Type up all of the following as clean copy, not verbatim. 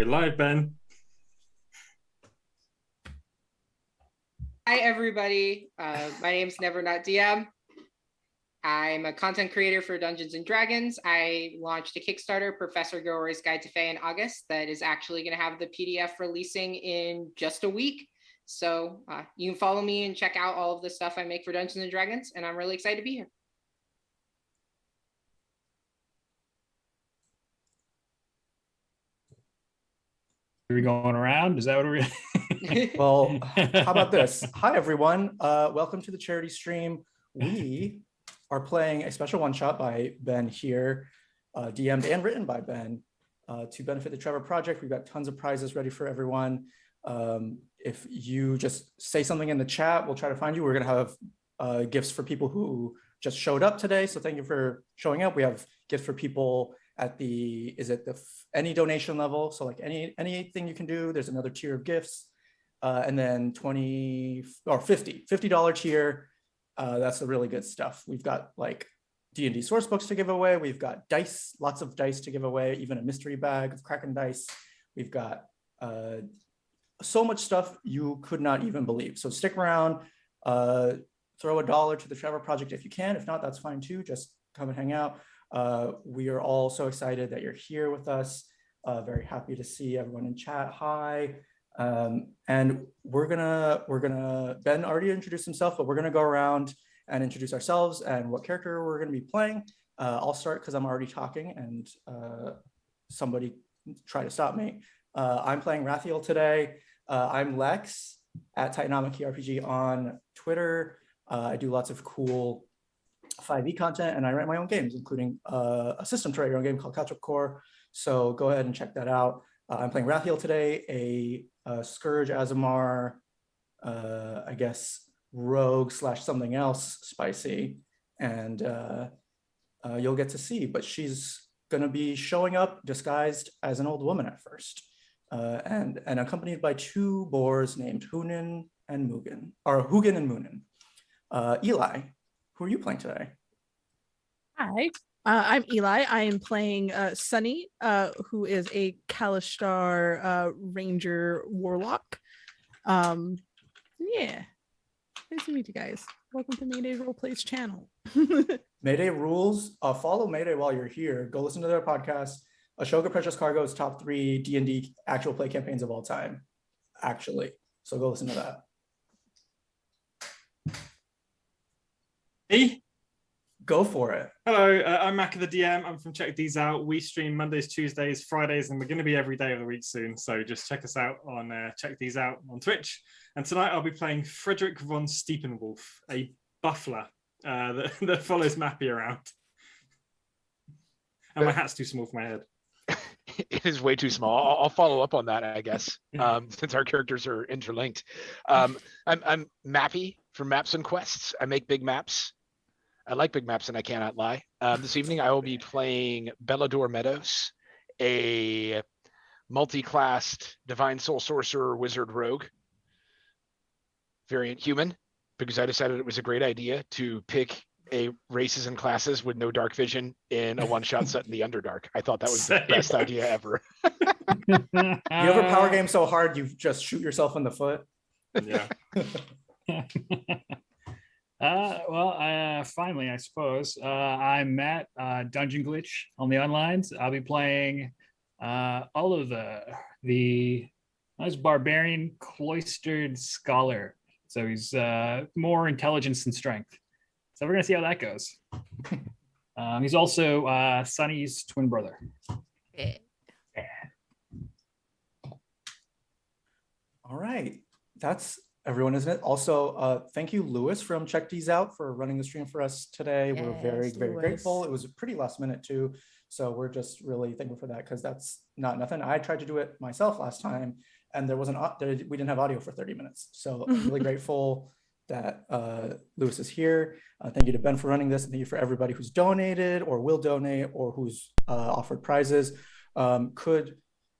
We're live, Ben. Hi, everybody. My name's Never Not DM. I'm a content creator for Dungeons and Dragons. I launched a Kickstarter, Professor Gilroy's Guide to Fae, in August that is actually going to have the PDF releasing in just a week. So you can follow me and check out all of the stuff I make for Dungeons and Dragons, and I'm really excited to be here. Are we going around? Is that what we're Well, how about this? Hi, everyone. Welcome to the charity stream. We are playing a special one-shot by Ben here, DM'd and written by Ben to benefit the Trevor Project. We've got tons of prizes ready for everyone. If you just say something in the chat, we'll try to find you. We're going to have gifts for people who just showed up today. So thank you for showing up. We have gifts for people at the, any donation level. So like anything you can do, there's another tier of gifts. And then $50 tier. That's the really good stuff. We've got like D&D source books to give away. We've got dice, lots of dice to give away, even a mystery bag of Kraken dice. We've got so much stuff you could not even believe. So stick around, throw $1 to the Trevor Project if you can. If not, that's fine too. Just come and hang out. We are all so excited that you're here with us. Very happy to see everyone in chat. Hi. And we're gonna, Ben already introduced himself, but we're gonna go around and introduce ourselves and what character we're gonna be playing. I'll start because I'm already talking and somebody try to stop me. I'm playing Rathiel today. I'm Lex at Titanomic RPG on Twitter. I do lots of cool 5e content and I write my own games, including a system to write your own game called Catch Up Core. So go ahead and check that out. I'm playing Rathiel today, a Scourge Azamar, I guess, rogue / something else spicy. And you'll get to see, but she's gonna be showing up disguised as an old woman at first. And accompanied by two boars named Hugin and Moonin. Eli, who are you playing today? Hi, I'm Eli. I am playing Sunny, who is a Kalishtar Ranger Warlock. Yeah, nice to meet you guys. Welcome to Mayday Roleplays channel. Mayday rules. Follow Mayday while you're here. Go listen to their podcast. Ashoka Precious Cargo's top 3 D&D actual play campaigns of all time, actually. So go listen to that. Me? Go for it. Hello, I'm Mac of the DM. I'm from Check These Out. We stream Mondays, Tuesdays, Fridays, and we're going to be every day of the week soon. So just check us out on Check These Out on Twitch. And tonight I'll be playing Frederick von Stiepenwolf, a buffler that follows Mappy around. And my hat's too small for my head. It is way too small. I'll follow up on that, I guess, since our characters are interlinked. I'm Mappy from Maps and Quests. I make big maps. I like big maps and I cannot lie. This evening I will be playing Bellador Meadows, a multi-classed Divine Soul Sorcerer Wizard Rogue, variant human, because I decided it was a great idea to pick a races and classes with no dark vision in a one-shot set in the Underdark. I thought that was the best idea ever. You ever power game so hard you just shoot yourself in the foot? Yeah. Finally, I suppose. I'm Matt, Dungeon Glitch on the onlines. I'll be playing Oliver, the nice barbarian cloistered scholar. So he's more intelligence than strength. So we're gonna see how that goes. He's also Sunny's twin brother. Yeah. All right, that's everyone, isn't it? Also, thank you, Lewis from Check These Out for running the stream for us today. Yes, we're very Lewis. grateful. It was pretty last minute too. So we're just really thankful for that because that's not nothing. I tried to do it myself last time and we didn't have audio for 30 minutes. So I'm really grateful that Lewis is here. Thank you to Ben for running this. And thank you for everybody who's donated or will donate or who's offered prizes.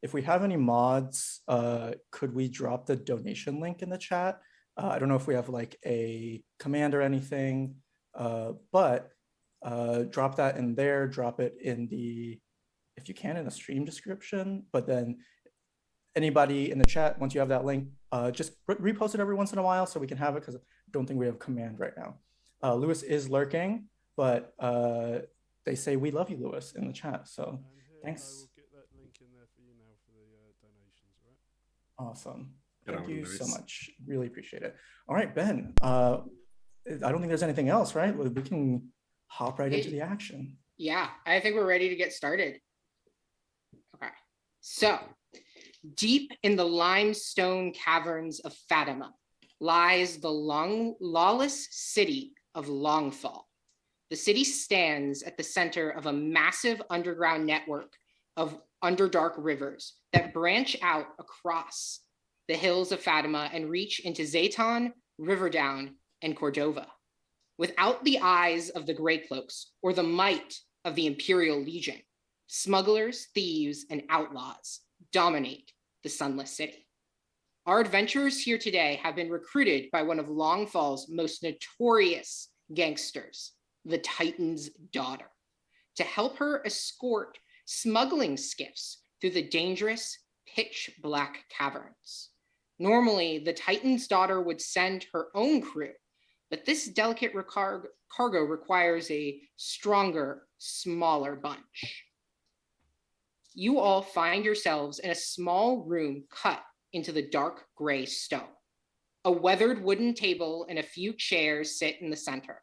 If we have any mods, could we drop the donation link in the chat? I don't know if we have like a command or anything, but drop that in there, drop it in the, if you can, in the stream description, but then anybody in the chat, once you have that link, just repost it every once in a while so we can have it, because I don't think we have command right now. Lewis is lurking, but they say we love you, Lewis, in the chat. So thanks. I will get that link in there for you now for the donations, all right? Awesome. Good Thank on, you Lewis. so much. Really appreciate it. All right, Ben. I don't think there's anything else, right? We can hop right into the action. Yeah, I think we're ready to get started. Okay, so deep in the limestone caverns of Fatima lies the lawless city of Longfall. The city stands at the center of a massive underground network of underdark rivers that branch out across the hills of Fatima and reach into Zayton, Riverdown, and Cordova. Without the eyes of the Greycloaks or the might of the Imperial Legion, smugglers, thieves, and outlaws dominate the Sunless City. Our adventurers here today have been recruited by one of Longfall's most notorious gangsters, the Titan's daughter, to help her escort smuggling skiffs through the dangerous pitch black caverns. Normally, the Titan's daughter would send her own crew, but this delicate cargo requires a stronger, smaller bunch. You all find yourselves in a small room cut into the dark gray stone. A weathered wooden table and a few chairs sit in the center,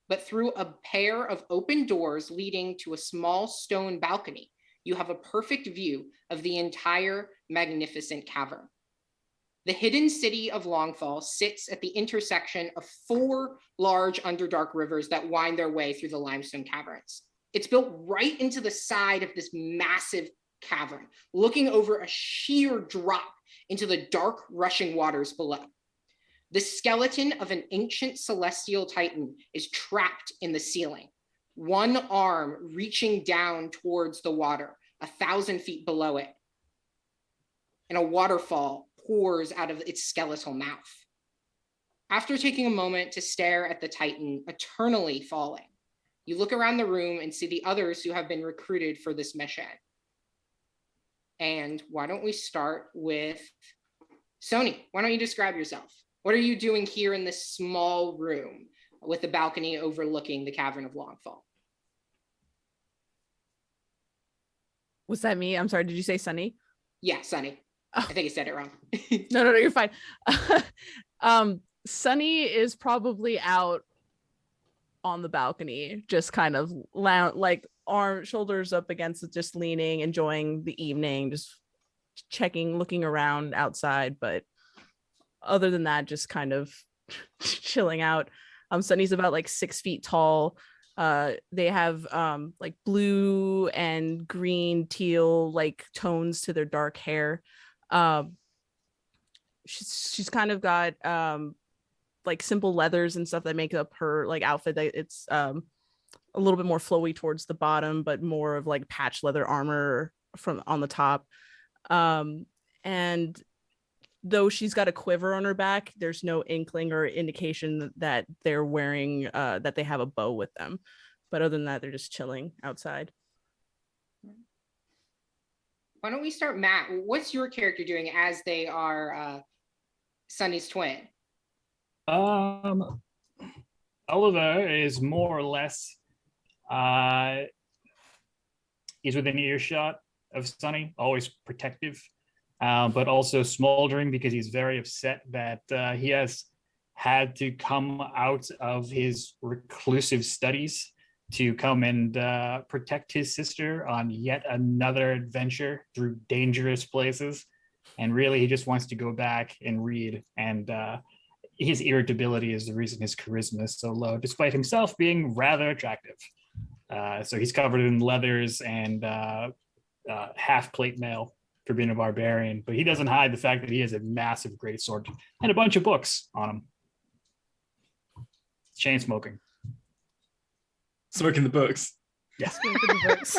but through a pair of open doors leading to a small stone balcony, you have a perfect view of the entire magnificent cavern. The hidden city of Longfall sits at the intersection of 4 large underdark rivers that wind their way through the limestone caverns. It's built right into the side of this massive cavern, looking over a sheer drop into the dark rushing waters below. The skeleton of an ancient celestial titan is trapped in the ceiling, one arm reaching down towards the water, 1,000 feet below it, and a waterfall pours out of its skeletal mouth. After taking a moment to stare at the Titan eternally falling, you look around the room and see the others who have been recruited for this mission. And why don't we start with Sony? Why don't you describe yourself? What are you doing here in this small room with the balcony overlooking the Cavern of Longfall? Was that me? I'm sorry. Did you say Sunny? Yeah, Sunny. I think I said it wrong. No, you're fine. Sunny is probably out on the balcony, just kind of shoulders up against it, just leaning, enjoying the evening, just looking around outside. But other than that, just kind of chilling out. Sunny's about 6 feet tall. They have blue and green, teal tones to their dark hair. She's kind of got simple leathers and stuff that make up her outfit. It's a little bit more flowy towards the bottom, but more of patch leather armor from on the top. And though she's got a quiver on her back, there's no inkling or indication that they're wearing that they have a bow with them. But other than that, they're just chilling outside. Why don't we start, Matt? What's your character doing as they are Sunny's twin? Oliver is more or less he's within earshot of Sunny, always protective, but also smoldering because he's very upset that he has had to come out of his reclusive studies to come and protect his sister on yet another adventure through dangerous places. And really, he just wants to go back and read. And his irritability is the reason his charisma is so low, despite himself being rather attractive. So he's covered in leathers and half plate mail for being a barbarian, but he doesn't hide the fact that he has a massive greatsword and a bunch of books on him. Chain smoking. Smoking the books. Yes. The books.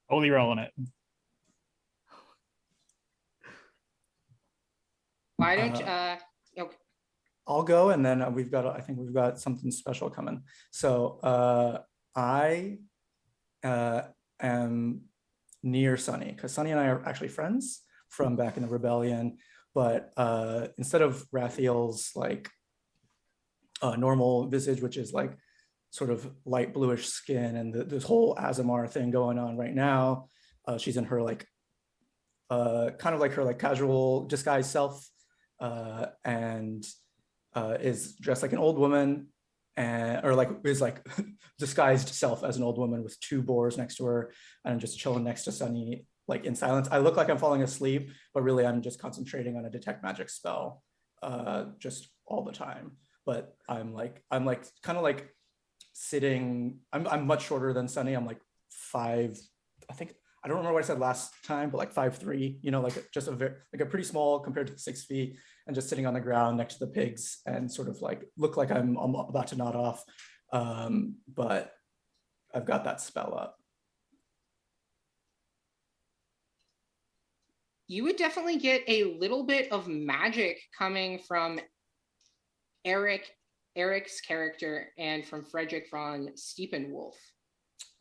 Holy rolling it. Why don't okay. I'll go, and then I think we've got something special coming. So I am near Sunny, because Sunny and I are actually friends from back in the rebellion. But instead of Rathiel's like normal visage, which is like sort of light bluish skin, and this whole Azamar thing going on right now, she's in her like kind of like her like casual disguised self, and is dressed like an old woman, and or like is like disguised self as an old woman with 2 boars next to her, and I'm just chilling next to Sunny like in silence. I look like I'm falling asleep, but really I'm just concentrating on a detect magic spell just all the time. But I'm like kind of like sitting. I'm much shorter than Sunny. I'm like 5, I think. I don't remember what I said last time, but like 5'3", you know, like just like a pretty small compared to 6 feet, and just sitting on the ground next to the pigs and sort of like look like I'm about to nod off. But I've got that spell up. You would definitely get a little bit of magic coming from Eric's character and from Frederick von Stiepenwolf.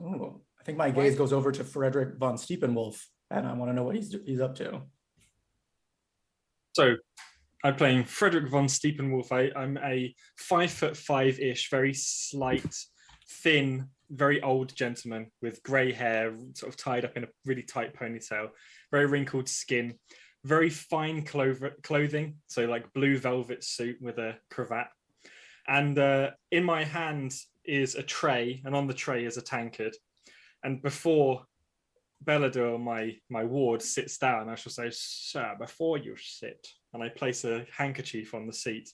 Oh, I think my gaze goes over to Frederick von Stiepenwolf, and I want to know what he's up to. So I'm playing Frederick von Stiepenwolf. I'm a 5'5" very slight, thin, very old gentleman with grey hair, sort of tied up in a really tight ponytail, very wrinkled skin, very fine clothing, so like blue velvet suit with a cravat. And in my hand is a tray, and on the tray is a tankard. And before Bellador, my ward, sits down, I shall say, "Sir, before you sit," and I place a handkerchief on the seat,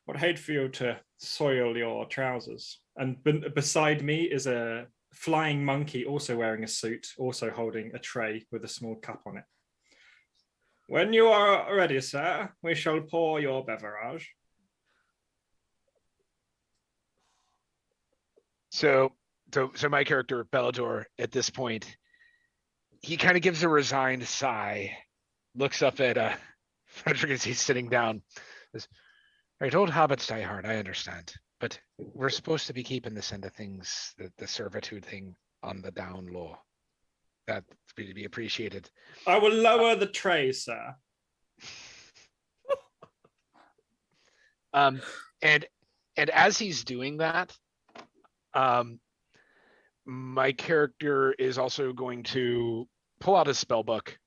"would hate for you to soil your trousers." And beside me is a flying monkey, also wearing a suit, also holding a tray with a small cup on it. "When you are ready, sir, we shall pour your beverage." So my character Bellador at this point, he kind of gives a resigned sigh, looks up at Frederick as he's sitting down. Says, "Right, old habits die hard, I understand, but we're supposed to be keeping this end of things, the servitude thing, on the down low. That's to be appreciated." "I will lower the tray, sir." And as he's doing that, my character is also going to pull out his spell book,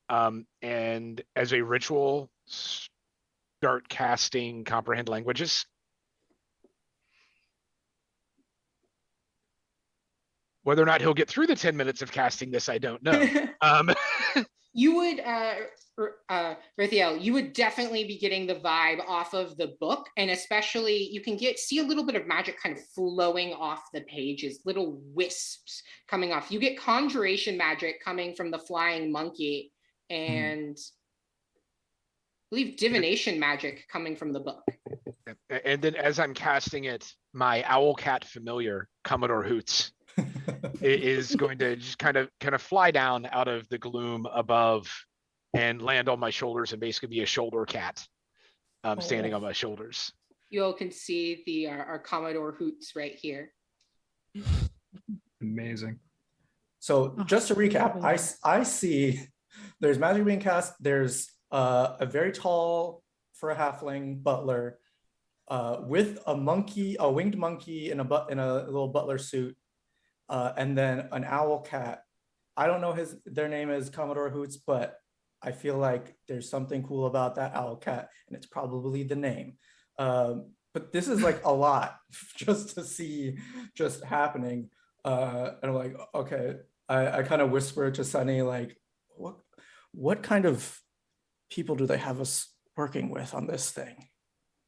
and as a ritual, start casting Comprehend Languages. Whether or not he'll get through the 10 minutes of casting this, I don't know. You would, Rathiel, you would definitely be getting the vibe off of the book, and especially you can see a little bit of magic kind of flowing off the pages, little wisps coming off. You get conjuration magic coming from the flying monkey, and I believe divination magic coming from the book. And then as I'm casting it, my owl cat familiar, Commodore Hoots, is going to just kind of fly down out of the gloom above and land on my shoulders and basically be a shoulder cat, standing on my shoulders. You all can see our Commodore Hoots right here. Amazing. So just to recap, I see there's magic being cast. There's a very tall, for a halfling, butler with a winged monkey in a little butler suit, and then an owl cat. I don't know their name is Commodore Hoots, but I feel like there's something cool about that owl cat, and it's probably the name. But this is like a lot just to see just happening. And I'm like, okay. I kind of whisper to Sunny, like, what kind of people do they have us working with on this thing?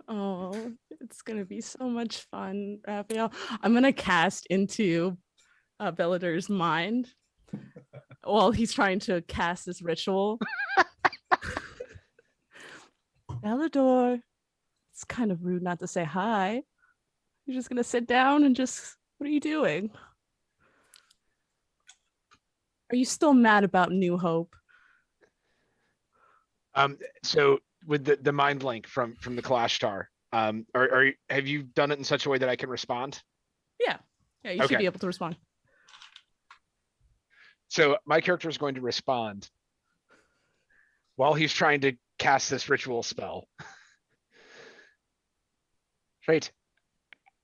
Oh, it's gonna be so much fun, Raphael. I'm gonna cast into Bellador's mind while he's trying to cast this ritual. Bellador, it's kind of rude not to say hi. You're just gonna sit down and what are you doing? Are you still mad about New Hope? So with the mind link from the Kalashtar, have you done it in such a way that I can respond? Yeah, you should be able to respond. So my character is going to respond while he's trying to cast this ritual spell. Right.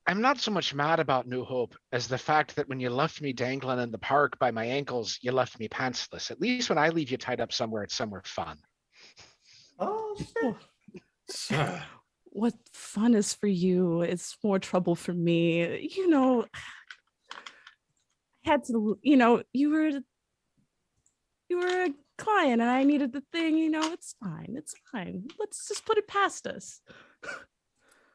I'm not so much mad about New Hope as the fact that when you left me dangling in the park by my ankles, you left me pantsless. At least when I leave you tied up somewhere, it's somewhere fun. Oh, shit. Sir. What fun is for you? It's more trouble for me. You know, I had to, you know, you were a client and I needed the thing, you know, it's fine. It's fine. Let's just put it past us.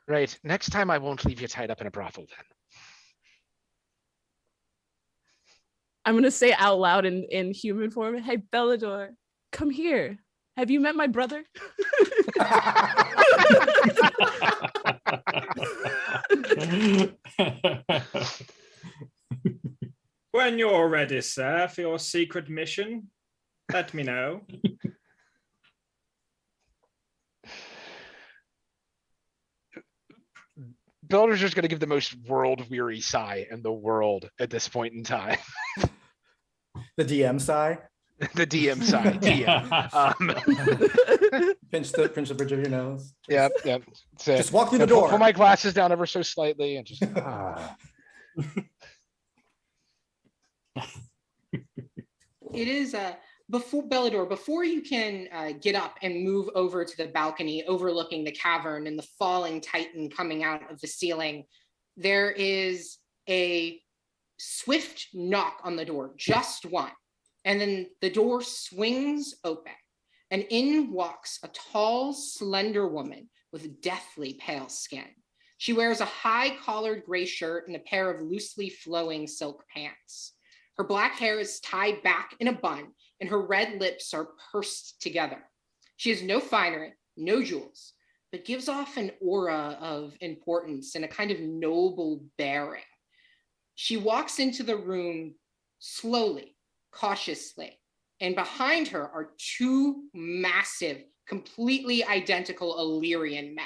Right. Next time I won't leave you tied up in a brothel then. I'm gonna say out loud in human form, hey Bellador, come here. Have you met my brother? When you're ready, sir, for your secret mission, let me know. Builder's just going to give the most world-weary sigh in the world at this point in time. The DM sigh. The DM sigh. DM. Pinch the bridge of your nose. Yep. So, Just walk through the door. Pull my glasses down ever so slightly and just. It is before Bellador, before you can get up and move over to the balcony overlooking the cavern and the falling titan coming out of the ceiling, there is a swift knock on the door, just one. And then the door swings open and in walks a tall, slender woman with deathly pale skin. She wears a high collared gray shirt and a pair of loosely flowing silk pants. Her black hair is tied back in a bun and her red lips are pursed together. She has no finery, no jewels, but gives off an aura of importance and a kind of noble bearing. She walks into the room slowly, cautiously, and behind her are two massive, completely identical Illyrian men.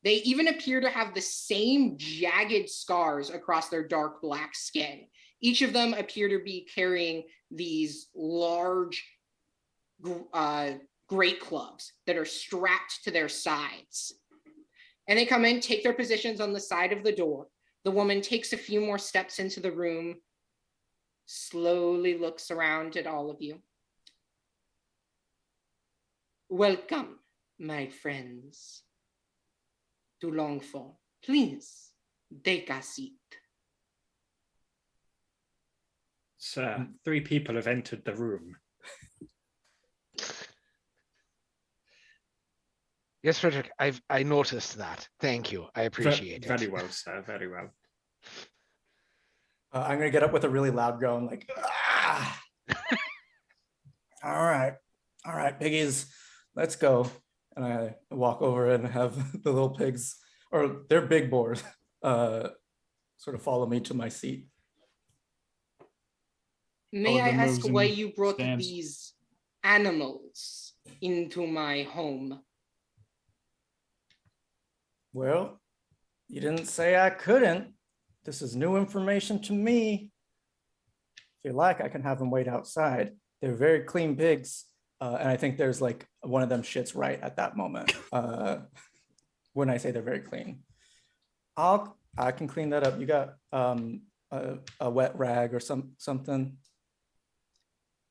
They even appear to have the same jagged scars across their dark black skin. Each of them appear to be carrying these large great clubs that are strapped to their sides. And they come in, take their positions on the side of the door. The woman takes a few more steps into the room, slowly looks around at all of you. Welcome, my friends, to Longfall. Please, take a seat. Sir, 3 people have entered the room. Yes, Frederick, I noticed that. Thank you. I appreciate it. Very well, sir. Very well. I'm gonna get up with a really loud groan, like, ah! all right, piggies, let's go. And I walk over and have the little pigs, or they're big boars, sort of follow me to my seat. May I ask moves why and you brought stands. these animals into my home? Well, you didn't say I couldn't. This is new information to me. If you like, I can have them wait outside. They're very clean pigs. And I think there's like one of them shits right at that moment. When I say they're very clean. I can clean that up. You got a wet rag or something?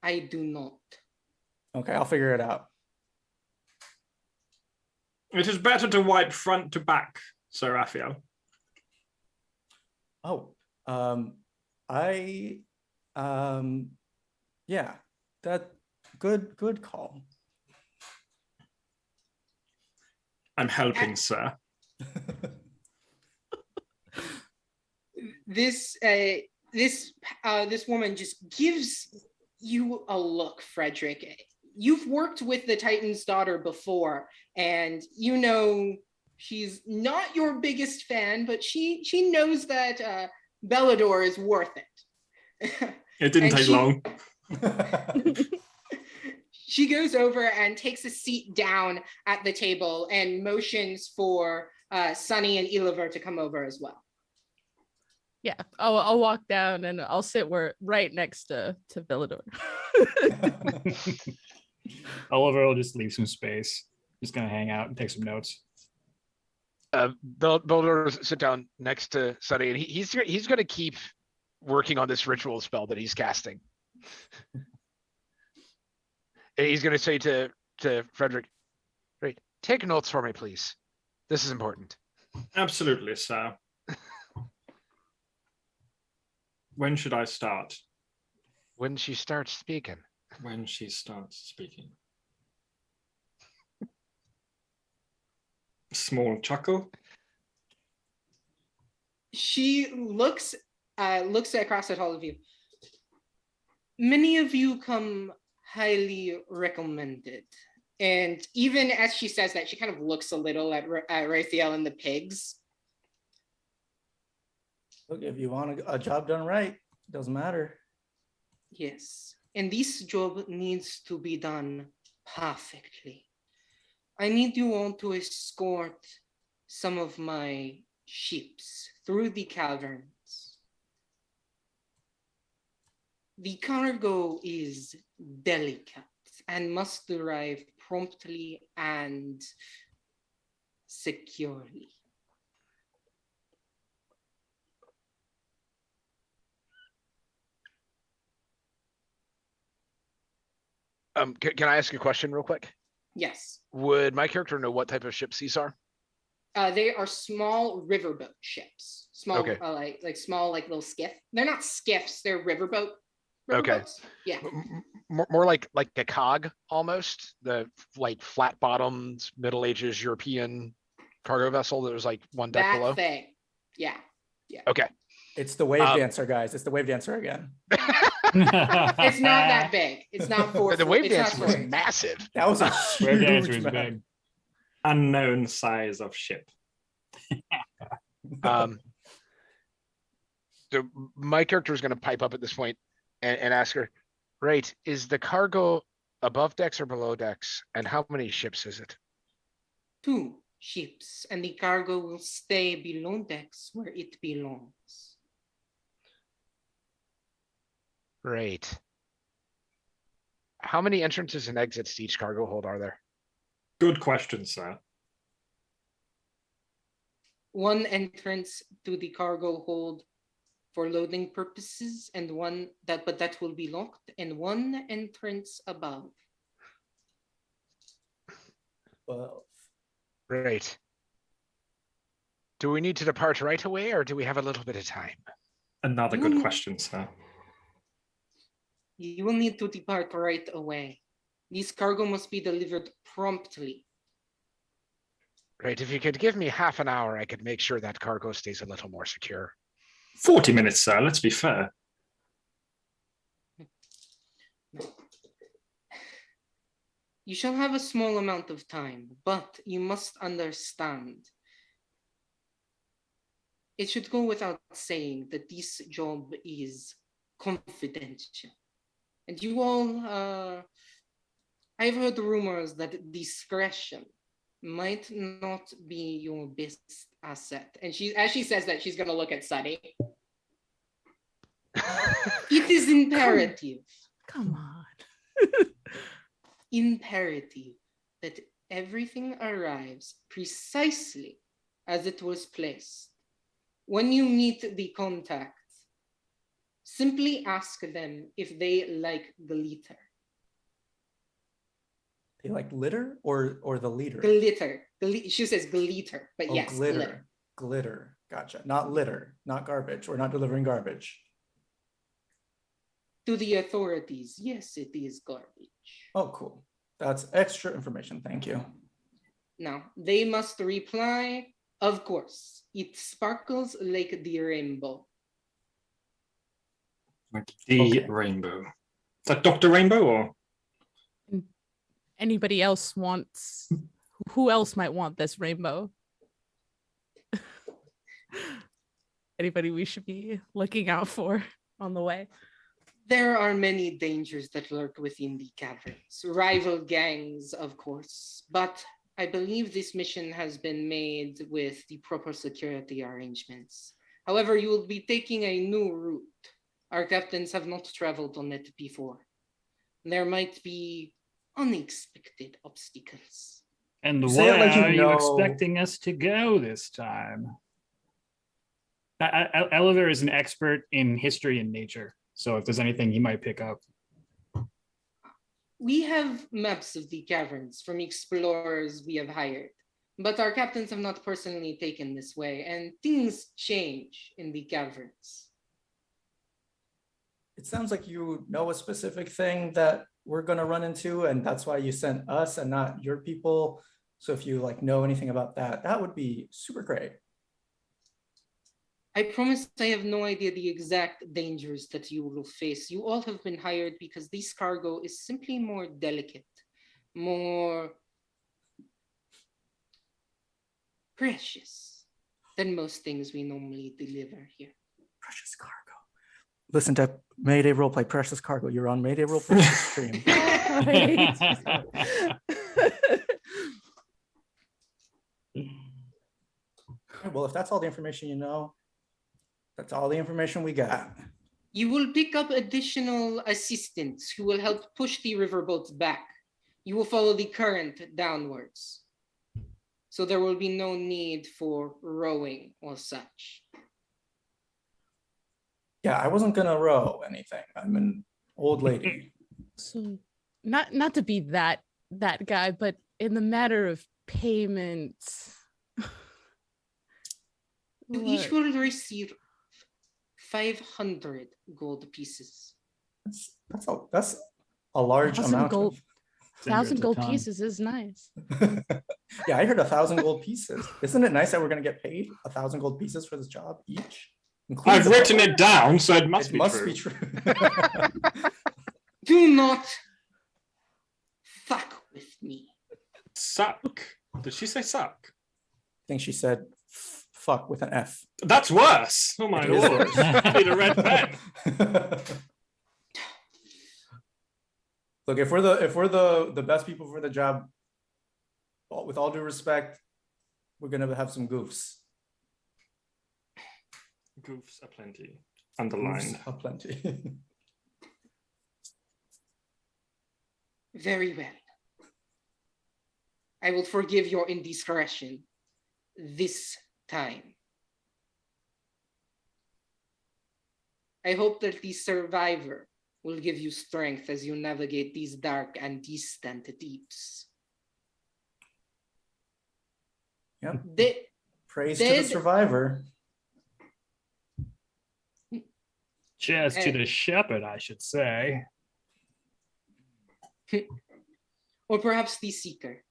I do not. Okay, I'll figure it out. It is better to wipe front to back, Sir Raphael. Oh, yeah, that good call. I'm helping, sir. This woman just gives you a look, Frederick. You've worked with the Titan's daughter before, and you know she's not your biggest fan, but she knows that Bellador is worth it. It didn't take long. She goes over and takes a seat down at the table and motions for Sunny and Eliver to come over as well. Yeah. I'll walk down and I'll sit right next to Villador. Oliver will just leave some space. Just gonna hang out and take some notes. Boulder sit down next to Sunny, and he's going to keep working on this ritual spell that he's casting. And he's going to say to Frederick, "Right, take notes for me, please. This is important." Absolutely, sir. When should I start? When she starts speaking. When she starts speaking. Small chuckle. She looks across at all of you. Many of you come highly recommended. And even as she says that, she kind of looks a little at Raphael and the pigs. Look, if you want a job done right, it doesn't matter. Yes. And this job needs to be done perfectly. I need you all to escort some of my ships through the caverns. The cargo is delicate and must arrive promptly and securely. Can I ask a question real quick? Yes. Would my character know what type of ships these are? They are small riverboat ships. Small, Okay. like small, like little skiff. They're not skiffs. They're riverboat. Okay. Riverboats. Yeah. More like a cog almost. The like flat bottomed Middle Ages European cargo vessel that was like one deck That below. thing. Yeah. Okay. It's the wave dancer, guys. It's the wave dancer again. It's not that big. It's not four. The wave it's dance not was four. massive. That was a Wave dancer huge is map. big. Unknown size of ship. So my character is going to pipe up at this point and ask her, right, is the cargo above decks or below decks? And how many ships is it? 2 ships, and the cargo will stay below decks where it belongs. Right. How many entrances and exits to each cargo hold are there? Good question, sir. 1 entrance to the cargo hold for loading purposes, and but that will be locked, and 1 entrance above. 12. Right. Do we need to depart right away, or do we have a little bit of time? Another good question, sir. You will need to depart right away. This cargo must be delivered promptly. Right, if you could give me half an hour, I could make sure that cargo stays a little more secure. 40 minutes, sir. Let's be fair. You shall have a small amount of time, but you must understand. It should go without saying that this job is confidential. And you all, I've heard rumors that discretion might not be your best asset. And as she says that, she's gonna look at Sunny. It is imperative. Come on. Imperative that everything arrives precisely as it was placed. When you meet the contact, simply ask them if they like glitter. They like litter or the leader? Glitter. She says glitter, but Oh, yes, glitter. Glitter. Gotcha. Not litter, not garbage. We're not delivering garbage. To the authorities, yes, it is garbage. Oh, cool. That's extra information. Thank you. Now, they must reply, of course, it sparkles like the rainbow. Like the Okay. rainbow. Is that Dr. Rainbow or? Anybody else wants? Who else might want this rainbow? Anybody we should be looking out for on the way? There are many dangers that lurk within the caverns. Rival gangs, of course, but I believe this mission has been made with the proper security arrangements. However, you will be taking a new route. Our captains have not traveled on it before. There might be unexpected obstacles. And Say it where like you are you know. expecting us to go this time? Oliver is an expert in history and nature, so if there's anything he might pick up. We have maps of the caverns from explorers we have hired, but our captains have not personally taken this way, and things change in the caverns. It sounds like you know a specific thing that we're going to run into, and that's why you sent us and not your people. So if you like know anything about that, that would be super great. I promise I have no idea the exact dangers that you will face. You all have been hired because this cargo is simply more delicate, more precious than most things we normally deliver here. Precious cargo. Listen to Mayday Roleplay Precious Cargo. You're on Mayday Roleplay stream. Well, if that's all the information you know, that's all the information we got. You will pick up additional assistants who will help push the riverboats back. You will follow the current downwards. So there will be no need for rowing or such. Yeah, I wasn't gonna row anything. I'm an old lady. So not to be that guy, but in the matter of payments. You each will receive 500 gold pieces. That's a large 1,000 amount. gold. 1,000 gold ton. pieces is nice. Yeah, I heard 1,000 gold pieces. Isn't it nice that we're gonna get paid 1,000 gold pieces for this job each? I've written it down, so it must be true. Do not fuck with me. Suck. Did she say suck? I think she said fuck with an F. That's worse. Oh my It is lord. worse. Need a red pen. Look, if we're the best people for the job, with all due respect, we're gonna have some goofs. Goofs aplenty. Underlined. Goofs aplenty. Very well. I will forgive your indiscretion this time. I hope that the survivor will give you strength as you navigate these dark and distant deeps. Yep. De- Praise to the survivor. Cheers to the shepherd, I should say. Or perhaps the seeker.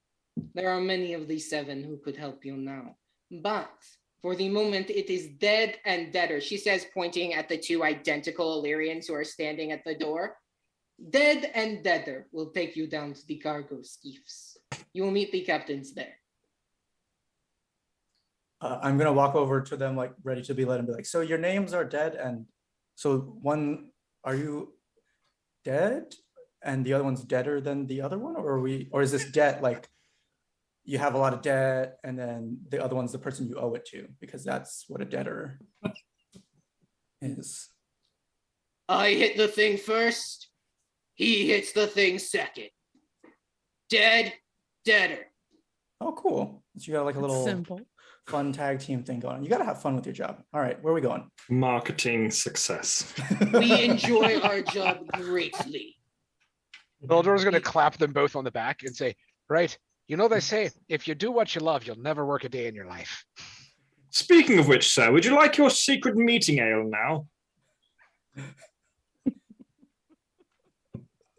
There are many of the seven who could help you now. But for the moment, it is dead and deader. She says, pointing at the two identical Illyrians who are standing at the door. Dead and deader will take you down to the cargo skiffs. You will meet the captains there. I'm gonna walk over to them, like ready to be led, and be like, "So your names are dead, and so one, are you dead, and the other one's deader than the other one, or is this debt like you have a lot of debt, and then the other one's the person you owe it to, because that's what a debtor is." I hit the thing first. He hits the thing second. Dead, deader. Oh, cool. So you got like a little Simple. fun tag team thing going on. You got to have fun with your job. All right, where are we going? Marketing success. We enjoy our job greatly. Vildor's going to clap them both on the back and say, right, you know they say, if you do what you love, you'll never work a day in your life. Speaking of which, sir, would you like your secret meeting ale now?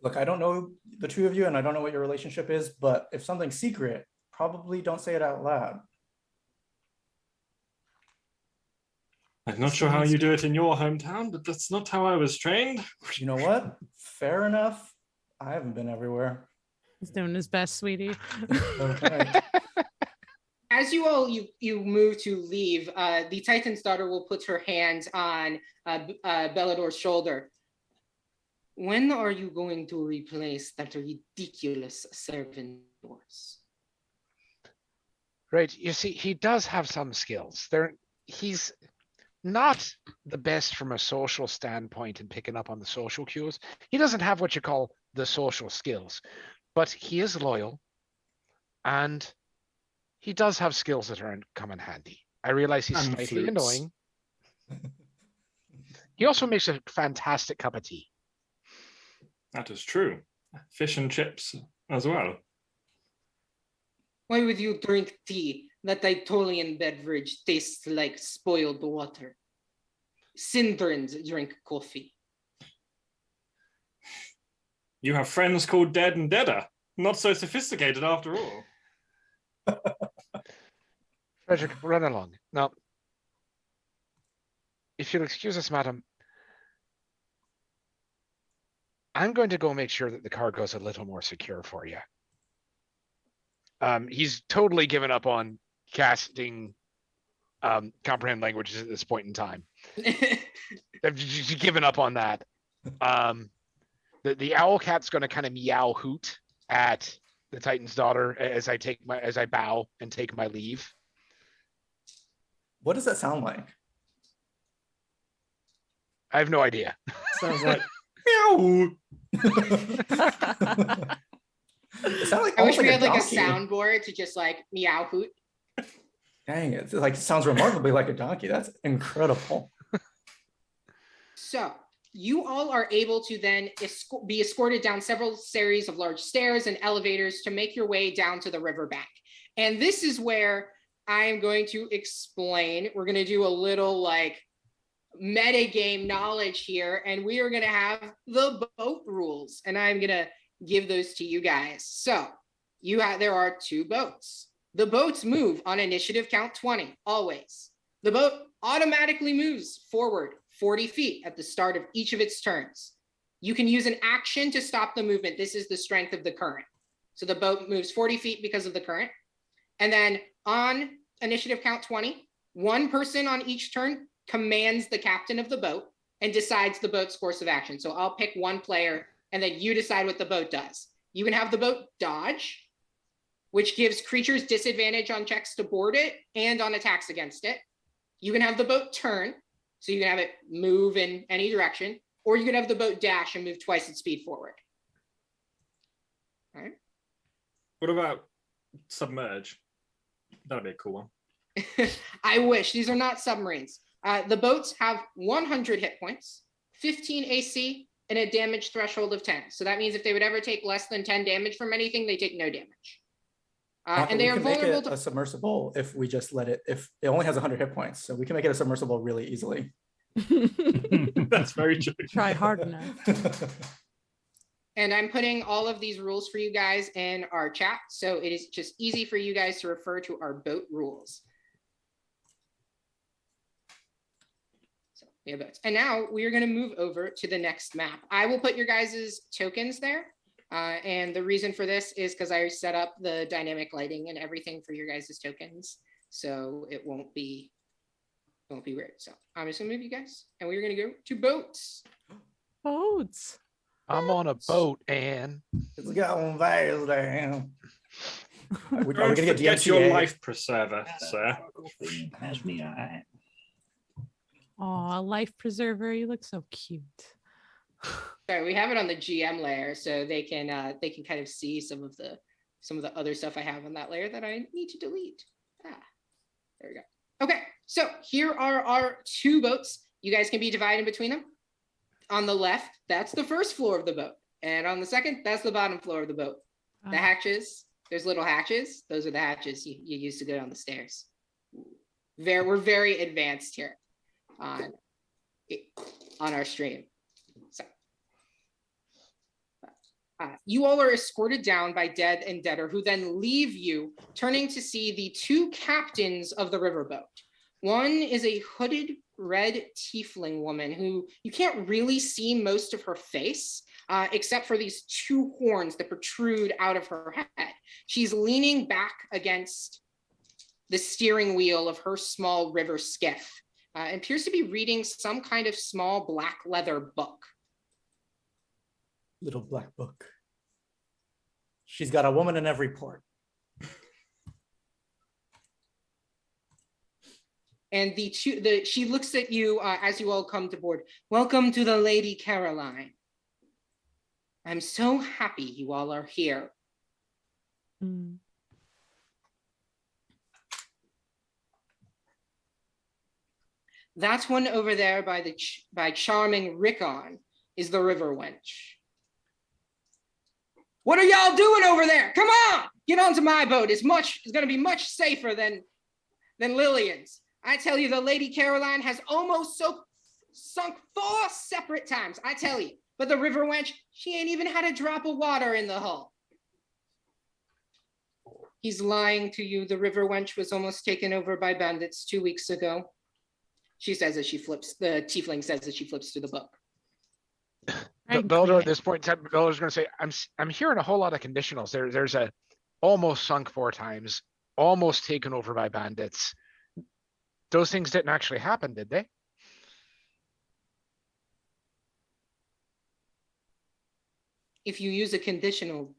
Look, I don't know the two of you, and I don't know what your relationship is, but if something's secret, probably don't say it out loud. I'm not sure how you do it in your hometown, but that's not how I was trained. You know what? Fair enough. I haven't been everywhere. He's doing his best, sweetie. Okay. As you move to leave, the Titan's daughter will put her hands on Bellador's shoulder. When are you going to replace that ridiculous servant of yours? Right, you see, he does have some skills. He's not the best from a social standpoint in picking up on the social cues. He doesn't have what you call the social skills, but he is loyal, and he does have skills that come in handy. I realize he's And slightly flutes. annoying. He also makes a fantastic cup of tea. That is true. Fish and chips as well. Why would you drink tea? That Italian beverage tastes like spoiled water. Sintrans drink coffee. You have friends called Dead and Deader. Not so sophisticated after all. Frederick, run along. Now, if you'll excuse us, madam, I'm going to go make sure that the cargo is a little more secure for you. He's totally given up on casting comprehend languages at this point in time. They've just given up on that. The owl cat's going to kind of meow hoot at the Titan's daughter as I bow and take my leave. What does that sound like? I have no idea. Sounds like meow. It sounds like I wish almost we had like a donkey. soundboard to just like meow hoot. Dang, it like sounds remarkably like a donkey. That's incredible. So you all are able to then be escorted down several series of large stairs and elevators to make your way down to the riverbank. And this is where I am going to explain. We're going to do a little like meta game knowledge here, and we are going to have the boat rules, and I'm going to give those to you guys. So there are 2 boats. The boats move on initiative count 20, always. The boat automatically moves forward 40 feet at the start of each of its turns. You can use an action to stop the movement. This is the strength of the current. So the boat moves 40 feet because of the current. And then on initiative count 20, 1 person on each turn commands the captain of the boat and decides the boat's course of action. So I'll pick 1 player and then you decide what the boat does. You can have the boat dodge, which gives creatures disadvantage on checks to board it and on attacks against it. You can have the boat turn, so you can have it move in any direction, or you can have the boat dash and move twice its speed forward. All right. What about submerge? That'd be a cool one. I wish. These are not submarines. The boats have 100 hit points, 15 AC, and a damage threshold of 10. So that means if they would ever take less than 10 damage from anything, they take no damage. And they are vulnerable to a submersible if we just let it, if it only has 100 hit points. So we can make it a submersible really easily. That's very true. Try hard enough. And I'm putting all of these rules for you guys in our chat. So it is just easy for you guys to refer to our boat rules. So we have boats. And now we are going to move over to the next map. I will put your guys' tokens there. And the reason for this is because I set up the dynamic lighting and everything for your guys' tokens. So it won't be weird. So I'm just gonna move you guys and we're gonna go to boats. Boats. I'm on a boat, and It's going fast down. Are we Don't gonna get forget DMCA? your life preserver, sir. Pass me a Aw, life preserver, you look so cute. Sorry, we have it on the GM layer, so they can kind of see some of the other stuff I have on that layer that I need to delete. There we go. Okay, so here are our 2 boats. You guys can be divided between them. On the left, that's the first floor of the boat, and on the second, that's the bottom floor of the boat. The hatches, there's little hatches. Those are the hatches you use to go down the stairs. We're very advanced here on our stream. So. You all are escorted down by Dead and Deader, who then leave you, turning to see the 2 captains of the riverboat. One is a hooded red tiefling woman who you can't really see most of her face, except for these 2 horns that protrude out of her head. She's leaning back against the steering wheel of her small river skiff and appears to be reading some kind of small black leather book. Little black book. She's got a woman in every port. And she looks at you as you all come to board. Welcome to the Lady Caroline. I'm so happy you all are here. Mm. That one over there by charming Rickon is the River Wench. What are y'all doing over there? Come on, get onto my boat. It's going to be much safer than Lillian's. I tell you, the Lady Caroline has almost sunk 4 separate times. I tell you, but the River Wench, she ain't even had a drop of water in the hull. He's lying to you. The River Wench was almost taken over by bandits 2 weeks ago. She says as she flips, the tiefling says as she flips through the book. Beldor at this point, Beldor's going to say, I'm hearing a whole lot of conditionals. There's a almost sunk 4 times, almost taken over by bandits. Those things didn't actually happen, did they? If you use a conditional,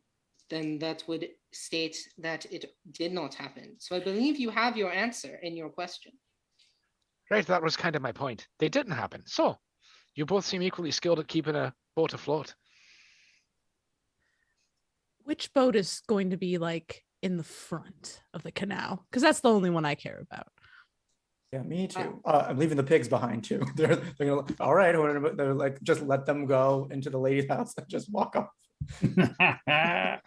then that would state that it did not happen. So I believe you have your answer in your question. Right, that was kind of my point. They didn't happen. So, you both seem equally skilled at keeping a boat afloat. Which boat is going to be like in the front of the canal? Because that's the only one I care about. Yeah, me too. I'm leaving the pigs behind too. They're gonna, all right, they're like, just let them go into the lady's house and just walk off. Are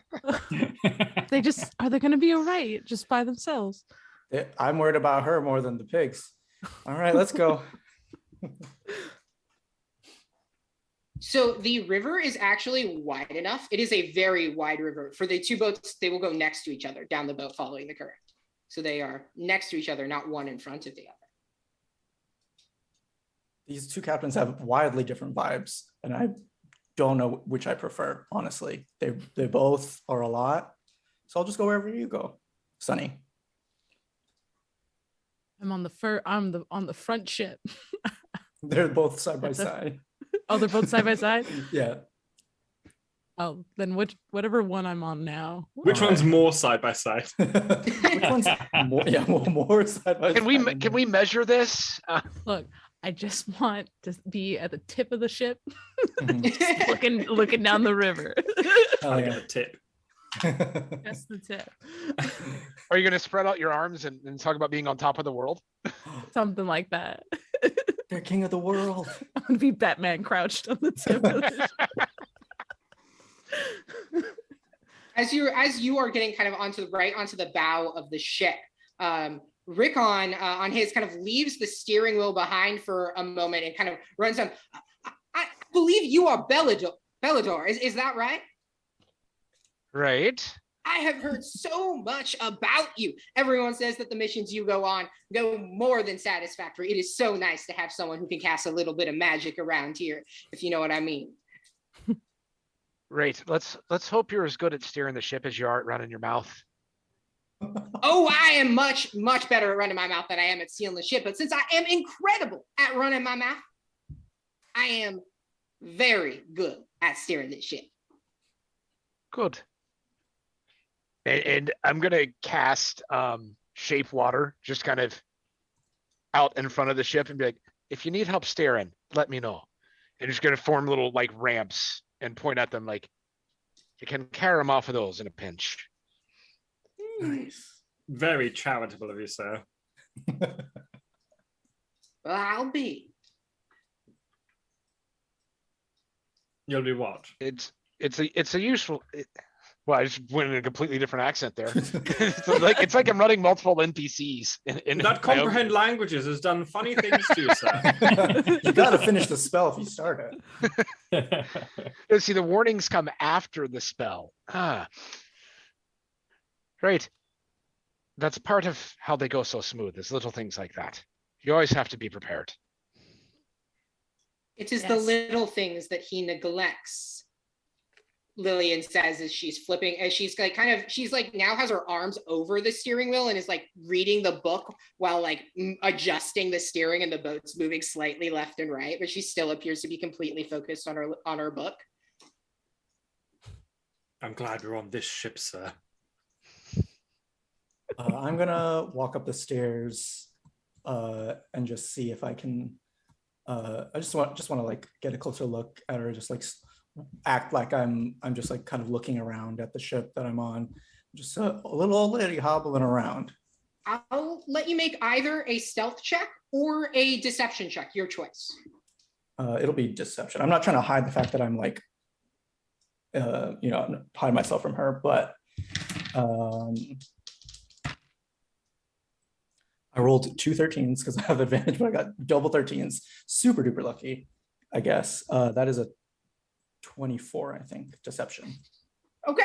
they going to be all right just by themselves? I'm worried about her more than the pigs. All right, let's go. So the river is actually wide enough. It is a very wide river. For the 2 boats, they will go next to each other down the boat following the current. So they are next to each other, not one in front of the other. These 2 captains have wildly different vibes, and I don't know which I prefer, honestly. They both are a lot. So I'll just go wherever you go, Sunny. I'm on the on the front ship. They're both side by side. Oh, they're both side by side? Yeah. Oh, then whatever one I'm on now. Which one's more side by side? Which one's more, more side by side? Can we measure this? Look, I just want to be at the tip of the ship, Mhm. just looking down the river. I get a tip. That's the tip. Are you going to spread out your arms and talk about being on top of the world? Something like that. They're king of the world. I'm gonna be Batman crouched on the tip of the ship. As you are getting kind of onto the bow of the ship, Rickon on his kind of leaves the steering wheel behind for a moment and kind of runs on. I believe you are Bellador. Is that right? Right. I have heard so much about you. Everyone says that the missions you go on go more than satisfactory. It is so nice to have someone who can cast a little bit of magic around here, if you know what I mean. Right. Let's hope you're as good at steering the ship as you are at running your mouth. Oh, I am much, much better at running my mouth than I am at steering the ship. But since I am incredible at running my mouth, I am very good at steering this ship. Good. And I'm going to cast Shape Water just kind of out in front of the ship and be like, if you need help steering, let me know. And just going to form little like ramps and point at them like, you can carry them off of those in a pinch. Nice. Very charitable of you, sir. Well, I'll be. You'll do what? It's a useful... Well, I just went in a completely different accent there. it's like I'm running multiple NPCs. That comprehend languages has done funny things to you, sir. You got to finish the spell if you start it. See, the warnings come after the spell. Right. That's part of how they go so smooth, is little things like that. You always have to be prepared. It is the little things that he neglects. Lillian says as she's flipping, as she's like she's like now has her arms over the steering wheel and is like reading the book while like adjusting the steering and the boat's moving slightly left and right, but she still appears to be completely focused on her book. I'm glad we're on this ship, sir. I'm gonna walk up the stairs and just see if I can. I just want to like get a closer look at her, just like act like I'm just like kind of looking around at the ship that I'm on, just a little old lady hobbling around. I'll let you make either a stealth check or a deception check, your choice. It'll be deception. I'm not trying to hide the fact that I'm like, hide myself from her, but I rolled 2 13s because I have advantage, but I got double 13s. Super duper lucky, I guess. That is a 24, I think, deception. Okay.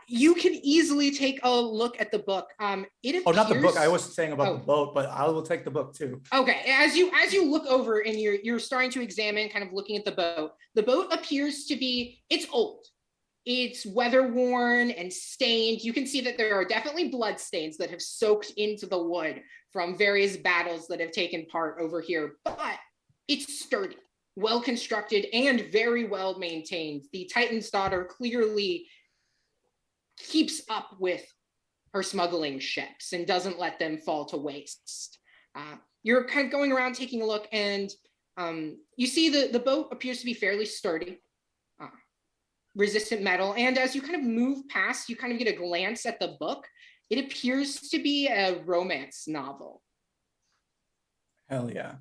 You can easily take a look at the book. It appears... Oh, not the book. I was saying about the boat, but I will take the book too. Okay. As you look over and you're starting to examine, kind of looking at the boat appears to be, it's old. It's weather worn and stained. You can see that there are definitely blood stains that have soaked into the wood from various battles that have taken part over here, but it's sturdy, well constructed, and very well maintained. The Titan's daughter clearly keeps up with her smuggling ships and doesn't let them fall to waste. You're kind of going around taking a look, and you see the boat appears to be fairly sturdy. Resistant metal, and as you kind of move past, you kind of get a glance at the book. It appears to be a romance novel. Hell yeah.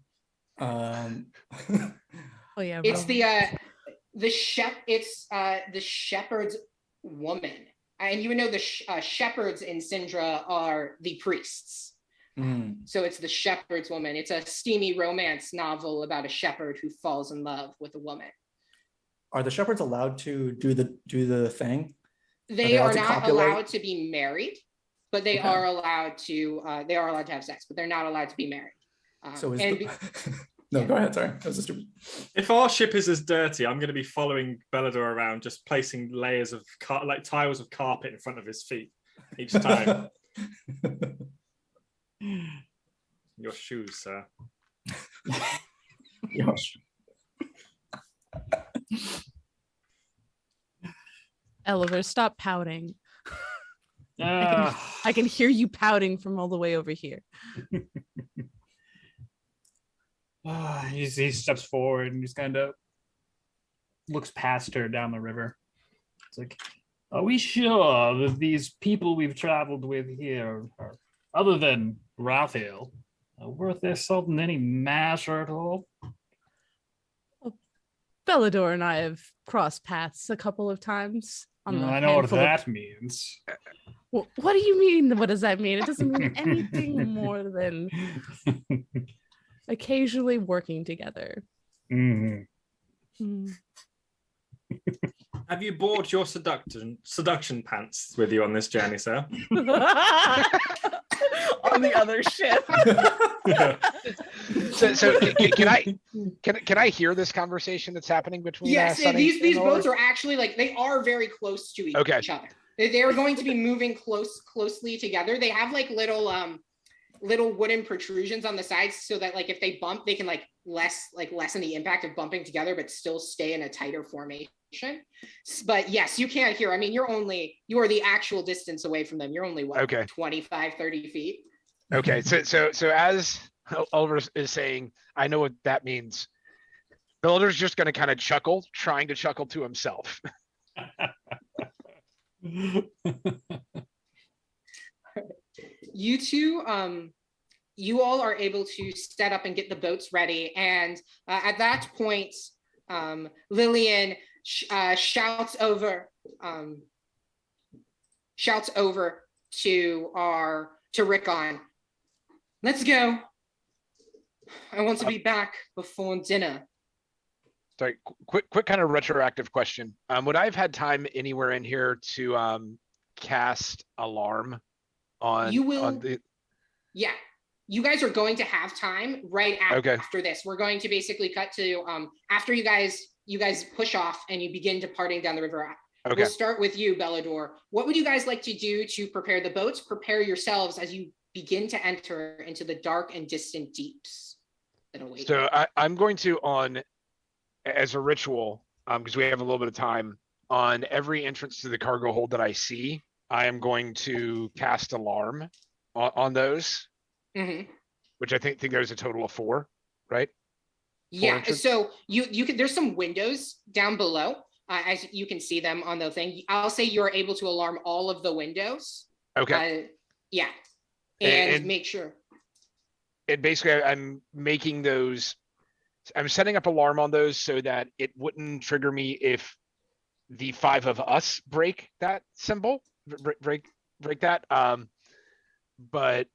Oh yeah. It's the shepherd's woman, and you know the shepherds in Syndra are the priests. So it's the shepherd's woman. It's a steamy romance novel about a shepherd who falls in love with a woman. Are the shepherds allowed to do the thing? They are not allowed to be married, but they are allowed to have sex, but they're not allowed to be married. Go ahead. Sorry, that was a stupid. If our ship is as dirty, I'm going to be following Bellador around, just placing layers of like tiles of carpet in front of his feet each time. Your shoes, sir. Oliver, stop pouting. I can hear you pouting from all the way over here. He steps forward and just kind of looks past her down the river. It's like, are we sure that these people we've traveled with here are, other than Raphael, worth their salt in any matter at all? Bellador and I have crossed paths a couple of times. I know what that means. What do you mean? What does that mean? It doesn't mean anything more than occasionally working together. Mm-hmm. Have you brought your seduction pants with you on this journey, sir? On the other ship. So can I hear this conversation that's happening between? Yes, these boats are actually they are very close to each other. They're going to be moving closely together. They have little wooden protrusions on the sides so that if they bump, they can lessen the impact of bumping together, but still stay in a tighter formation. But yes, you can't hear. I mean, you are the actual distance away from them. You're only 25, 30 feet. Okay, so as Oliver is saying, I know what that means. Builder's just going to kind of chuckle, trying to chuckle to himself. You two, you all are able to set up and get the boats ready, and at that point, Lillian shouts over to Rickon. Let's go. I want to be back before dinner. Sorry, quick kind of retroactive question. Would I have had time anywhere in here to cast alarm on? You will. Yeah, you guys are going to have time right after this. We're going to basically cut to after you guys push off and you begin departing down the river. Okay. We'll start with you, Bellador. What would you guys like to do to prepare the boats? Prepare yourselves as you begin to enter into the dark and distant deeps that await. So I'm going to, as a ritual, because we have a little bit of time, on every entrance to the cargo hold that I see, I am going to cast alarm on those. Mm-hmm. which I think there's a total of 4, right? Yeah, entrance? so you can, there's some windows down below, as you can see them on the thing. I'll say you're able to alarm all of the windows. Okay. Yeah, And- and make sure. And basically I'm making those, I'm setting up alarm on those so that it wouldn't trigger me if the 5 of us break that symbol, break that. But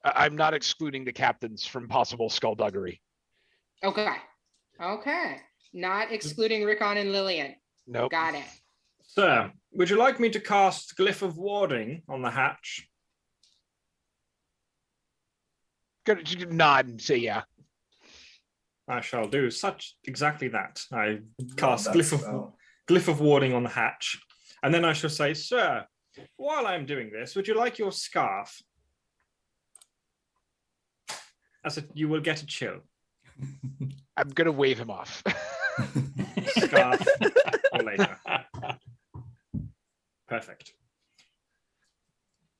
I'm not excluding the captains from possible skullduggery. Okay. Okay. Not excluding Rickon and Lillian. Nope. Got it. Sir, would you like me to cast Glyph of Warding on the hatch? Good, nod and say yeah. I shall do exactly that. I Love cast that spell. Glyph of Warding on the hatch. And then I shall say, sir, while I'm doing this, would you like your scarf? You will get a chill. I'm gonna wave him off. Scarf or later. Perfect.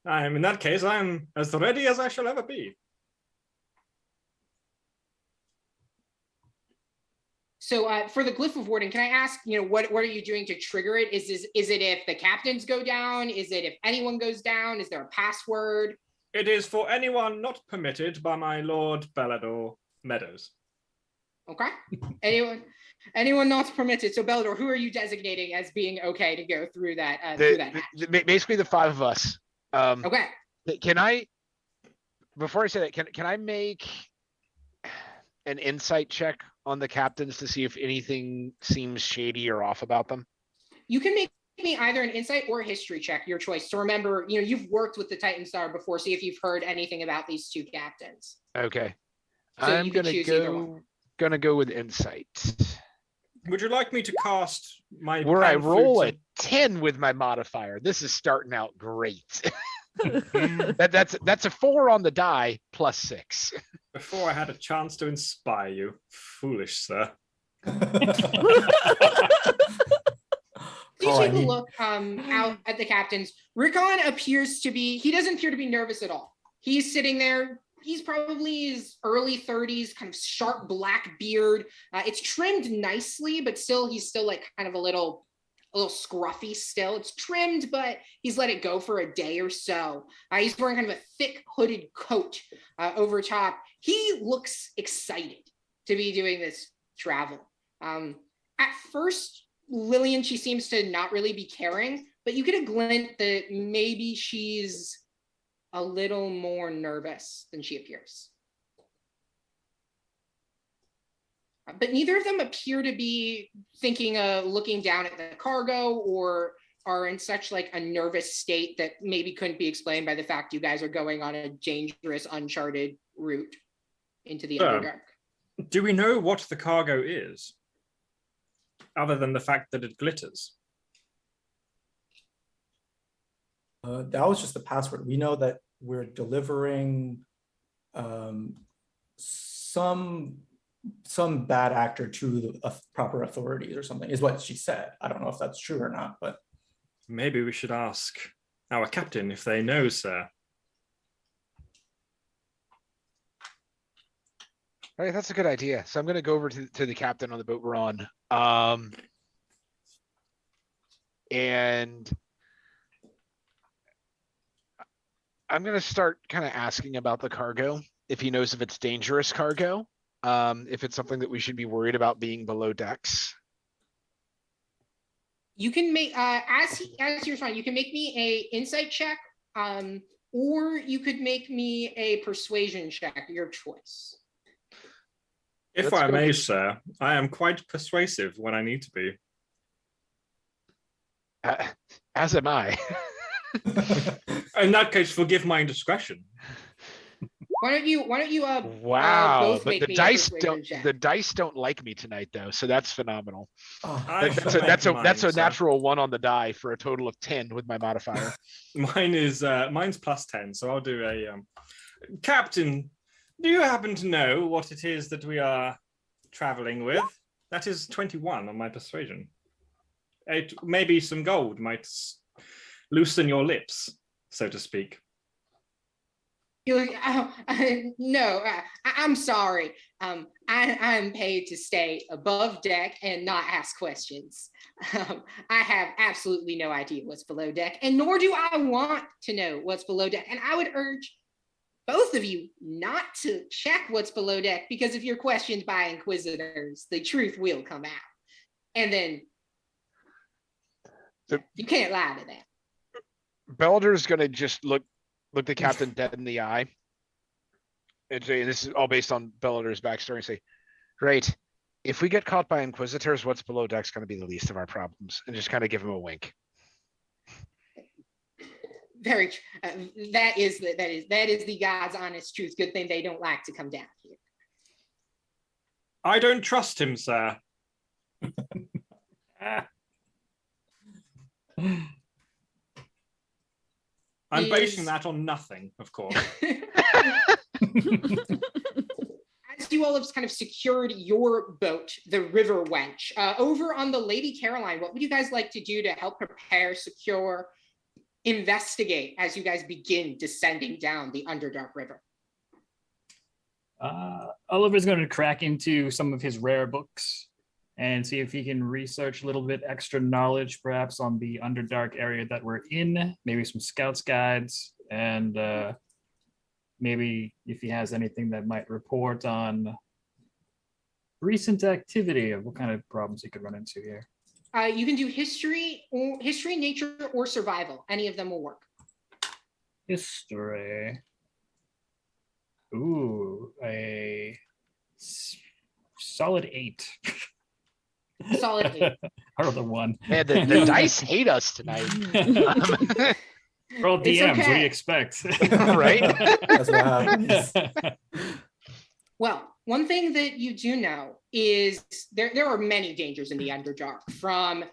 In that case, I'm as ready as I shall ever be. So for the Glyph of Warding, can I ask, what are you doing to trigger it? Is it if the captains go down? Is it if anyone goes down? Is there a password? It is for anyone not permitted by my Lord Bellador Meadows. Okay. Anyone not permitted. So Bellador, who are you designating as being okay to go through that hatch? Basically the 5 of us. Okay. Can I, before I say that, can I make an insight check on the captains to see if anything seems shady or off about them? You can make me either an insight or a history check, your choice. So remember, you've worked with the Titan Star before, see if you've heard anything about these 2 captains. Okay. So I'm you can choose either one. gonna go with insight. Would you like me to cast my Where I pan roll flute a 10 with my modifier. This is starting out great. That's a 4 on the die plus 6. before I had a chance to inspire you? Foolish, sir. You take a look out at the captains. Rickon appears to be, he doesn't appear to be nervous at all. He's sitting there. He's probably his early 30s, kind of sharp black beard. It's trimmed nicely, but still, he's still like kind of a little scruffy still. It's trimmed, but he's let it go for a day or so. He's wearing kind of a thick hooded coat over top. He looks excited to be doing this travel. At first, Lillian, she seems to not really be caring, but you get a glint that maybe she's a little more nervous than she appears. But neither of them appear to be thinking of looking down at the cargo or are in such like a nervous state that maybe couldn't be explained by the fact you guys are going on a dangerous, uncharted route into the Underdark. Do we know what the cargo is? Other than the fact that it glitters. That was just the password. We know that we're delivering some bad actor to the proper authorities or something, is what she said. I don't know if that's true or not, but maybe we should ask our captain if they know, sir. All right, that's a good idea. So I'm going to go over to the captain on the boat we're on. And I'm going to start kind of asking about the cargo, if he knows if it's dangerous cargo, if it's something that we should be worried about being below decks. You can make, as you're trying, you can make me a insight check, or you could make me a persuasion check, your choice. If I may, sir, I am quite persuasive when I need to be. As am I. In that case, forgive my indiscretion. Why don't you wow, both but make the me dice a persuasion don't check. the dice don't like me tonight though, so that's phenomenal. That's a sir. natural 1 on the die for a total of 10 with my modifier. Mine's plus 10, so I'll do a Captain, do you happen to know what it is that we are traveling with? That is 21 on my persuasion. Maybe some gold might loosen your lips, so to speak. You're like, no, I'm sorry. I'm paid to stay above deck and not ask questions. I have absolutely no idea what's below deck, and nor do I want to know what's below deck. And I would urge both of you not to check what's below deck, because if you're questioned by inquisitors, the truth will come out. And then you can't lie to that. Bellator's gonna just look the captain dead in the eye. And say, this is all based on Bellator's backstory, and say, great. If we get caught by inquisitors, what's below deck's gonna be the least of our problems. And just kind of give him a wink. Very that is the God's honest truth. Good thing they don't like to come down here. I don't trust him, sir. I'm basing that on nothing, of course. As you all have kind of secured your boat, the River Wench, over on the Lady Caroline, what would you guys like to do to help prepare, secure, investigate as you guys begin descending down the Underdark River? Oliver's going to crack into some of his rare books and see if he can research a little bit extra knowledge, perhaps on the Underdark area that we're in, maybe some scouts guides, and maybe if he has anything that might report on recent activity of what kind of problems he could run into here. You can do history, nature, or survival. Any of them will work. History. Ooh, a solid 8. Solid 8. I rolled a 1. Man, the dice hate us tonight. Roll DMs, okay. What do you expect? Right? That's what happens. Well, one thing that you do know is there are many dangers in the Underdark, from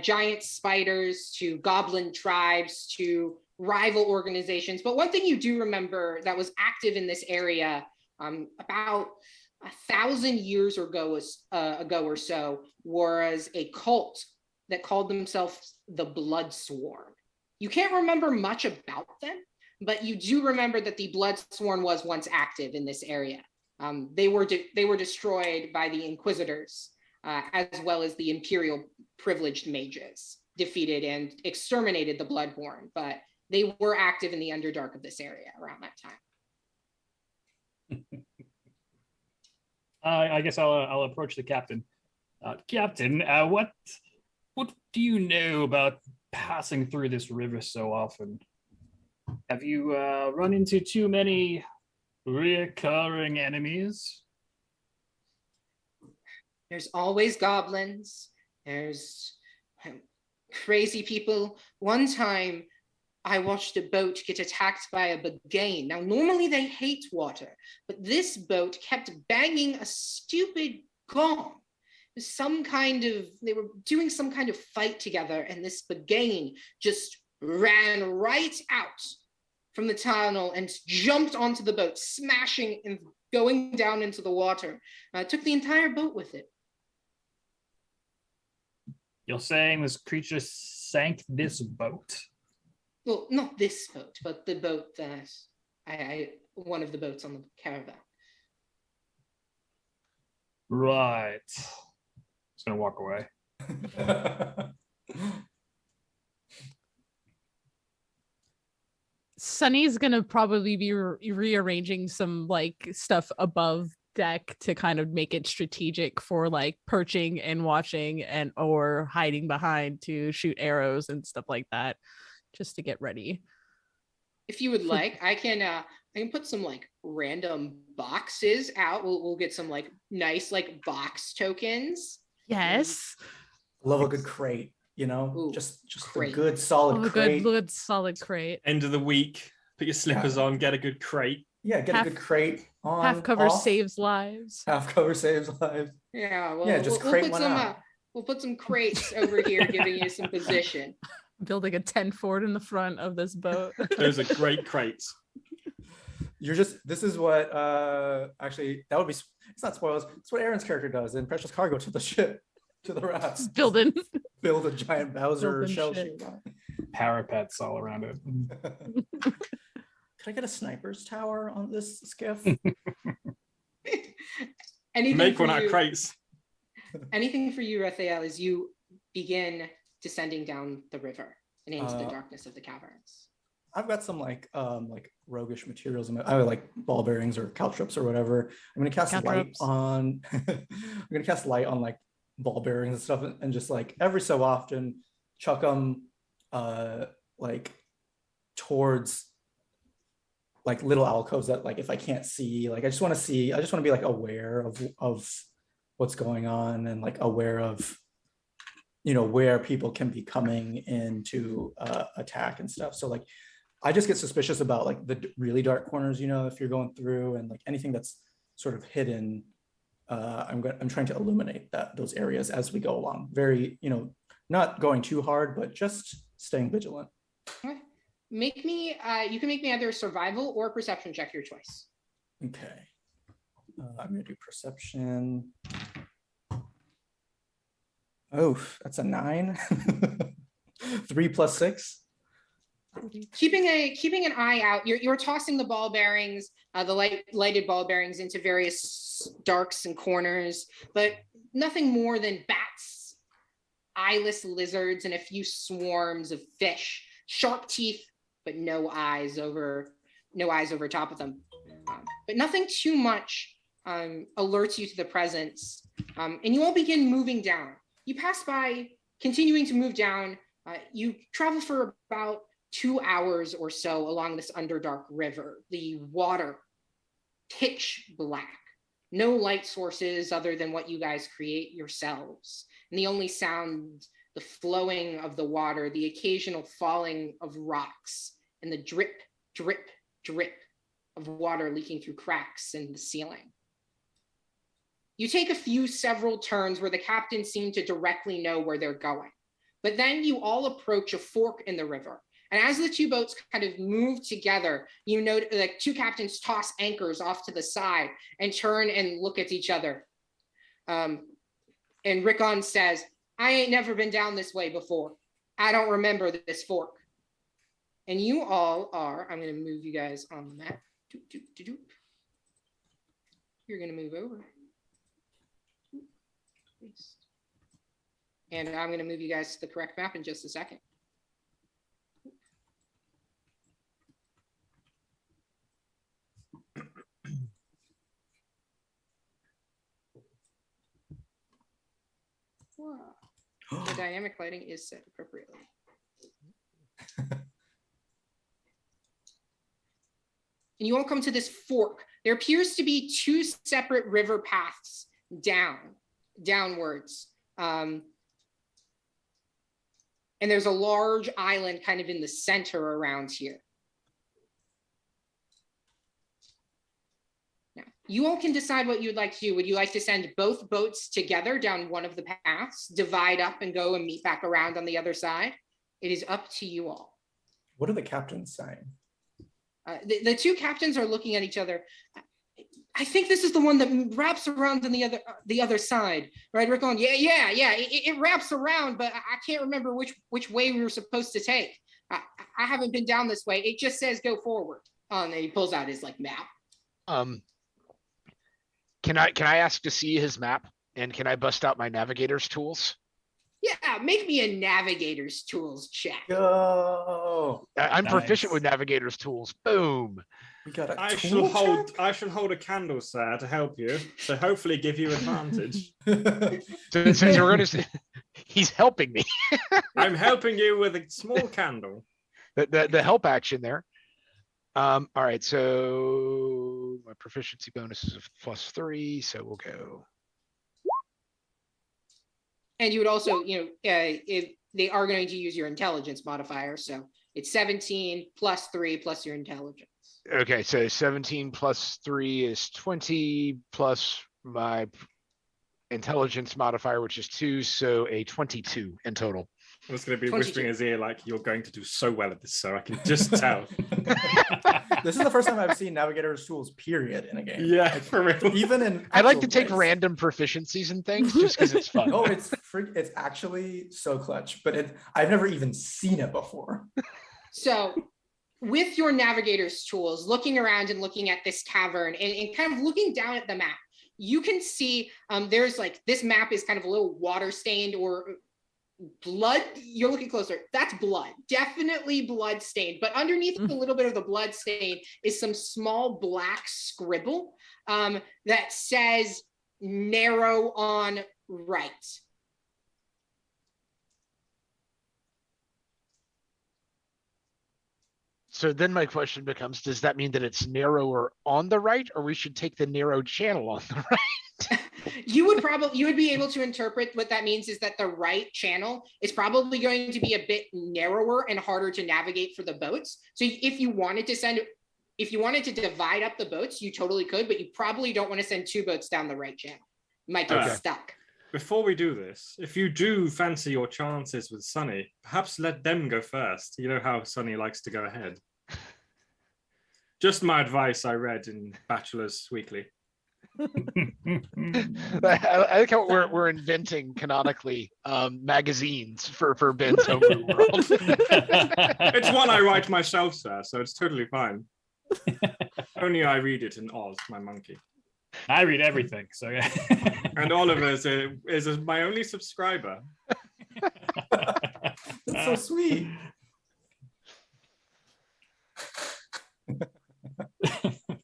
giant spiders to goblin tribes to rival organizations. But one thing you do remember that was active in this area about 1,000 years ago or so was a cult that called themselves the Bloodsworn. You can't remember much about them, but you do remember that the Bloodsworn was once active in this area. They were destroyed by the Inquisitors, as well as the Imperial privileged mages, defeated and exterminated the Bloodborne, but they were active in the Underdark of this area around that time. I guess I'll approach the captain. Captain, what do you know about passing through this river so often? Have you run into too many recurring enemies? There's always goblins. There's crazy people. One time, I watched a boat get attacked by a bagain. Now, normally they hate water, but this boat kept banging a stupid gong. They were doing some kind of fight together, and this bagain just ran right out from the tunnel and jumped onto the boat, smashing and going down into the water. Took the entire boat with it. You're saying this creature sank this boat? Well, not this boat, but the boat that one of the boats on the caravan. Right. Just gonna walk away. Sunny's gonna probably be rearranging some like stuff above deck to kind of make it strategic for like perching and watching and or hiding behind to shoot arrows and stuff like that, just to get ready. If you would like, I can put some like random boxes out. We'll get some like nice like box tokens. Yes. Love a good crate, you know. Ooh, just crate. a good solid crate. Good solid crate. End of the week, put your slippers on, get a good crate. Yeah, get a good crate on. Half cover off. saves lives. Half cover saves lives. Yeah, well, yeah, just crate one out. We'll put some crates over here, giving you some position. Building a tent fort in the front of this boat. Those are great crates. This is what actually that would be, it's not spoilers, it's what Aaron's character does in Precious Cargo to the ship, to the rafts. Build a giant Bowser shell shit. shield. Parapets all around it. Could I get a sniper's tower on this skiff? Anything Make for one out you, of crates. anything for you, Raphael, as you begin descending down the river and into the darkness of the caverns. I've got some like roguish materials in my, I have like ball bearings or caltrops or whatever. I'm gonna cast light Caltrops. on I'm gonna cast light on like ball bearings and stuff, and just like every so often chuck them like towards like little alcoves that like if I can't see, like I just want to be like aware of what's going on, and like aware of, you know, where people can be coming in to attack and stuff. So like I just get suspicious about like the really dark corners, you know, if you're going through, and like anything that's sort of hidden. I'm trying to illuminate those areas as we go along. Very, you know, not going too hard, but just staying vigilant. Okay. Make me, you can make me either a survival or a perception check, your choice. Okay. I'm gonna do perception. Oh, that's a 9. 3 + 6. Keeping an eye out, you're tossing the ball bearings, the lighted ball bearings into various darks and corners, but nothing more than bats, eyeless lizards, and a few swarms of fish, sharp teeth, but no eyes over top of them. But nothing too much alerts you to the presence, and you all begin moving down. You pass by, continuing to move down. You travel for about 2 hours or so along this underdark river. The water, pitch black. No light sources other than what you guys create yourselves. And the only sound, the flowing of the water, the occasional falling of rocks, and the drip, drip, drip of water leaking through cracks in the ceiling. You take several turns where the captains seem to directly know where they're going. But then you all approach a fork in the river. And as the two boats kind of move together, you know, like two captains toss anchors off to the side and turn and look at each other. And Rickon says, I ain't never been down this way before. I don't remember this fork. And you all are, I'm going to move you guys on the map. Doop, doop, doop, doop. You're going to move over. And I'm going to move you guys to the correct map in just a second. Wow. The dynamic lighting is set appropriately. And you all come to this fork. There appears to be two separate river paths downwards. And there's a large island kind of in the center around here. Now, you all can decide what you'd like to do. Would you like to send both boats together down one of the paths, divide up and go and meet back around on the other side? It is up to you all. What are the captains saying? The two captains are looking at each other. I think this is the one that wraps around on the other side, right? Rickon, yeah. It wraps around, but I can't remember which way we were supposed to take. I haven't been down this way. It just says go forward. And he pulls out his like map. Can I ask to see his map, and can I bust out my navigator's tools? Yeah, make me a navigator's tools check. Go. I'm Nice. proficient with navigator's tools. Boom. We got a I tool shall hold a candle, sir, to help you. So hopefully give you advantage. check? So since we're going to, he's helping me. I'm helping you with a small candle. The help action there. All right, so my proficiency bonus is +3, so we'll go. And you would also, if they are going to use your intelligence modifier, so it's 17 +3 plus your intelligence. Okay, so 17 + 3 is 20 plus my intelligence modifier, which is 2, so a 22 in total. I was going to be 22. whispering in his ear like, you're going to do so well at this, so I can just tell. This is the first time I've seen navigator's tools, period, in a game. Yeah, for real. Even in I like to actual take plays. random proficiencies and things just because it's fun. Oh, it's actually so clutch, but I've never even seen it before. So with your navigator's tools, looking around and looking at this cavern and kind of looking down at the map, you can see there's like, this map is kind of a little water stained or blood. You're looking closer. That's blood, definitely blood stained. But underneath a little bit of the blood stain is some small black scribble that says narrow on right. So then my question becomes, does that mean that it's narrower on the right, or we should take the narrow channel on the right? You would be able to interpret what that means is that the right channel is probably going to be a bit narrower and harder to navigate for the boats. So if you wanted to divide up the boats, you totally could, but you probably don't want to send 2 boats down the right channel. You might get stuck. Before we do this, if you do fancy your chances with Sunny, perhaps let them go first. You know how Sunny likes to go ahead. Just my advice I read in Bachelor's Weekly. I like how we're inventing canonically magazines for Ben's homebrew world. It's one I write myself, sir, so it's totally fine. Only I read it in Oz, my monkey. I read everything, so yeah. And Oliver is my only subscriber. That's so sweet.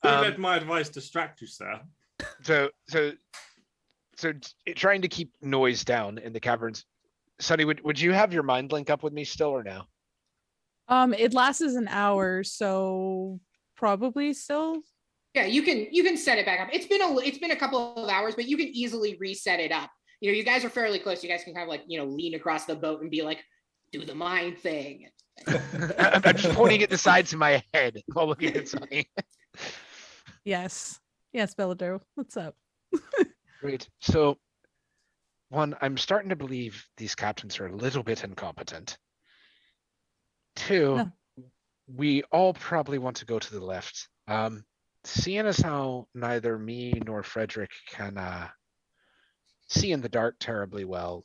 Don't let my advice distract you, sir. So trying to keep noise down in the caverns. Sunny, would you have your mind link up with me still or no? It lasts an hour, so probably still. Yeah, you can set it back up. It's been a couple of hours, but you can easily reset it up. You know, you guys are fairly close. You guys can kind of like, you know, lean across the boat and be like, do the mind thing. I'm just pointing at the sides of my head while looking at Sunny. Yes, Belladero, what's up? Great. So, one, I'm starting to believe these captains are a little bit incompetent. 2, No. We all probably want to go to the left. Seeing as how neither me nor Frederick can see in the dark terribly well,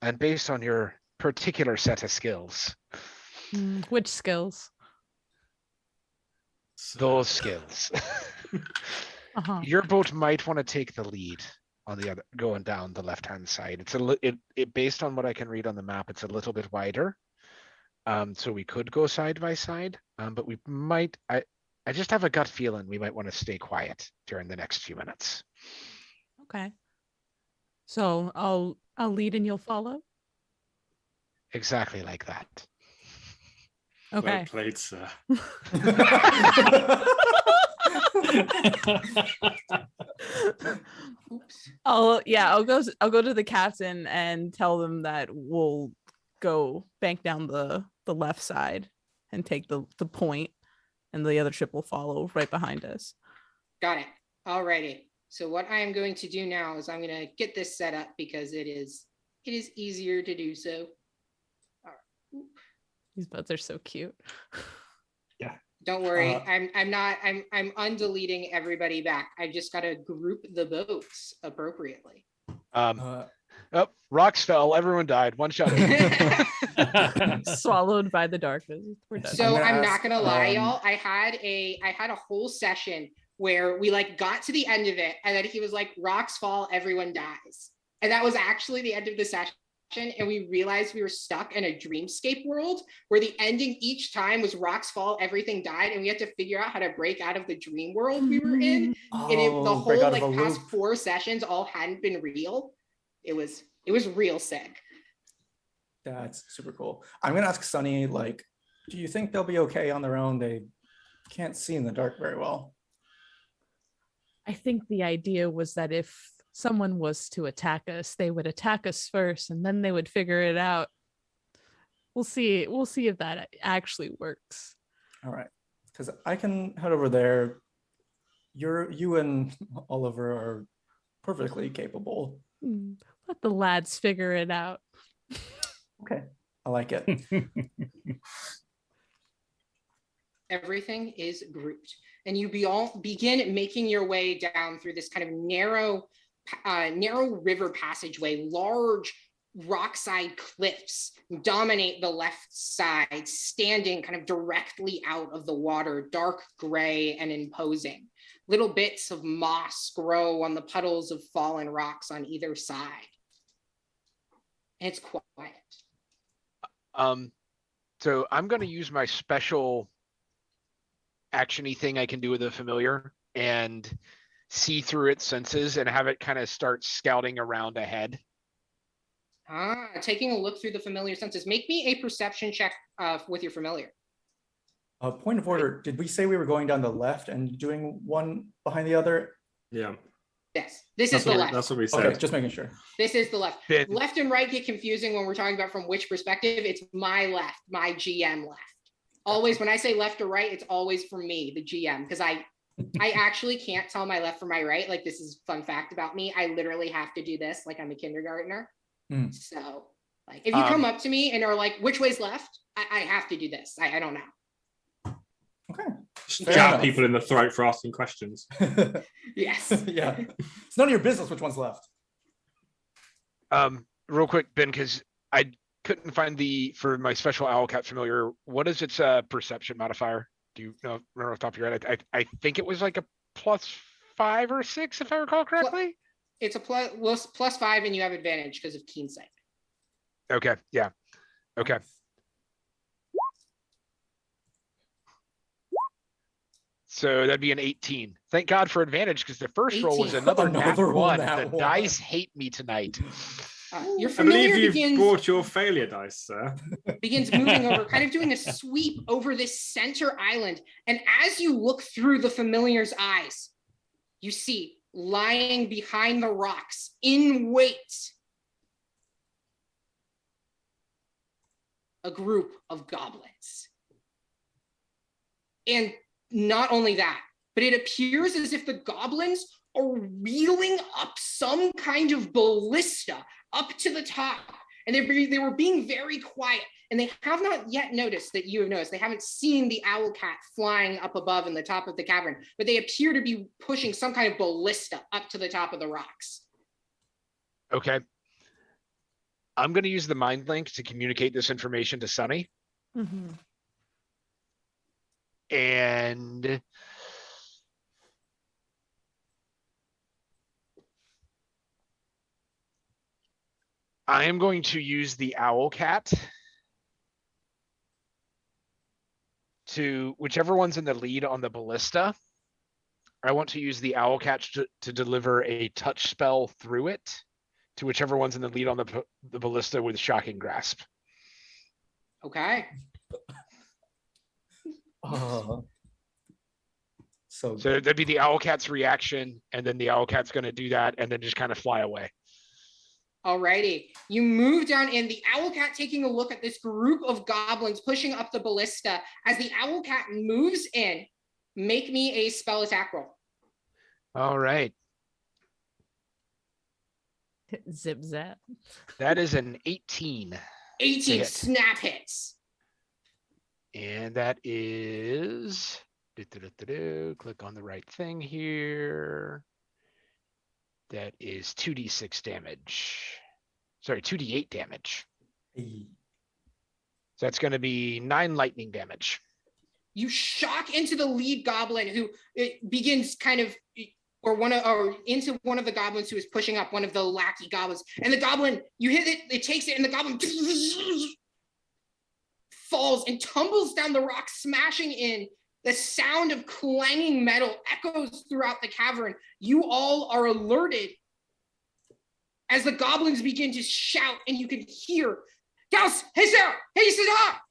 and based on your particular set of skills. Which skills? Those skills. Your boat might want to take the lead on the other, going down the left-hand side. It's based on what I can read on the map, it's a little bit wider. So we could go side by side, but we might. I just have a gut feeling we might want to stay quiet during the next few minutes. Okay. So I'll lead and you'll follow. Exactly like that. Okay. Well played, sir. Oops. I'll go to the captain and tell them that we'll go bank down the left side and take the point, and the other ship will follow right behind us. Got it. Alrighty. So what I am going to do now is I'm going to get this set up because it is easier to do so. All right. These boats are so cute. Yeah. Don't worry. I'm undeleting everybody back. I just got to group the boats appropriately. Oh, rocks fell. Everyone died. One shot. Swallowed by the darkness. We're done. So I'm not gonna lie, y'all. I had a whole session where we like got to the end of it, and then he was like, "Rocks fall, everyone dies," and that was actually the end of the session. And we realized we were stuck in a dreamscape world where the ending each time was rocks fall, everything died, and we had to figure out how to break out of the dream world we were in. And the whole like past 4 sessions all hadn't been real. It was real sick. That's super cool. I'm gonna ask Sunny, like, do you think they'll be okay on their own? They can't see in the dark very well. I think the idea was that if someone was to attack us, they would attack us first and then they would figure it out. We'll see if that actually works. All right, because I can head over there. You and Oliver are perfectly capable. Let the lads figure it out. Okay, I like it. Everything is grouped, and you all begin making your way down through this kind of narrow river passageway, large rockside cliffs dominate the left side, standing kind of directly out of the water, dark gray and imposing. Little bits of moss grow on the puddles of fallen rocks on either side. And it's quiet. So I'm going to use my special action-y thing I can do with a familiar and see through its senses and have it kind of start scouting around ahead. Taking a look through the familiar senses. Make me a perception check with your familiar. Point of order, did we say we were going down the left and doing one behind the other? Yeah. Yes, this is the left. That's what we said. Okay, just making sure. This is the left. Ben. Left and right get confusing when we're talking about from which perspective. It's my left, my GM left. Always, when I say left or right, it's always from me, the GM, because I actually can't tell my left from my right. Like, this is fun fact about me. I literally have to do this like I'm a kindergartner. So, like, if you come up to me and are like, which way's left? I have to do this. I don't know. Okay. Jab people in the throat for asking questions. Yes. Yeah. It's none of your business which one's left. Real quick, Ben, because I couldn't find for my special Owlcat familiar, what is its perception modifier? Do you know, remember off the top of your head? I think it was like a +5 or 6, if I recall correctly. It's a +5, and you have advantage because of keen sight. Okay, yeah. Okay. So that'd be an 18. Thank God for advantage, because the first roll was 18. another Another one. nat The one. dice hate me tonight. Your I familiar believe you've brought your failure dice, sir. begins moving over, kind of doing a sweep over this center island. And as you look through the familiar's eyes, you see lying behind the rocks in wait a group of goblins. And not only that, but it appears as if the goblins are wheeling up some kind of ballista up to the top. And they were being very quiet. And they have not yet noticed that you have noticed. They haven't seen the owl cat flying up above in the top of the cavern, but they appear to be pushing some kind of ballista up to the top of the rocks. Okay. I'm going to use the mind link to communicate this information to Sunny. Mm-hmm. And I am going to use the owl cat to whichever one's in the lead on the ballista. I want to use the owl cat to deliver a touch spell through it to whichever one's in the lead on the ballista with shocking grasp. Okay. So that'd be the owl cat's reaction, and then the owl cat's going to do that and then just kind of fly away. Alrighty, you move down in, the owl cat taking a look at this group of goblins pushing up the ballista. As the owl cat moves in, make me a spell attack roll. All right. Zip zap. That is an 18. 18 hit. snap hits. And that is, click on the right thing here. That is 2d6 damage. Sorry, 2d8 damage. So that's going to be 9 lightning damage. You shock into the lead goblin, who it begins kind of, or into one of the goblins who is pushing up, one of the lackey goblins. And the goblin, you hit it, it takes it, and the goblin falls and tumbles down the rock, smashing in. The sound of clanging metal echoes throughout the cavern. You all are alerted as the goblins begin to shout, and you can hear, "Gauss, hey Sarah, hey Sarah!"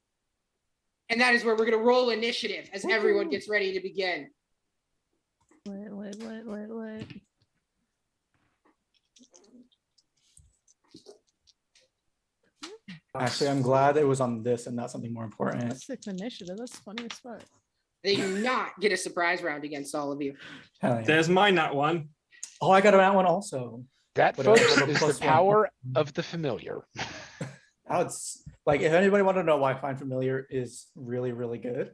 And that is where we're going to roll initiative as everyone gets ready to begin. What? Actually, I'm glad it was on this and not something more important. That's 6 initiative. That's funny as fuck. They do not get a surprise round against all of you. Hell yeah. There's mine, that one. Oh, I got that one also. That, Whatever, folks, whatever, is the +1. power of the familiar. Now it's like, if anybody want to know why Find Familiar is really, really good.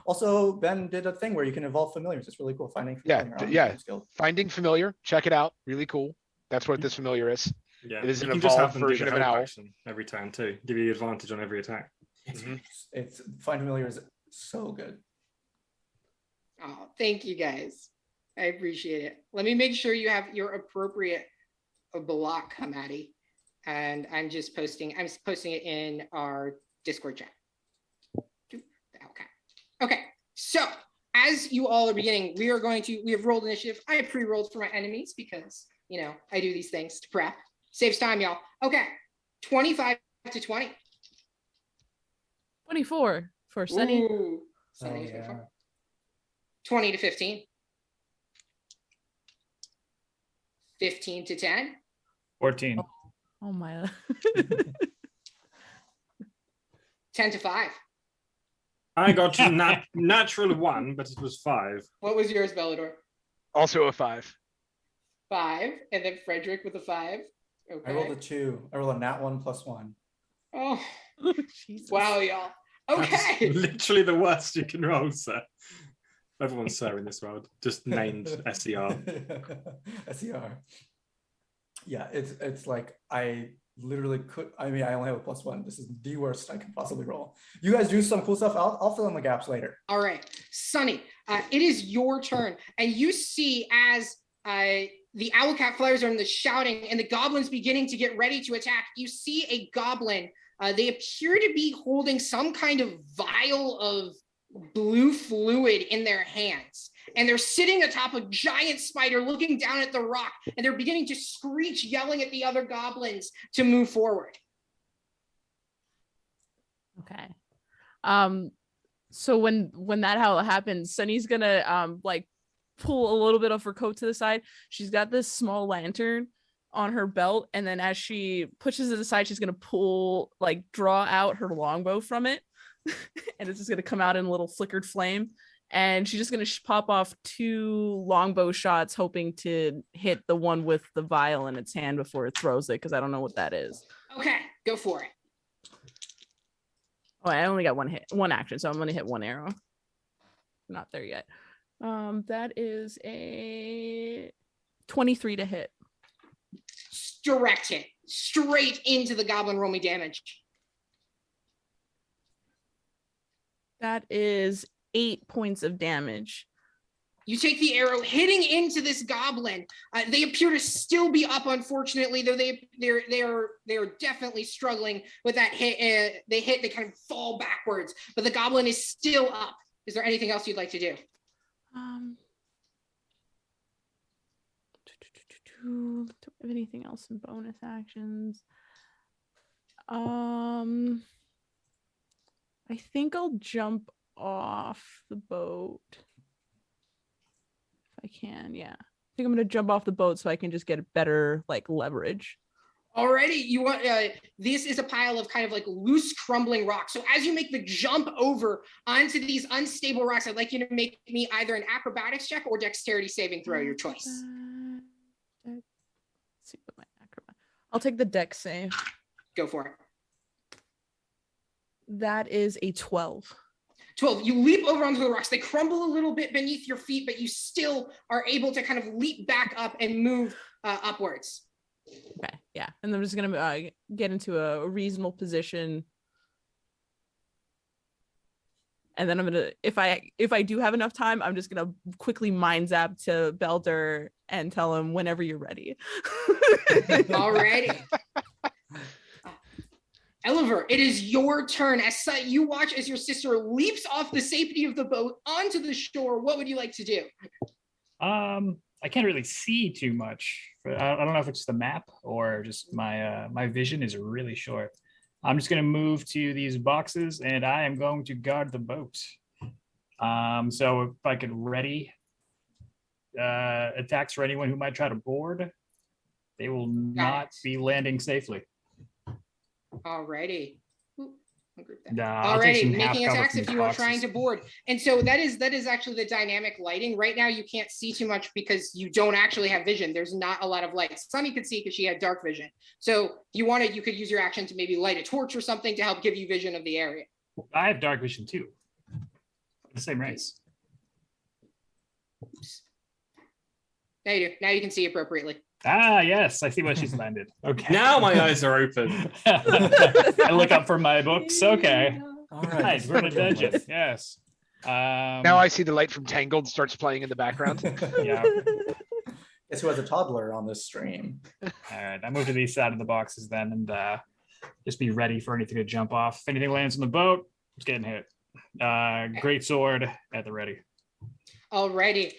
Also, Ben did a thing where you can evolve familiars. It's really cool finding familiar on Yeah. skill. Finding familiar, check it out. Really cool. That's what this familiar is. Yeah, It is you an can just have evolved them do version the of an help owl. action every turn too. Give you advantage on every attack. It's Find Familiar is so good. Oh, thank you guys. I appreciate it. Let me make sure you have your appropriate block, Maddie. And I'm posting it in our Discord chat. Okay. So as you all are beginning, we have rolled initiative. I have pre-rolled for my enemies because, I do these things to prep. Saves time, y'all. Okay. 25 to 20. 24 for Sunny. Ooh, Sunny's good for 20 to 15. 15 to 10. 14. Oh my. 10 to 5. I got natural 1, but it was 5. What was yours, Bellador? Also a 5. 5. And then Frederick with a 5. Okay. I rolled a 2. I rolled a nat 1 plus 1. Oh, Jesus. wow, y'all. That's Okay. literally the worst you can roll, sir. Everyone's Sir in this world, just named SER. SER. Yeah, it's like I literally I only have a plus 1. This is the worst I could possibly roll. You guys do some cool stuff. I'll fill in the gaps later. All right, Sunny, it is your turn, and you see as the Owlcat flares are in the shouting and the goblins beginning to get ready to attack. You see a goblin. They appear to be holding some kind of vial of blue fluid in their hands. And they're sitting atop a giant spider looking down at the rock, and they're beginning to screech, yelling at the other goblins to move forward. Okay. So when that how it happens, Sunny's gonna pull a little bit of her coat to the side. She's got this small lantern on her belt, and then as she pushes it aside, she's gonna draw out her longbow from it. And it's just gonna come out in a little flickered flame. And she's just going to pop off 2 longbow shots, hoping to hit the one with the vial in its hand before it throws it, because I don't know what that is. Okay, go for it. Oh, I only got one action, so I'm going to hit 1 arrow. Not there yet. That is a 23 to hit. Direct hit, straight into the goblin. Roll me damage. That is 8 points of damage. You take the arrow, hitting into this goblin. They appear to still be up, unfortunately, though they're definitely struggling with that hit. They kind of fall backwards, but the goblin is still up. Is there anything else you'd like to do? Do I have anything else in bonus actions? I think I'll jump off the boat if I can. Yeah, I think I'm gonna jump off the boat so I can just get a better leverage. Already, you want this is a pile of kind of loose crumbling rocks. So as you make the jump over onto these unstable rocks, I'd like you to make me either an acrobatics check or dexterity saving throw, your choice. Let's see what my acrobat. I'll take the dex save. Go for it. That is a 12. 12. You leap over onto the rocks. They crumble a little bit beneath your feet, but you still are able to kind of leap back up and move upwards. Okay, yeah. And I'm just going to get into a reasonable position. And then I'm going to, if I do have enough time, I'm just going to quickly mind zap to Belder and tell him whenever you're ready. Alrighty. Eliver, it is your turn. As you watch as your sister leaps off the safety of the boat onto the shore. What would you like to do? I can't really see too much. I don't know if it's the map or just my vision is really short. I'm just going to move to these boxes and I am going to guard the boat. So if I could ready attacks for anyone who might try to board, they will not be landing safely. Alrighty. I'll Alrighty, making attacks if you are trying to board. And so that is actually the dynamic lighting. Right now you can't see too much because you don't actually have vision. There's not a lot of light. Sunny could see because she had dark vision. So you could use your action to maybe light a torch or something to help give you vision of the area. I have dark vision too. The same race. Oops. Now you do. Now you can see appropriately. Ah, yes, I see where she's landed. Okay. Now my eyes are open. I look up from my books. Okay. All Right, right. we're in a dungeon. Yes. Now I see the light from Tangled starts playing in the background. Yeah. Guess who has a toddler on this stream? All right. I move to the side of the boxes then, and just be ready for anything to jump off. If anything lands on the boat, it's getting hit. Great sword at the ready. Alrighty.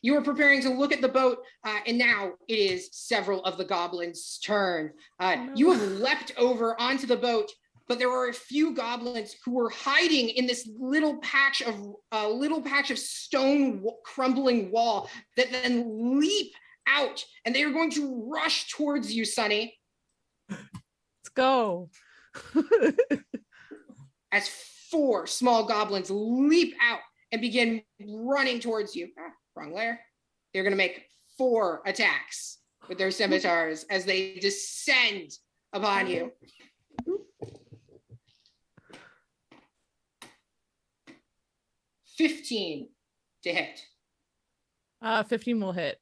You are preparing to look at the boat, and now it is several of the goblins' turn. You have leapt over onto the boat, but there are a few goblins who were hiding in this little patch of stone crumbling wall that then leap out, and they are going to rush towards you, Sunny. Let's go. As 4 small goblins leap out and begin running towards you. Wrong layer. They're going to make 4 attacks with their scimitars as they descend upon you. $15 to hit. 15 will hit.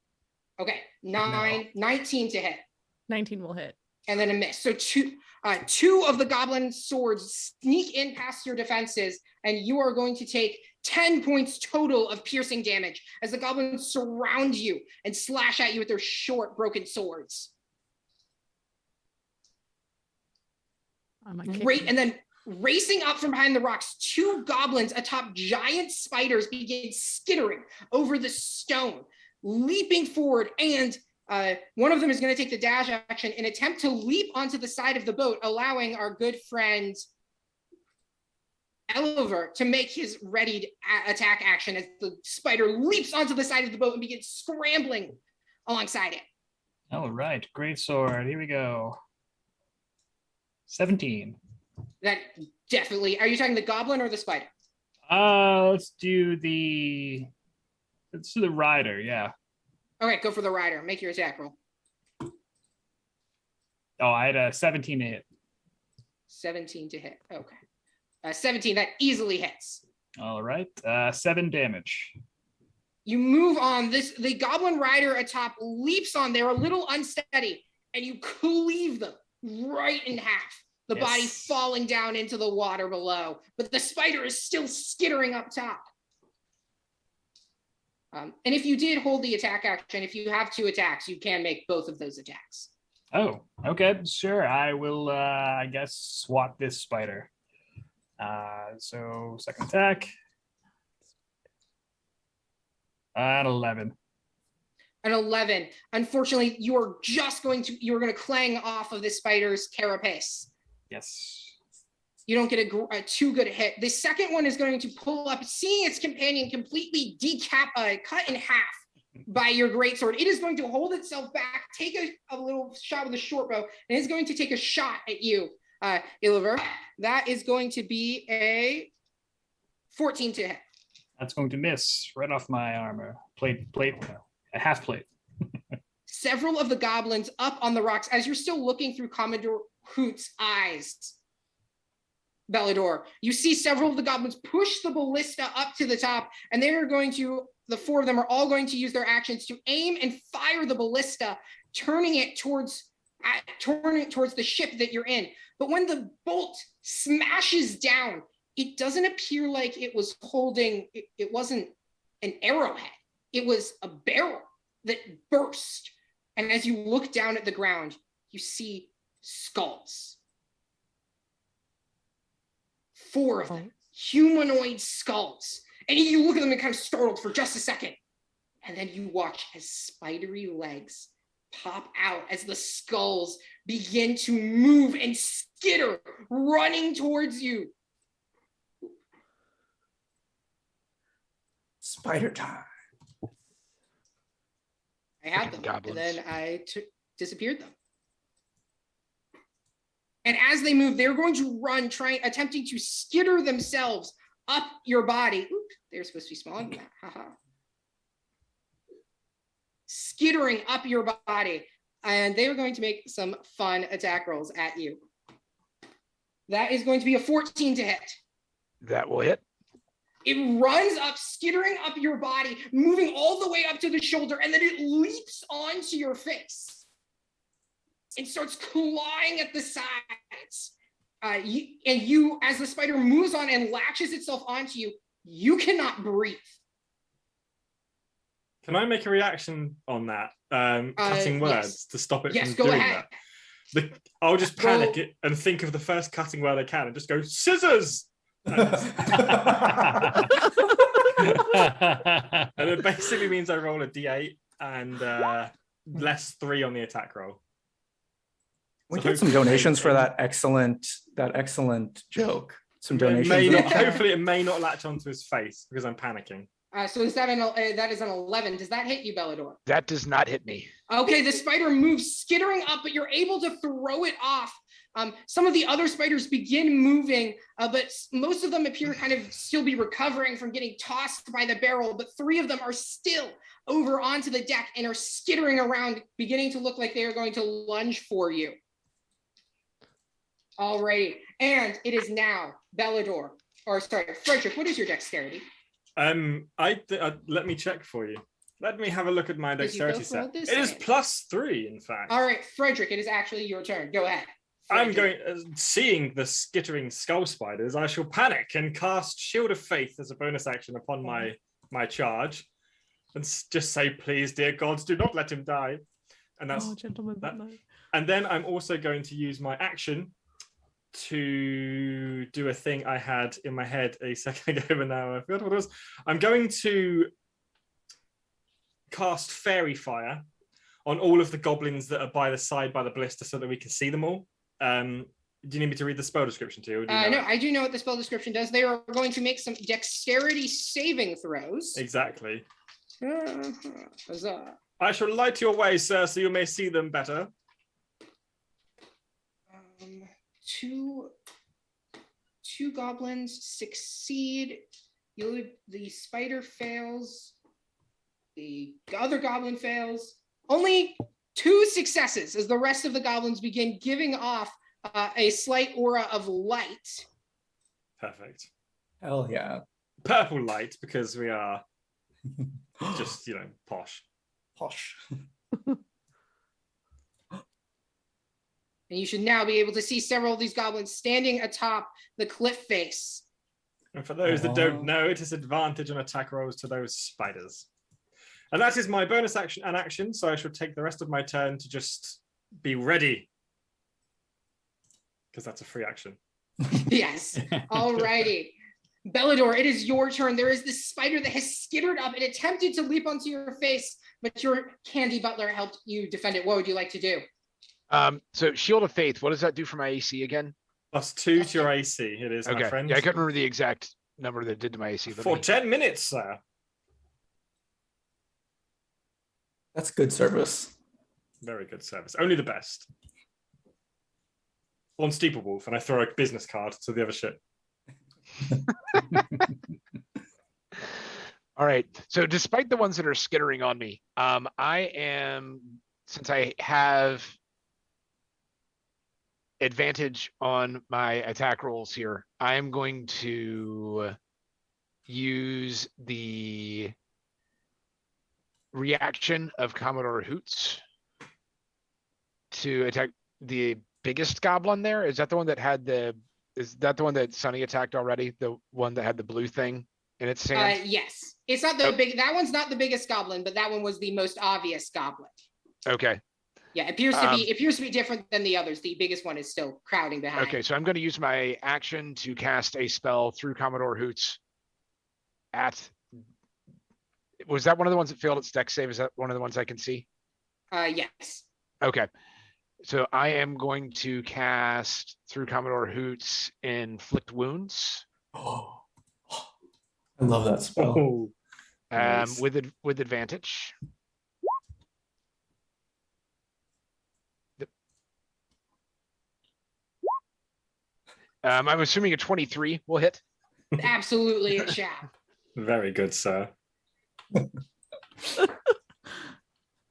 Okay, 19 to hit. 19 will hit. And then a miss. So two of the goblin swords sneak in past your defenses, and you are going to take 10 points total of piercing damage as the goblins surround you and slash at you with their short, broken swords. Great. And then racing up from behind the rocks, 2 goblins atop giant spiders begin skittering over the stone, leaping forward, and one of them is going to take the dash action and attempt to leap onto the side of the boat, allowing our good friend Oliver to make his readied attack action as the spider leaps onto the side of the boat and begins scrambling alongside it. All right, great sword. Here we go. 17. That definitely. Are you talking the goblin or the spider? Let's do the rider. Yeah. Okay, go for the rider. Make your attack roll. Oh, I had a 17 to hit. 17 to hit. Okay. 17, that easily hits. All right. 7 damage. You move on. The goblin rider atop leaps on. They're a little unsteady, and you cleave them right in half. The body falling down into the water below, but the spider is still skittering up top. And if you did hold the attack action, if you have 2 attacks, you can make both of those attacks. Oh, okay, sure. I will, I guess, swat this spider. So second attack. At 11. An 11. Unfortunately, you're going to clang off of the spider's carapace. Yes. You don't get a too good a hit. The second one is going to pull up, seeing its companion completely cut in half by your greatsword. It is going to hold itself back, take a little shot with a short bow, and it's going to take a shot at you, Iliver. That is going to be a 14 to hit. That's going to miss right off my armor. A half plate. Several of the goblins up on the rocks, as you're still looking through Commodore Hoot's eyes, Bellador, you see several of the goblins push the ballista up to the top, and the 4 of them are all going to use their actions to aim and fire the ballista, turning it towards the ship that you're in. But when the bolt smashes down, it doesn't appear like it was holding, it wasn't an arrowhead. It was a barrel that burst. And as you look down at the ground, you see skulls. 4 of them, humanoid skulls. And you look at them and kind of startled for just a second. And then you watch as spidery legs pop out as the skulls begin to move and skitter, running towards you. Spider time. I had them, Goblins. and then I disappeared them. And as they move, they're going to run, attempting to skitter themselves up your body. Oops, they're supposed to be smaller than that. Haha. Skittering up your body. And they are going to make some fun attack rolls at you. That is going to be a 14 to hit. That will hit. It runs up, skittering up your body, moving all the way up to the shoulder, and then it leaps onto your face and starts clawing at the sides. You, as the spider moves on and latches itself onto you, you cannot breathe. Can I make a reaction on that? Cutting words to stop it from doing ahead. that. I'll just panic it and think of the first cutting word I can and just go, scissors! And it basically means I roll a d8 and less 3 on the attack roll. We get some donations for that excellent joke. Some donations. Hopefully it may not latch onto his face because I'm panicking. So is that that is an 11? Does that hit you, Bellador? That does not hit me. Okay, the spider moves skittering up, but you're able to throw it off. Some of the other spiders begin moving, but most of them appear to kind of still be recovering from getting tossed by the barrel, but 3 of them are still over onto the deck and are skittering around, beginning to look like they are going to lunge for you. Alrighty, and it is now Bellador, or sorry, Frederick, what is your dexterity? Let me check for you. Let me have a look at my dexterity set. It is +3, in fact. All right, Frederick, it is actually your turn. Go ahead. I'm going, seeing the skittering skull spiders, I shall panic and cast Shield of Faith as a bonus action upon my charge, and just say, "Please, dear gods, do not let him die." And that's gentlemen. And then I'm also going to use my action to do a thing I had in my head a second ago, but now I forgot what it was. I'm going to cast Fairy Fire on all of the goblins that are by the side by the blister so that we can see them all. Do you need me to read the spell description to you? No, I do know what the spell description does. They are going to make some dexterity saving throws. Exactly. Huzzah. I shall light your way, sir, so you may see them better. Two goblins succeed. The spider fails. The other goblin fails. Only 2 successes as the rest of the goblins begin giving off a slight aura of light. Perfect. Hell yeah. Purple light, because we are just, posh. Posh. And you should now be able to see several of these goblins standing atop the cliff face. And for those that don't know, it is advantage on attack rolls to those spiders. And that is my bonus action and action, so I shall take the rest of my turn to just be ready. Because that's a free action. Yes. Alrighty. Bellador, it is your turn. There is this spider that has skittered up and attempted to leap onto your face, but your candy butler helped you defend it. What would you like to do? So Shield of Faith, what does that do for my AC again? +2 to your AC. It is, okay. My friend. Yeah, I can't remember the exact number that it did to my AC. For 10 minutes, sir. That's good service. Very good service. Only the best. On Steeplewolf, and I throw a business card to the other ship. All right. So despite the ones that are skittering on me, since I have advantage on my attack rolls here, I am going to use the reaction of Commodore Hoots to attack the biggest goblin there. Is that the one that Sunny attacked already? The one that had the blue thing in its sand? Yes. It's not the big, that one's not the biggest goblin, but that one was the most obvious goblin. Okay. Yeah, it appears to be different than the others. The biggest one is still crowding behind. Okay, so I'm going to use my action to cast a spell through Commodore Hoots was that one of the ones that failed its dex save? Is that one of the ones I can see? Yes. Okay. So I am going to cast through Commodore Hoots Inflict Wounds. Oh, I love that spell. Nice. With advantage. I'm assuming a 23 will hit. Absolutely, it shall. Very good, sir.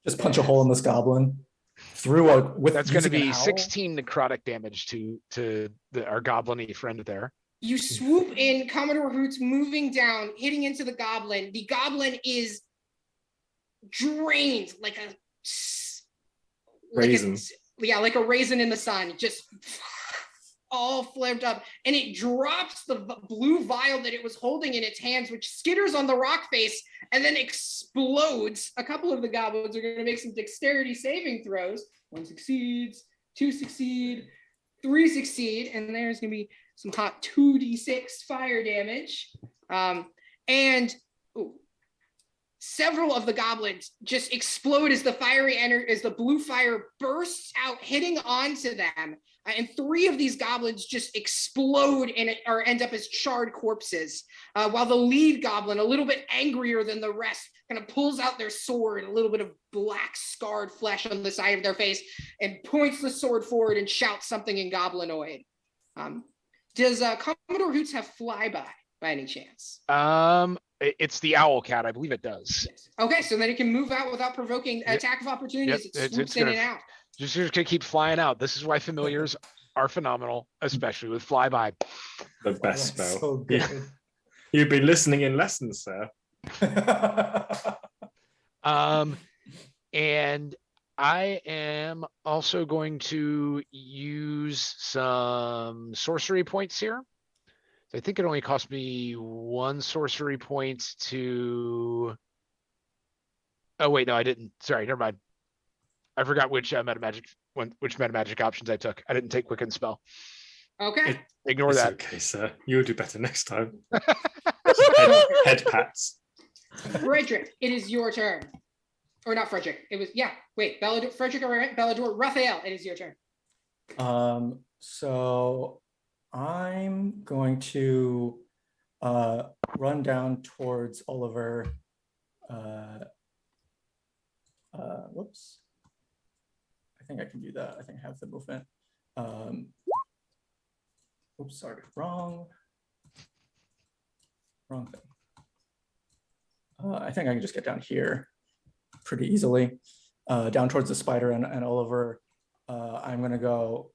Just punch a hole in this goblin. That's going to be 16 necrotic damage to our goblin-y friend there. You swoop in, Commodore Hoots moving down, hitting into the goblin. The goblin is drained like a Raisin. like a raisin in the sun, just all flamed up, and it drops the blue vial that it was holding in its hands, which skitters on the rock face and then explodes. A couple of the goblins are going to make some dexterity saving throws. 1 succeeds, 2 succeed, 3 succeed, and there's going to be some hot 2d6 fire damage. Several of the goblins just explode as the blue fire bursts out, hitting onto them. And 3 of these goblins just explode or end up as charred corpses. While the lead goblin, a little bit angrier than the rest, kind of pulls out their sword, a little bit of black scarred flesh on the side of their face, and points the sword forward and shouts something in Goblinoid. Does Commodore Hoots have flyby by any chance? It's the owl cat. I believe it does. Yes. Okay, so then it can move out without provoking attack of opportunities. It swoops in and out. Just gonna keep flying out. This is why familiars are phenomenal, especially with flyby. The best spell. So good. You've been listening in lessons, sir. And I am also going to use some sorcery points here. I think it only cost me 1 sorcery point to. Oh wait, no, I didn't. Sorry, never mind. I forgot which metamagic options I took. I didn't take Quicken Spell. Okay. Ignore that. Okay, sir. You'll do better next time. head pats. Frederick, it is your turn. Or not Frederick. It was Wait, Frederick or Bellador, Raphael, it is your turn. So I'm going to run down towards Oliver. Whoops. I think I can do that. I think I have the movement. Oops, sorry, wrong thing. I think I can just get down here pretty easily, down towards the spider and Oliver. I'm gonna go,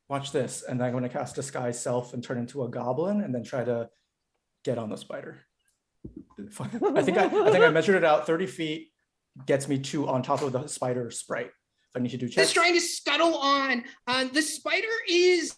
watch this, and I'm gonna cast Disguise Self and turn into a goblin and then try to get on the spider. I think I measured it out. 30 feet gets me to on top of the spider sprite. If I need to do checks. Just trying to scuttle on. The spider is,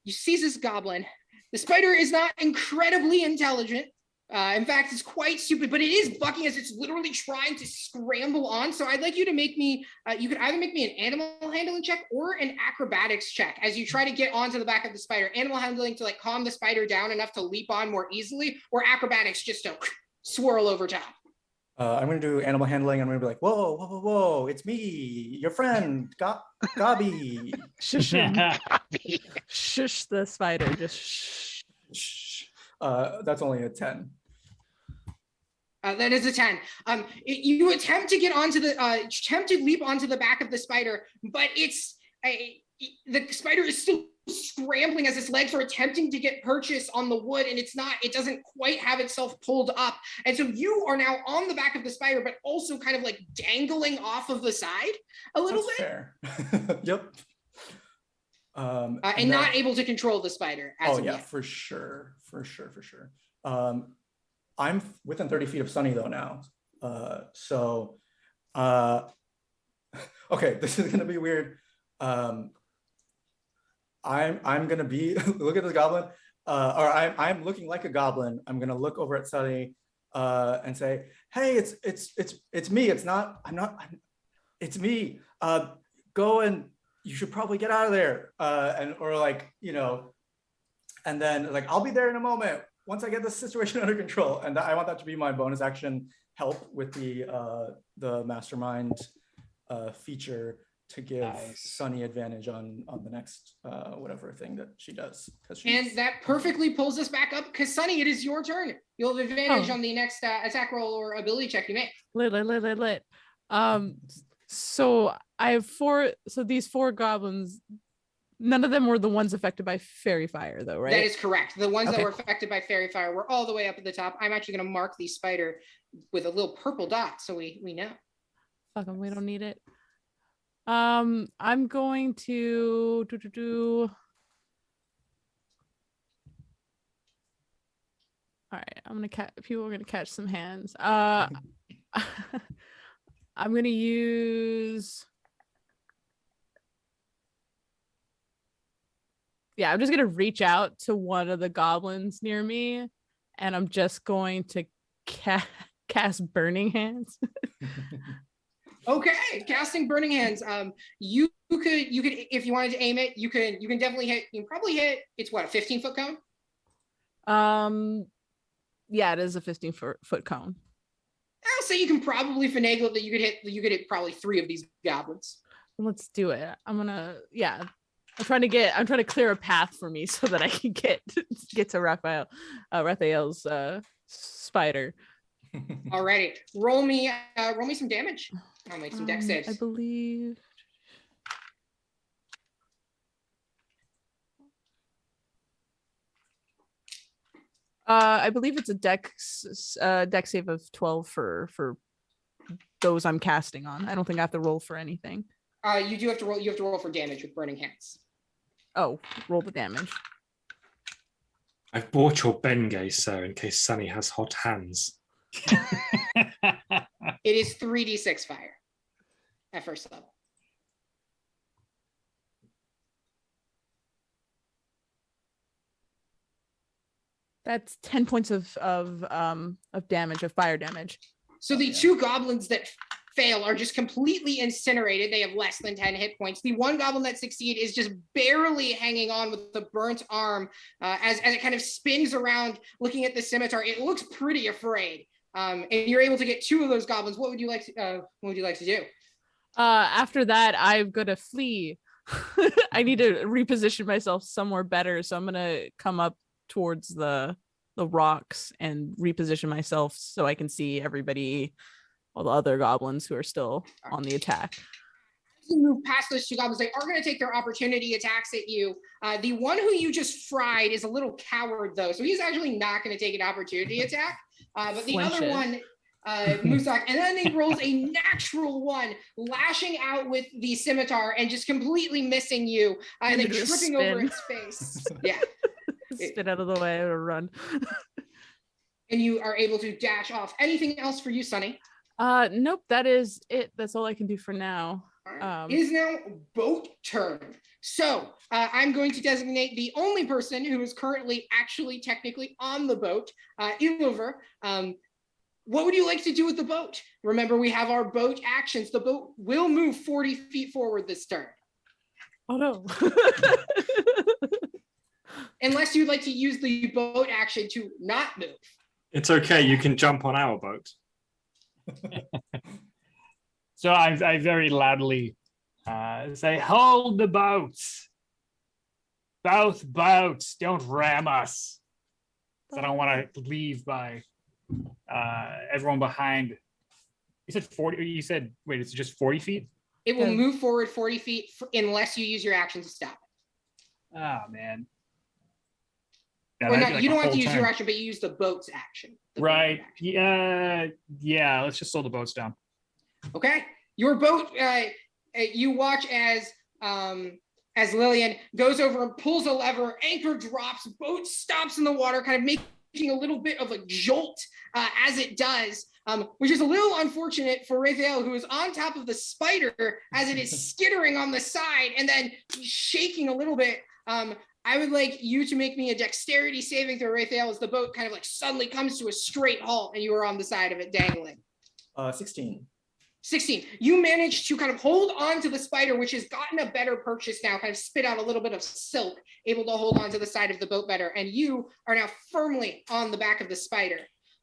you see this goblin. The spider is not incredibly intelligent. In fact, it's quite stupid, but it is bucking as it's literally trying to scramble on. So I'd like you to make me, you could either make me an animal handling check or an acrobatics check as you try to get onto the back of the spider. Animal handling to like calm the spider down enough to leap on more easily, or acrobatics just to swirl over top. I'm going to do animal handling. I'm going to be like, whoa, whoa, whoa, whoa, it's me, your friend, Gobby. Shush him. Shush the spider. Just shh. That's only a 10. That is a 10. You attempt to get onto attempt to leap onto the back of the spider, but the spider is still scrambling as its legs are attempting to get purchase on the wood, and it doesn't quite have itself pulled up. And so you are now on the back of the spider, but also kind of like dangling off of the side a little bit. Fair. Yep. And not able to control the spider. Yet. For sure. I'm within 30 feet of Sunny though now. Okay, this is gonna be weird. I'm gonna be look at this goblin, or I'm looking like a goblin. I'm gonna look over at Sunny and say, "Hey, it's me. It's me. Go and you should probably get out of there." And then like I'll be there in a moment once I get this situation under control. And I want that to be my bonus action help with the mastermind feature to give Sunny advantage on the next whatever thing that she does. And that perfectly pulls us back up because Sunny, it is your turn. You'll have advantage on the next attack roll or ability check you make. Lit. So I have 4. So these 4 goblins, none of them were the ones affected by fairy fire, though, right? That is correct. The ones that were affected by fairy fire were all the way up at the top. I'm actually going to mark the spider with a little purple dot so we know. Fuck them, we don't need it. I'm going to All right, I'm gonna catch. People are gonna catch some hands. I'm gonna use. Yeah, I'm just gonna reach out to one of the goblins near me, and I'm just going to cast Burning Hands. Okay, casting Burning Hands. You could if you wanted to aim it, you can definitely hit. You can probably hit. It's what, a 15-foot cone? Yeah, it is a 15-foot cone. I'll say you can probably finagle that. You could hit probably 3 of these goblins. Let's do it. I'm trying to clear a path for me so that I can get to Raphael's spider. Alrighty, roll me some damage. I'll make some dex saves. I believe. I believe it's a dex save of 12 for those I'm casting on. I don't think I have to roll for anything. You do have to roll. You have to roll for damage with Burning Hands. Oh, roll the damage. I've bought your Bengay, sir, in case Sunny has hot hands. It is 3d6 fire at first level. That's 10 points of damage, of fire damage. So the 2 goblins that fail are just completely incinerated. They have less than 10 hit points. The 1 goblin that succeed is just barely hanging on with the burnt arm as it kind of spins around looking at the scimitar. It looks pretty afraid. And you're able to get 2 of those goblins. What would you like to do? After that, I'm gonna flee. I need to reposition myself somewhere better, so I'm gonna come up towards the rocks and reposition myself so I can see everybody, all the other goblins who are still on the attack. As you move past those 2 goblins, they are going to take their opportunity attacks at you. The one who you just fried is a little coward, though, so he's actually not going to take an opportunity attack. But the other one moves back, and then he rolls a natural 1, lashing out with the scimitar and just completely missing you, and then tripping over its face. Yeah. Spin out of the way or run. And you are able to dash off. Anything else for you, Sunny? Nope, that is it. That's all I can do for now. It is now boat turn. So I'm going to designate the only person who is currently actually technically on the boat, Ilover. What would you like to do with the boat? Remember, we have our boat actions. The boat will move 40 feet forward this turn. Oh no. Unless you'd like to use the boat action to not move. It's okay. You can jump on our boat. So I very loudly say, hold the boats. Both boats. Don't ram us. So I don't want to leave by everyone behind. You said 40. You said, wait, it's just 40 feet? It will move forward 40 feet unless you use your action to stop it. Oh, man. Yeah, well, no, like you don't have to use turn. your action, but you use the boat's action. Right. Action. Yeah. Let's just slow the boats down. Okay. Your boat. You watch as Lillian goes over and pulls a lever. Anchor drops. Boat stops in the water, kind of making a little bit of a jolt as it does, which is a little unfortunate for Raphael, who is on top of the spider as it is skittering on the side and then shaking a little bit. I would like you to make me a dexterity saving throw, Raphael, as the boat kind of like suddenly comes to a straight halt and you are on the side of it dangling. 16. 16. You manage to kind of hold on to the spider, which has gotten a better purchase now, kind of spit out a little bit of silk, able to hold on to the side of the boat better. And you are now firmly on the back of the spider.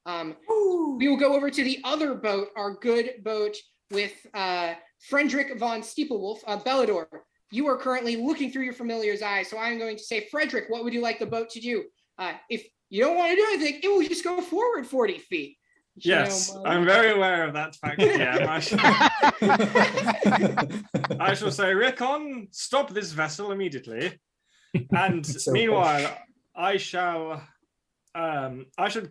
We will go over to the other boat, our good boat with Frederick von Steeplewolf, Bellador. You are currently looking through your familiar's eyes. So I'm going to say, Frederick, what would you like the boat to do? If you don't want to do anything, it will just go forward 40 feet. Yes, I'm very aware of that fact. Yeah, I shall say, Rickon, stop this vessel immediately. And So meanwhile, I should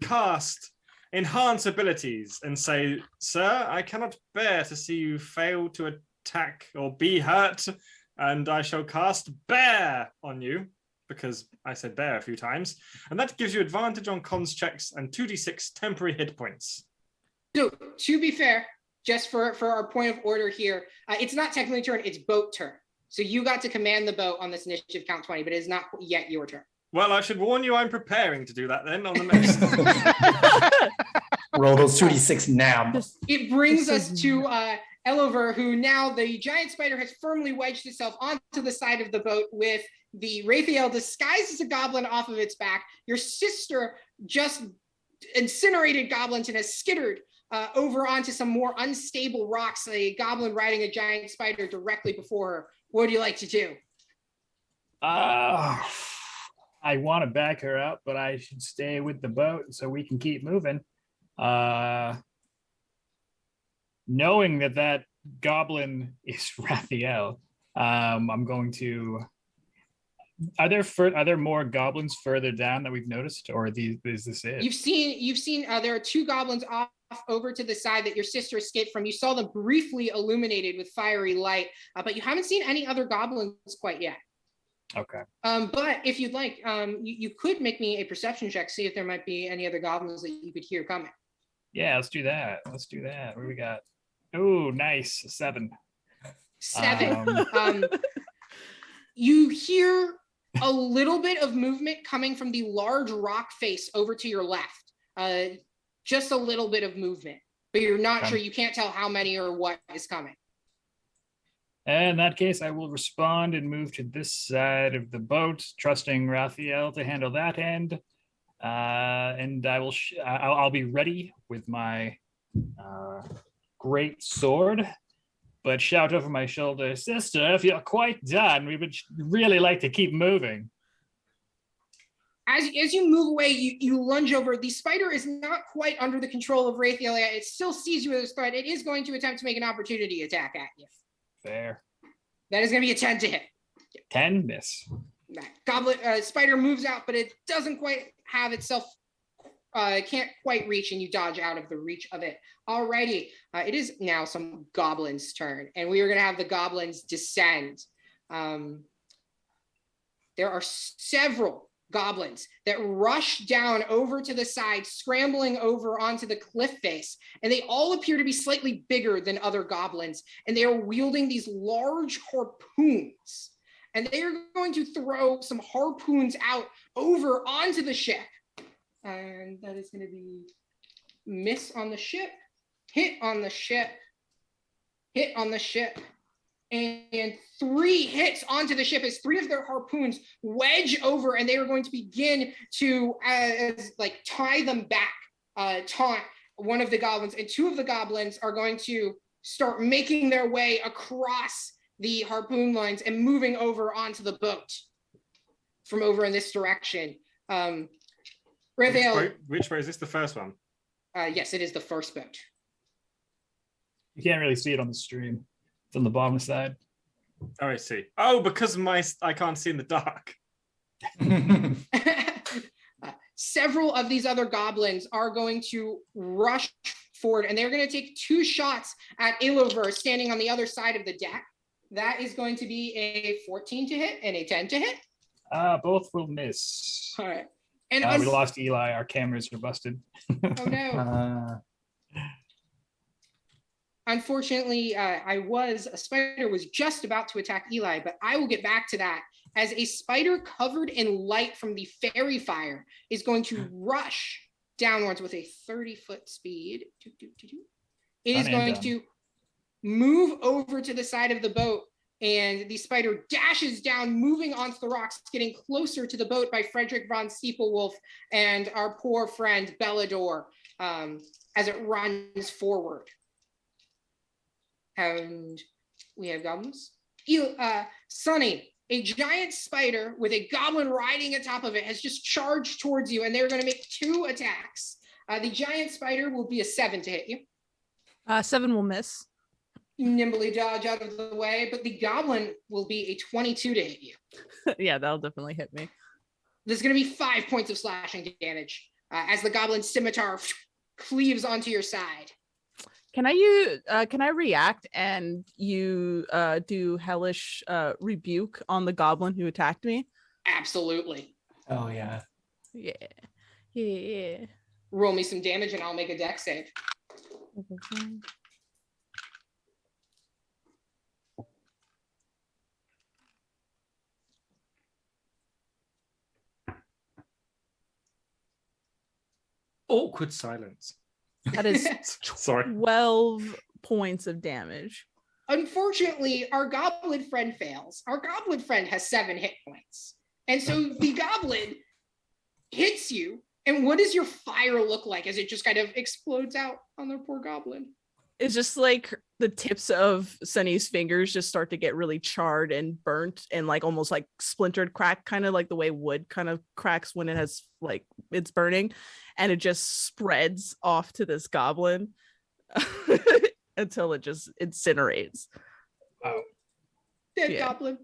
cast enhance abilities and say, sir, I cannot bear to see you fail to attack or be hurt. And I shall cast Bear on you, because I said bear a few times. And that gives you advantage on cons checks and 2d6 temporary hit points. So to be fair, just for our point of order here, it's not technically turn, it's boat turn. So you got to command the boat on this initiative count 20, but it is not yet your turn. Well, I should warn you, I'm preparing to do that then on the next. Roll those 2d6 now. It brings us to Eliver, who now the giant spider has firmly wedged itself onto the side of the boat with the Raphael disguised as a goblin off of its back. Your sister just incinerated goblins and has skittered over onto some more unstable rocks, a goblin riding a giant spider directly before her. What would you like to do? I want to back her up, but I should stay with the boat so we can keep moving. Knowing that goblin is Raphael, I'm going to. Are there more goblins further down that we've noticed, or is this it? You've seen there are two goblins off over to the side that your sister escaped from. You saw them briefly illuminated with fiery light, but you haven't seen any other goblins quite yet. Okay. But if you'd like, you could make me a perception check, see if there might be any other goblins that you could hear coming. Yeah, let's do that. What do we got? Oh, nice. 7. 7. You hear a little bit of movement coming from the large rock face over to your left. Just a little bit of movement, but you're not sure. You can't tell how many or what is coming. In that case, I will respond and move to this side of the boat, trusting Raphael to handle that end. And I'll be ready with my great sword, but shout over my shoulder, "Sister, if you're quite done, we would really like to keep moving." As you move away, you lunge over. The spider is not quite under the control of Raphael. It still sees you as a threat. It is going to attempt to make an opportunity attack at you. Fair. That is going to be a 10 to hit. 10 miss. Goblin spider moves out, but it doesn't quite have itself. Can't quite reach, and you dodge out of the reach of it. Alrighty, it is now some goblins' turn, and we are going to have the goblins descend. There are several goblins that rush down over to the side, scrambling over onto the cliff face, and they all appear to be slightly bigger than other goblins, and they are wielding these large harpoons, and they are going to throw some harpoons out over onto the ship, and that is going to be miss on the ship, hit on the ship, hit on the ship, and 3 hits onto the ship as 3 of their harpoons wedge over, and they are going to begin to tie them back, taunt one of the goblins, and 2 of the goblins are going to start making their way across the harpoon lines and moving over onto the boat from over in this direction. Raphael, which way is this? The first one? Yes, it is the first boat. You can't really see it on the stream. It's on the bottom side. Oh, I see. Oh, because I can't see in the dark. Several of these other goblins are going to rush forward, and they're going to take 2 shots at Ilover standing on the other side of the deck. That is going to be a 14 to hit and a 10 to hit. Both will miss. All right. And we lost Eli. Our cameras are busted. Oh no. Unfortunately, a spider was just about to attack Eli, but I will get back to that, as a spider covered in light from the fairy fire is going to rush downwards with a 30-foot speed. It is going to move over to the side of the boat, and the spider dashes down, moving onto the rocks, getting closer to the boat by Frederick von Steeplewolf and our poor friend Bellador as it runs forward. And we have goblins. Sunny, a giant spider with a goblin riding atop of it, has just charged towards you, and they're going to make 2 attacks. The giant spider will be a 7 to hit you. 7 will miss. Nimbly dodge out of the way, but the goblin will be a 22 to hit you. Yeah, that'll definitely hit me. There's going to be 5 points of slashing damage as the goblin scimitar cleaves onto your side. Can I react and you do hellish rebuke on the goblin who attacked me? Absolutely. Oh yeah. Yeah. Yeah. Roll me some damage and I'll make a dex save. Awkward silence. That is Sorry. 12 points of damage. Unfortunately, our goblin friend fails. Our goblin friend has 7 hit points. And so the goblin hits you. And what does your fire look like as it just kind of explodes out on the poor goblin? It's just like the tips of Sunny's fingers just start to get really charred and burnt and like almost like splintered crack, kind of like the way wood kind of cracks when it has like it's burning, and it just spreads off to this goblin until it just incinerates. Wow. Dead Yeah. goblin.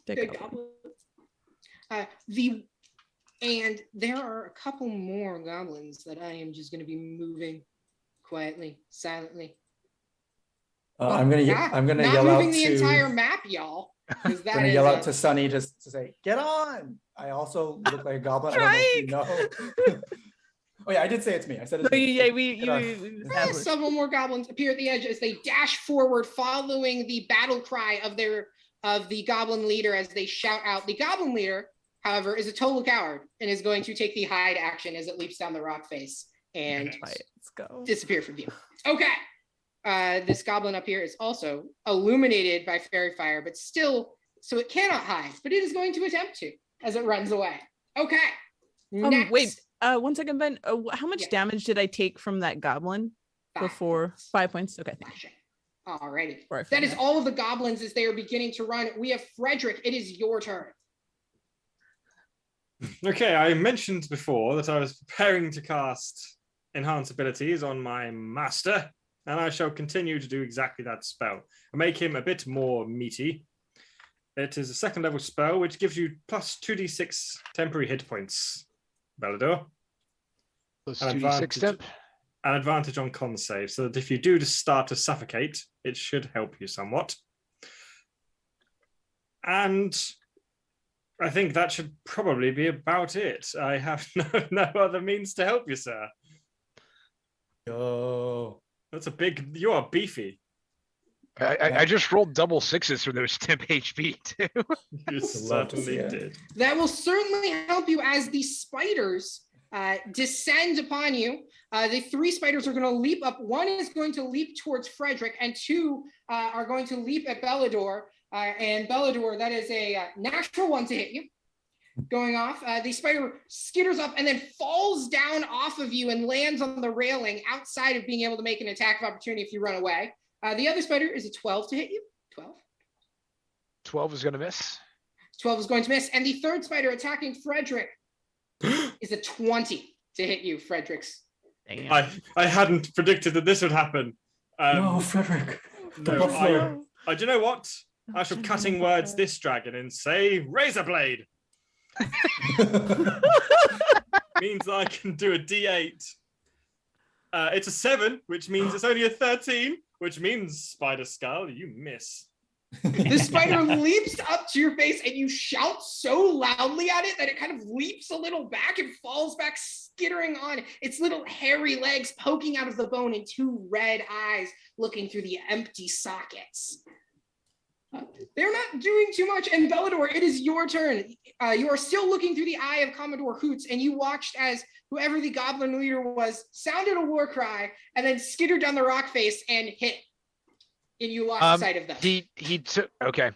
Dead goblin. And there are a couple more goblins that I am just going to be moving quietly, silently. I'm gonna not yell moving out the to entire map, y'all. I'm gonna yell out to Sunny just to say, "Get on!" I also look like a goblin. I don't know if you know. Oh yeah, I did say it's me. I said it's me. Yeah, we Several more goblins appear at the edge as they dash forward, following the battle cry of the goblin leader as they shout out. The goblin leader, however, is a total coward and is going to take the hide action as it leaps down the rock face and let's go. disappear from view. Okay. This goblin up here is also illuminated by fairy fire, but still, so it cannot hide, but it is going to attempt to as it runs away. Okay. Next. Wait, 1 second, Ben. How much damage did I take from that goblin before? 5 points. Okay. Alrighty. That is all of the goblins as they are beginning to run. We have Frederick. It is your turn. Okay, I mentioned before that I was preparing to cast enhance abilities on my master, and I shall continue to do exactly that spell. I make him a bit more meaty. It is a 2nd level spell, which gives you plus 2d6 temporary hit points, Bellador. Plus 2d6 temp. An advantage on con save, so that if you do just start to suffocate, it should help you somewhat. And I think that should probably be about it. I have no other means to help you, sir. Yo. That's a big... You are beefy. I just rolled double 6s for those temp HP too. You certainly did. That will certainly help you as the spiders descend upon you. The 3 spiders are going to leap up. 1 is going to leap towards Frederick, and 2 are going to leap at Bellador. And Bellador, that is a natural 1 to hit you. Going off, the spider skitters up and then falls down off of you and lands on the railing outside of being able to make an attack of opportunity if you run away. The other spider is a 12 to hit you. 12. 12 is going to miss. 12 is going to miss. And the 3rd spider attacking Frederick is a 20 to hit you, Fredericks. I hadn't predicted that this would happen. No, Frederick. Do you know what? I shall cutting words this dragon and say razor blade. Means I can do a d8. It's a 7, which means it's only a 13, which means Spider Skull, you miss. The spider leaps up to your face and you shout so loudly at it that it kind of leaps a little back and falls back, skittering on its little hairy legs poking out of the bone and 2 red eyes looking through the empty sockets. They're not doing too much. And Bellador, it is your turn. You are still looking through the eye of Commodore Hoots, and you watched as whoever the goblin leader was sounded a war cry and then skittered down the rock face and hit. And you lost sight of them. He took okay.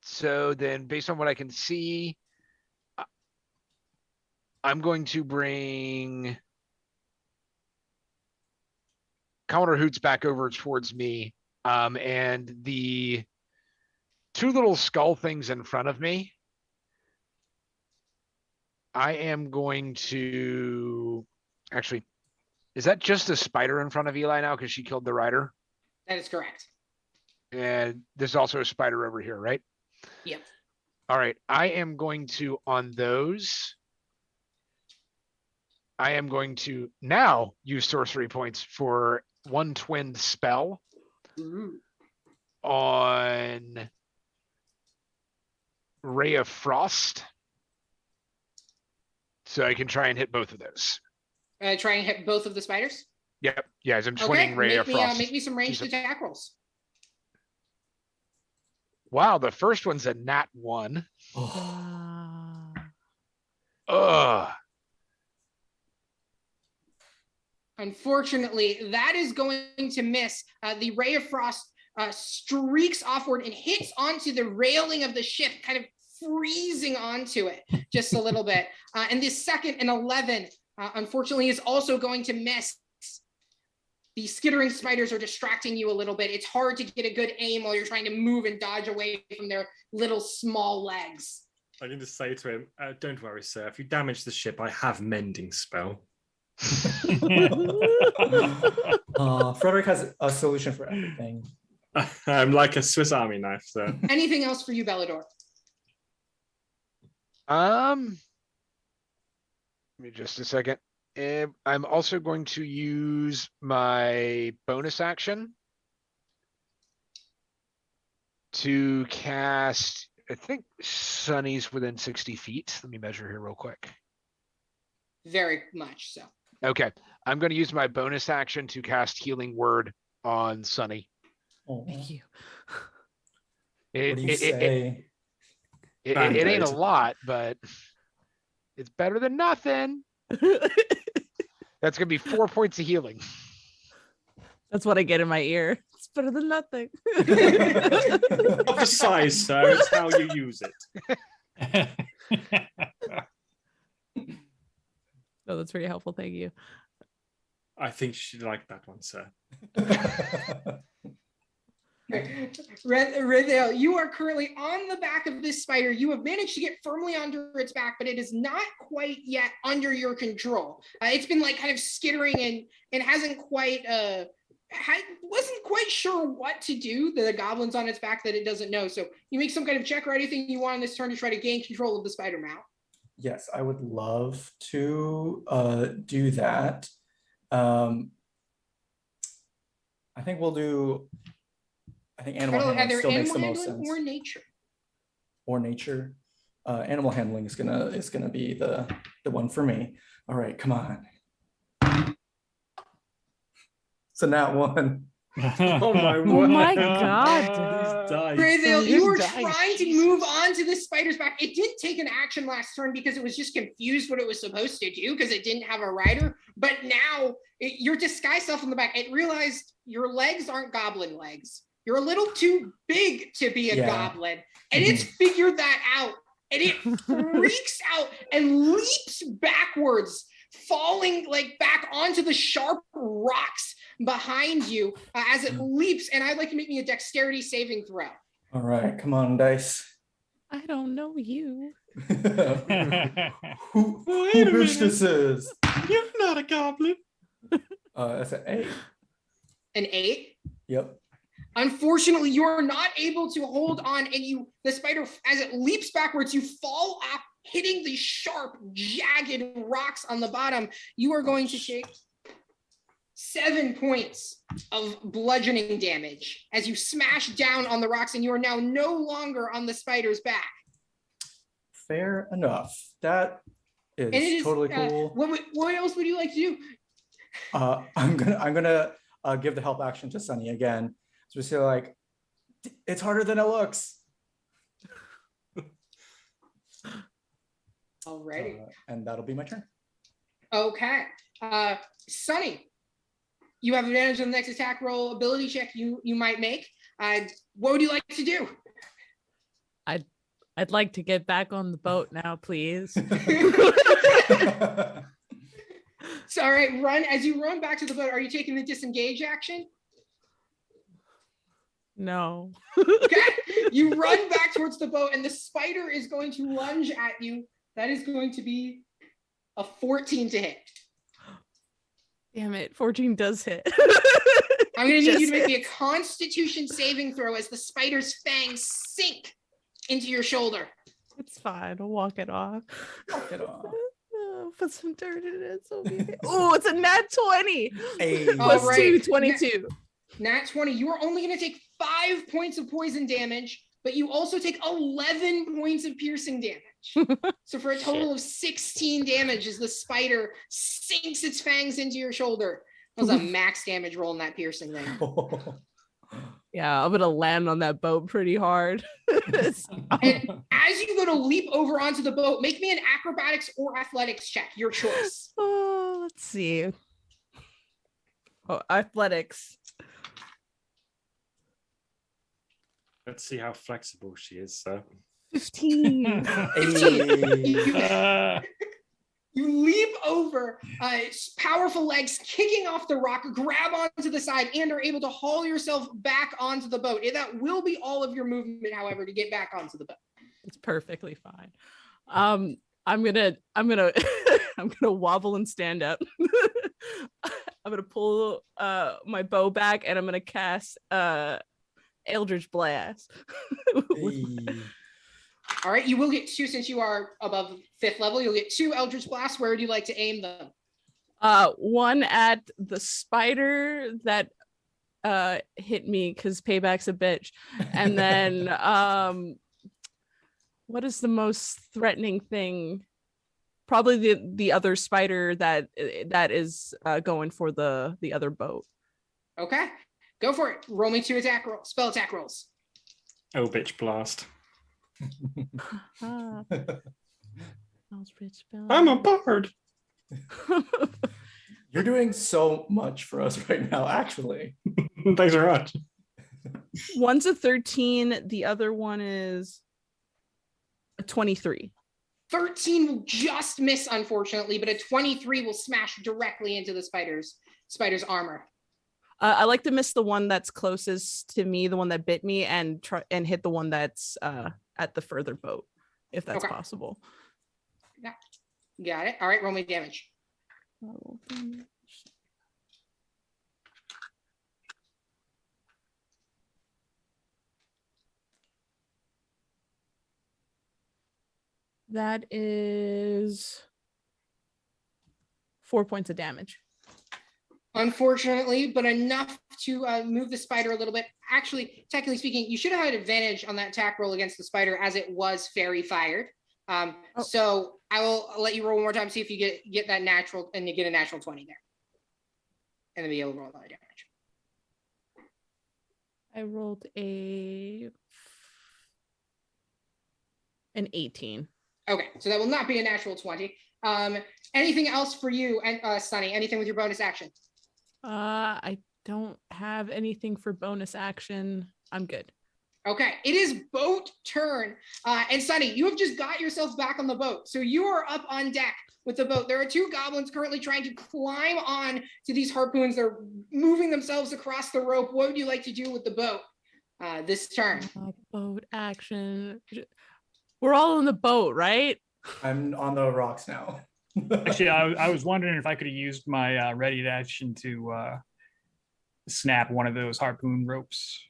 So then based on what I can see, I'm going to bring Commodore Hoots back over towards me. And the 2 little skull things in front of me, I am going to actually, is that just a spider in front of Eli now because she killed the rider? That is correct. And there's also a spider over here, right? Yep. All right. I am going to, on those, I am going to now use sorcery points for 1 twinned spell. Ooh. On Ray of Frost. So I can try and hit both of those. Try and hit both of the spiders. Yep. Yeah, as I'm swinging Ray of Frost. Make me some ranged attack rolls. Wow, the first one's a nat 1. Ugh. Unfortunately, that is going to miss. The Ray of Frost streaks offward and hits onto the railing of the ship, kind of freezing onto it just a little bit. And the second, an 11, unfortunately, is also going to miss. The skittering spiders are distracting you a little bit. It's hard to get a good aim while you're trying to move and dodge away from their little small legs. I can just say to him, don't worry, sir. If you damage the ship, I have mending spell. Frederick has a solution for everything. I'm like a Swiss Army knife, so. Anything else for you, Bellador? Give me just a second. I'm also going to use my bonus action to cast, I think Sunny's within 60 feet. Let me measure here real quick. Very much so. Okay, I'm going to use my bonus action to cast Healing Word on Sunny. Oh, Thank you. what do you say? It ain't a lot, but it's better than nothing. That's going to be 4 points of healing. That's what I get in my ear. It's better than nothing. Not the size, sir. It's how you use it. No, that's very helpful. Thank you. I think you should like that one, sir. Redale, you are currently on the back of this spider. You have managed to get firmly under its back, but it is not quite yet under your control. It's been like kind of skittering and hasn't quite wasn't quite sure what to do. The goblin's on its back that it doesn't know. So you make some kind of check or anything you want on this turn to try to gain control of the spider mount. Yes, I would love to do that. I think we'll do. I think animal handling still makes the most sense. Or nature. Or nature. Animal handling is gonna be the one for me. All right, come on. So now one. Oh my word. Oh my God. Redale, you were trying to move on to the spider's back. It did take an action last turn because it was just confused what it was supposed to do because it didn't have a rider. But now your disguise self in the back, it realized your legs aren't goblin legs. You're a little too big to be a goblin. And it's figured that out. And it freaks out and leaps backwards, falling like back onto the sharp rocks behind you as it leaps. And I'd like to make me a dexterity saving throw. All right, come on, dice. I don't know you. Who bitch this is? You're not a goblin. That's an 8. An 8? Yep. Unfortunately, you're not able to hold on, and the spider, as it leaps backwards, you fall up, hitting the sharp, jagged rocks on the bottom. You are going to take 7 points of bludgeoning damage as you smash down on the rocks, and you are now no longer on the spider's back. Fair enough. That is totally cool. What else would you like to do? I'm gonna give the help action to Sunny again. So we say like, it's harder than it looks. Alrighty. And that'll be my turn. Okay. Sunny, you have advantage on the next attack roll ability check you might make. What would you like to do? I'd like to get back on the boat now, please. So, all right, as you run back to the boat, are you taking the disengage action? No. Okay, you run back towards the boat and the spider is going to lunge at you. That is going to be a 14 to hit. Damn it, 14 does hit. I'm going to need you to make me a constitution saving throw as the spider's fangs sink into your shoulder. It's fine, I'll walk it off. Walk it off. Put some dirt in it. So oh, it's a nat 20. Hey. Plus right. 2, 22. Nat 20. You are only going to take 5 points of poison damage, but you also take 11 points of piercing damage. So for a total of 16 damage as the spider sinks its fangs into your shoulder. That was a max damage roll in that piercing thing. Yeah, I'm gonna land on that boat pretty hard. And as you go to leap over onto the boat, make me an acrobatics or athletics check, your choice. Oh, let's see. Oh, athletics. Let's see how flexible she is. So 15. You leap over, powerful legs kicking off the rock, grab onto the side, and are able to haul yourself back onto the boat. That will be all of your movement, however, to get back onto the boat. It's perfectly fine. I'm gonna I'm gonna wobble and stand up. I'm gonna pull my bow back and I'm gonna cast Eldritch Blast. All right, you will get 2 since you are above 5th level. You'll get 2 Eldritch Blasts. Where would you like to aim them? One at the spider that hit me because payback's a bitch, and then what is the most threatening thing? Probably the other spider that is going for the other boat. Okay, go for it. Roll me 2 spell attack rolls. oh, bitch blast. I'm a bard. You're doing so much for us right now, actually. Thanks very much. One's a 13, the other one is a 23. 13 will just miss, unfortunately, but a 23 will smash directly into the spider's armor. I like to miss the one that's closest to me, the one that bit me, and try and hit the one that's at the further boat, if that's possible. Yeah. Got it. All right, roll me damage. That is 4 points of damage. Unfortunately, but enough to move the spider a little bit. Actually, technically speaking, you should have had advantage on that attack roll against the spider as it was fairy fired. So I will let you roll one more time, see if you get that natural, and you get a natural 20 there. And then be able to roll another damage. I rolled an 18. Okay, so that will not be a natural 20. Anything else for you, and Sunny? Anything with your bonus action? I don't have anything for bonus action. I'm good. Okay, it is boat turn. And Sunny, you have just got yourself back on the boat. So you are up on deck with the boat. There are 2 goblins currently trying to climb on to these harpoons. They're moving themselves across the rope. What would you like to do with the boat this turn? Boat action. We're all on the boat, right? I'm on the rocks now. Actually, I was wondering if I could have used my ready action to snap one of those harpoon ropes.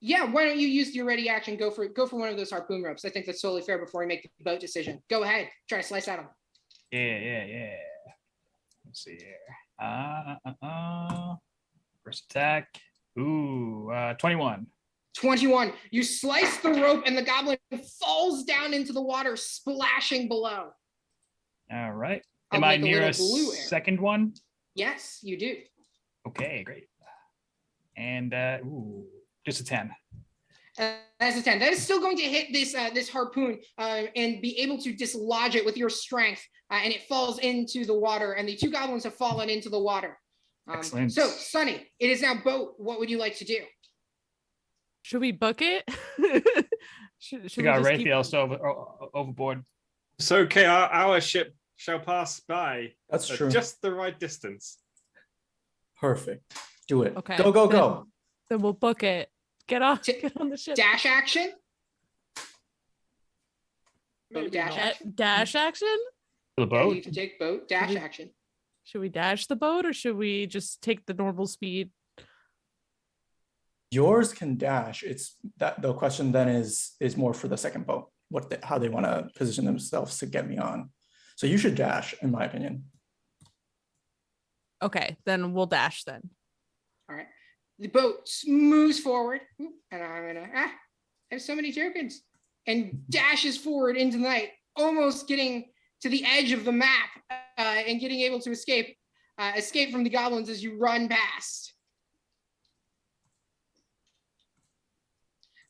Yeah, why don't you use your ready action? Go for one of those harpoon ropes. I think that's totally fair before we make the boat decision. Go ahead, try to slice at them. Yeah. Let's see here. First attack. Ooh, 21. 21. You slice the rope and the goblin falls down into the water, splashing below. All right. Am I near a second one? Yes, you do. Okay, great. And just a 10. That's a 10. That is still going to hit this harpoon and be able to dislodge it with your strength, and it falls into the water, and the 2 goblins have fallen into the water. Excellent. So, Sunny, it is now boat. What would you like to do? Should we book it? should we got Raphael overboard. So, okay, our ship shall pass by. That's true. Just the right distance. Perfect. Do it. Okay. Go. Then we'll book it. Get on the ship. Dash action? Dash action? The boat? Yeah, you can take boat, dash action. Should we dash the boat or should we just take the normal speed? Yours can dash. It's that the question then is more for the second boat. How they want to position themselves to get me on. So you should dash, in my opinion. Okay, then we'll dash then. All right. The boat moves forward, and I'm gonna I have so many tokens, and dashes forward into the night, almost getting to the edge of the map and getting able to escape from the goblins as you run past.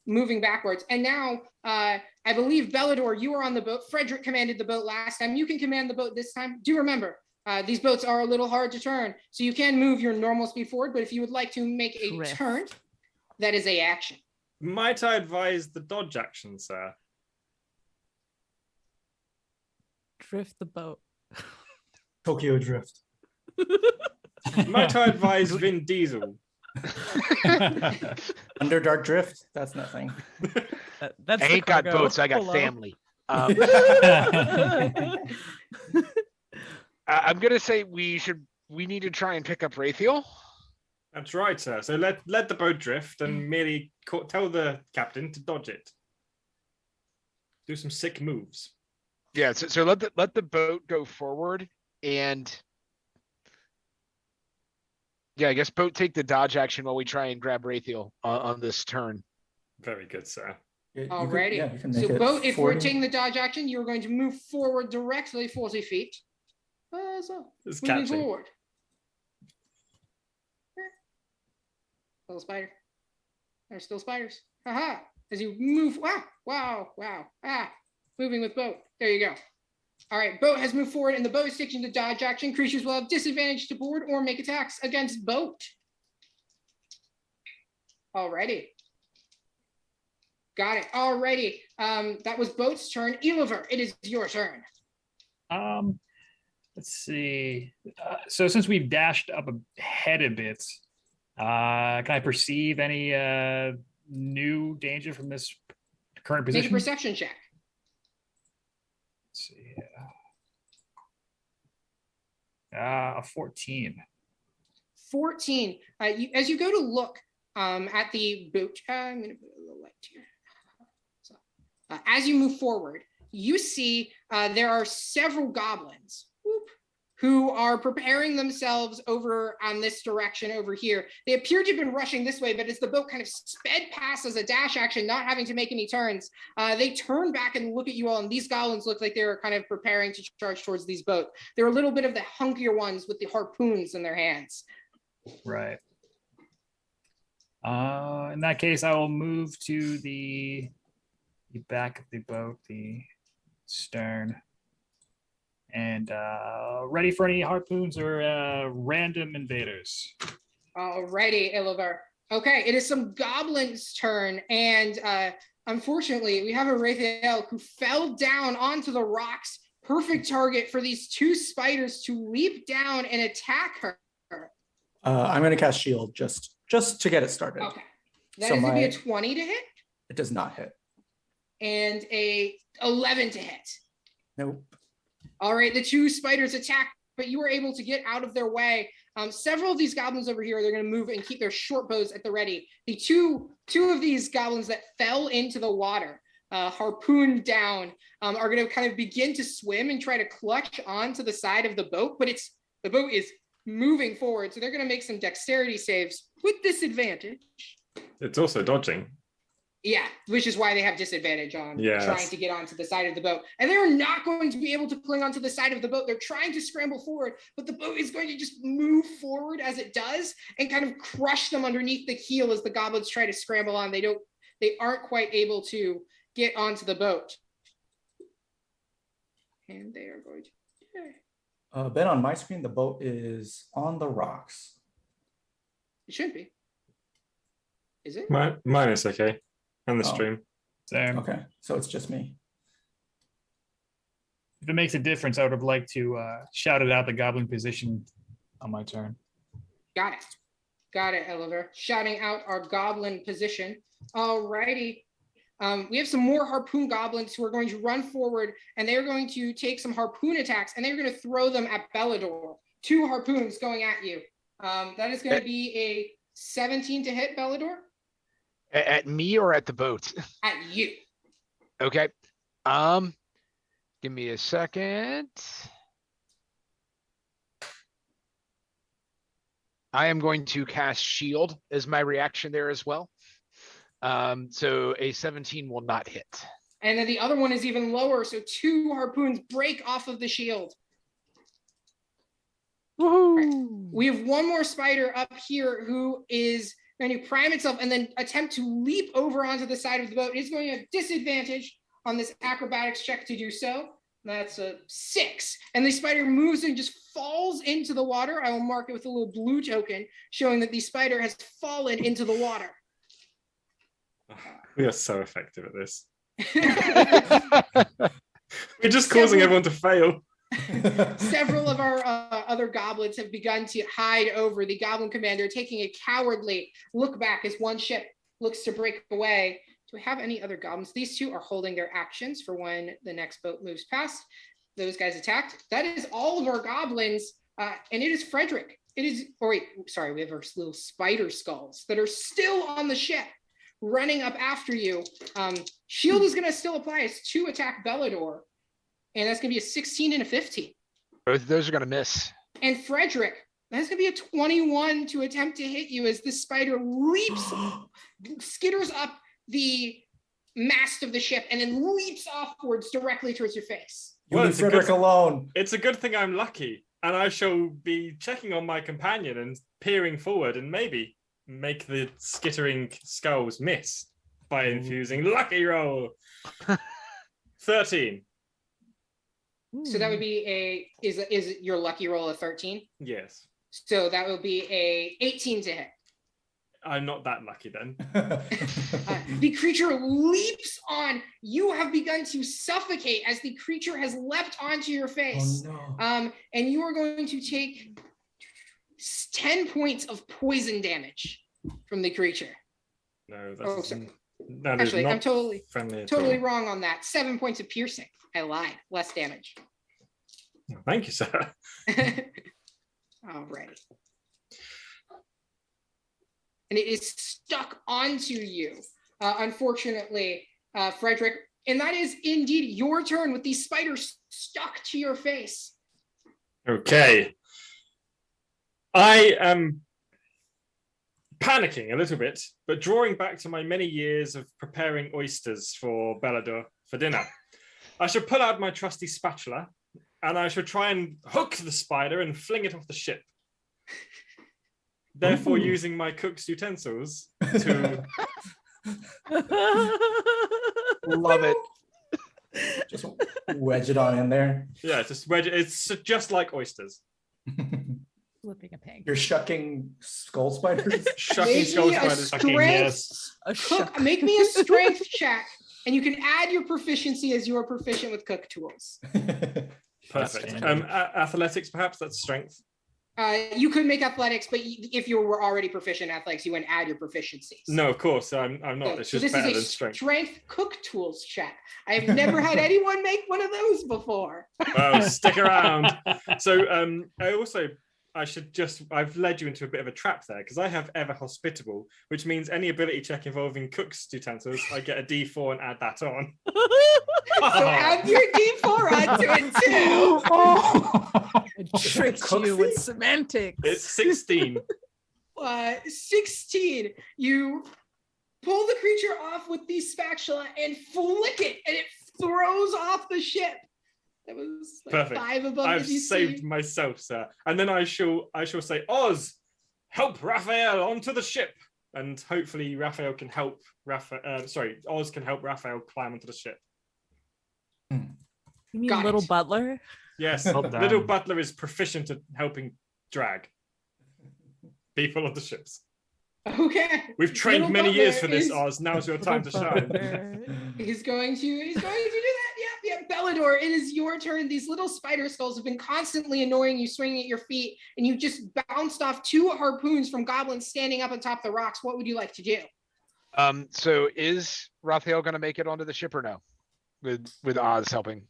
Moving backwards. And now, I believe, Bellador, you were on the boat. Frederick commanded the boat last time. You can command the boat this time. Do remember, these boats are a little hard to turn, so you can move your normal speed forward, but if you would like to make a turn, that is a action. Might I advise the dodge action, sir? Drift the boat. Tokyo Drift. Might I advise Vin Diesel? Underdark Drift? That's nothing. That's I the ain't got cargo. boats, I got Hello. family. I'm gonna say we need to try and pick up Raytheal. That's right, sir. So let the boat drift and merely tell the captain to dodge it. Do some sick moves. Yeah, so let the boat go forward, and yeah, I guess boat take the dodge action while we try and grab Raytheal on this turn. Very good, sir. Alrighty. You can make So it boat, if we're 40. taking the dodge action, you're going to move forward directly 40 feet. So It's moving catching. forward. Little spider. There's still spiders. Haha. As you move, wow. Moving with boat. There you go. All right, boat has moved forward, and the boat is taking the dodge action. Creatures will have disadvantage to board or make attacks against boat. Alrighty. Got it. Alrighty. That was boat's turn. Eliver, it is your turn. Let's see. So since we've dashed up ahead a bit, can I perceive any new danger from this current position? Make a perception check. Let's see. 14. 14. As you go to look at the boat, I'm going to put a little light here. So, as you move forward, you see there are several goblins who are preparing themselves over on this direction over here. They appear to have been rushing this way, but as the boat kind of sped past as a dash action, not having to make any turns, they turn back and look at you all, and these goblins look like they were kind of preparing to charge towards these boats. They're a little bit of the hunkier ones with the harpoons in their hands. Right. In that case, I will move to the back of the boat, the stern, and ready for any harpoons or random invaders. Alrighty, Iliver. Okay, it is some goblins' turn, and unfortunately, we have a Raphael who fell down onto the rocks. Perfect target for these two spiders to leap down and attack her. I'm going to cast shield just to get it started. Okay, that is going to be a 20 to hit. It does not hit. And a 11 to hit. Nope. All right, the two spiders attack, but you were able to get out of their way. Several of these goblins over here, they're going to move and keep their short bows at the ready. The two of these goblins that fell into the water, harpooned down, are going to kind of begin to swim and try to clutch onto the side of the boat, but the boat is moving forward, so they're going to make some dexterity saves with disadvantage. It's also dodging. Yeah, which is why they have disadvantage on Yes. trying to get onto the side of the boat. And they're not going to be able to cling onto the side of the boat. They're trying to scramble forward, but the boat is going to just move forward as it does and kind of crush them underneath the keel as the goblins try to scramble on. They aren't quite able to get onto the boat. And they are going to... Ben, on my screen, the boat is on the rocks. It should be. Is it? Mine is okay. And the Oh. stream. Same. Okay, so it's just me. If it makes a difference, I would have liked to shout it out the goblin position on my turn. Got it, Eliver. Shouting out our goblin position. Alrighty. We have some more harpoon goblins who are going to run forward, and they're going to take some harpoon attacks, and they're going to throw them at Bellador. 2 harpoons going at you. That is going to be a 17 to hit, Bellador. At me or at the boat? At you. Okay. Give me a second. I am going to cast Shield as my reaction there as well. So a 17 will not hit. And then the other one is even lower, so 2 harpoons break off of the shield. Woohoo! Right. We have one more spider up here who is going to prime itself and then attempt to leap over onto the side of the boat. It's going to have disadvantage on this acrobatics check to do so. That's a 6. And the spider moves and just falls into the water. I will mark it with a little blue token showing that the spider has fallen into the water. We are so effective at this. We're just causing everyone to fail. Several of our other goblins have begun to hide over the goblin commander, taking a cowardly look back as one ship looks to break away. Do we have any other goblins? These 2 are holding their actions for when the next boat moves past. Those guys attacked. That is all of our goblins, and it is Frederick. It is, or wait, sorry, we have our little spider skulls that are still on the ship, running up after you. Shield is going to still apply as 2 attack Bellador, and that's going to be a 16 and a 15. Both of those are going to miss. And Frederick, that's going to be a 21 to attempt to hit you as this spider leaps, skitters up the mast of the ship, and then leaps offwards directly towards your face. Well, it's Frederick alone. It's a good thing I'm lucky, and I shall be checking on my companion and peering forward and maybe make the skittering skulls miss by infusing lucky roll. 13. So that would be is your lucky roll a 13? Yes. So that would be a 18 to hit. I'm not that lucky then. The creature leaps on. You have begun to suffocate as the creature has leapt onto your face. Oh, no. And you are going to take 10 points of poison damage from the creature. No, Oh, that's sorry. that is Actually, not I'm totally friendly at all. wrong on that. 7 points of piercing. I lied. Less damage. Thank you, sir. Alrighty. And it is stuck onto you, unfortunately, Frederick. And that is indeed your turn with these spiders stuck to your face. Okay. I am panicking a little bit, but drawing back to my many years of preparing oysters for Bellador for dinner. I shall pull out my trusty spatula, and I shall try and hook the spider and fling it off the ship. Therefore, using my cook's utensils to... Love it. Just wedge it on in there. Yeah, just wedge it. It's just like oysters. Flipping a pig. You're shucking skull spiders? Shucking Make skull me a spiders. strength. A Cook, make me a strength check, and you can add your proficiency as you are proficient with cook tools. Perfect. Athletics, perhaps? That's strength. You could make athletics, but if you were already proficient in athletics, you wouldn't add your proficiencies. No, of course, I'm not. It's So just this better is than a strength. strength cook tools check. I have never had anyone make one of those before. Well, stick around. So I've led you into a bit of a trap there because I have ever hospitable, which means any ability check involving cook's utensils, I get a D4 and add that on. So add your D4 onto it too. It tricked you with semantics. It's 16. 16. You pull the creature off with the spatula and flick it, and it throws off the ship. That was like Perfect. 5 above I've the DC. saved myself, sir. And then I shall say, Oz, help Raphael onto the ship. And hopefully Raphael can help Oz can help Raphael climb onto the ship. You mean Got little it. butler? Yes, Well done. little butler is proficient at helping drag people on the ships. Okay. We've trained Little many years for butler this, is- Oz. Now's your time to shine. He's going to do that. Yep. Bellador, it is your turn. These little spider skulls have been constantly annoying you, swinging at your feet, and you just bounced off 2 harpoons from goblins standing up on top of the rocks. What would you like to do? So is Raphael going to make it onto the ship or no? With Oz helping.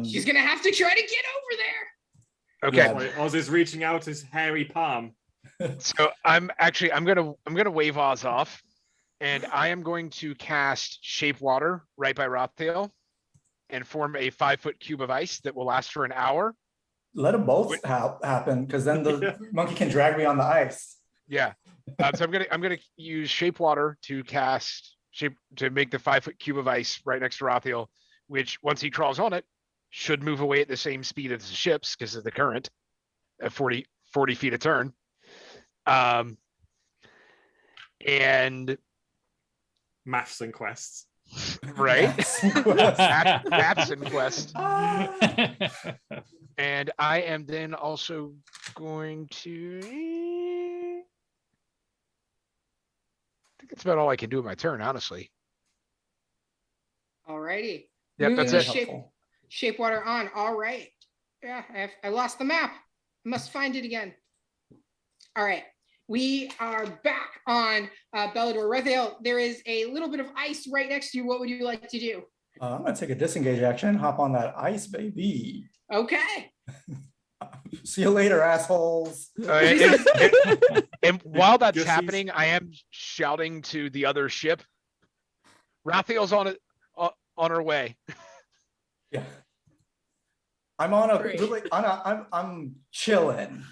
She's gonna have to try to get over there. Okay. Oz is reaching out his hairy palm. So I'm gonna wave Oz off, and I am going to cast Shape Water right by Raphael, and form a 5-foot cube of ice that will last for an hour, let them both happen, because then the monkey can drag me on the ice. Yeah. So I'm gonna use Shape Water to make the 5-foot cube of ice right next to Raphael, which once he crawls on it, should move away at the same speed as the ships because of the current at 40 feet a turn. And maths and quests. Right? Maths and quest. And I am then also going to. I think that's about all I can do in my turn, honestly. Alrighty. Yep, Moving that's the it. shape water on. All right. Yeah, I lost the map. I must find it again. All right. We are back on Bellador. Raphael, there is a little bit of ice right next to you. What would you like to do? I'm gonna take a disengage action, hop on that ice, baby. Okay. See you later, assholes. And while that's Just happening, I am shouting to the other ship. Raphael's on her way. Yeah. I'm on a Great. really I'm chilling.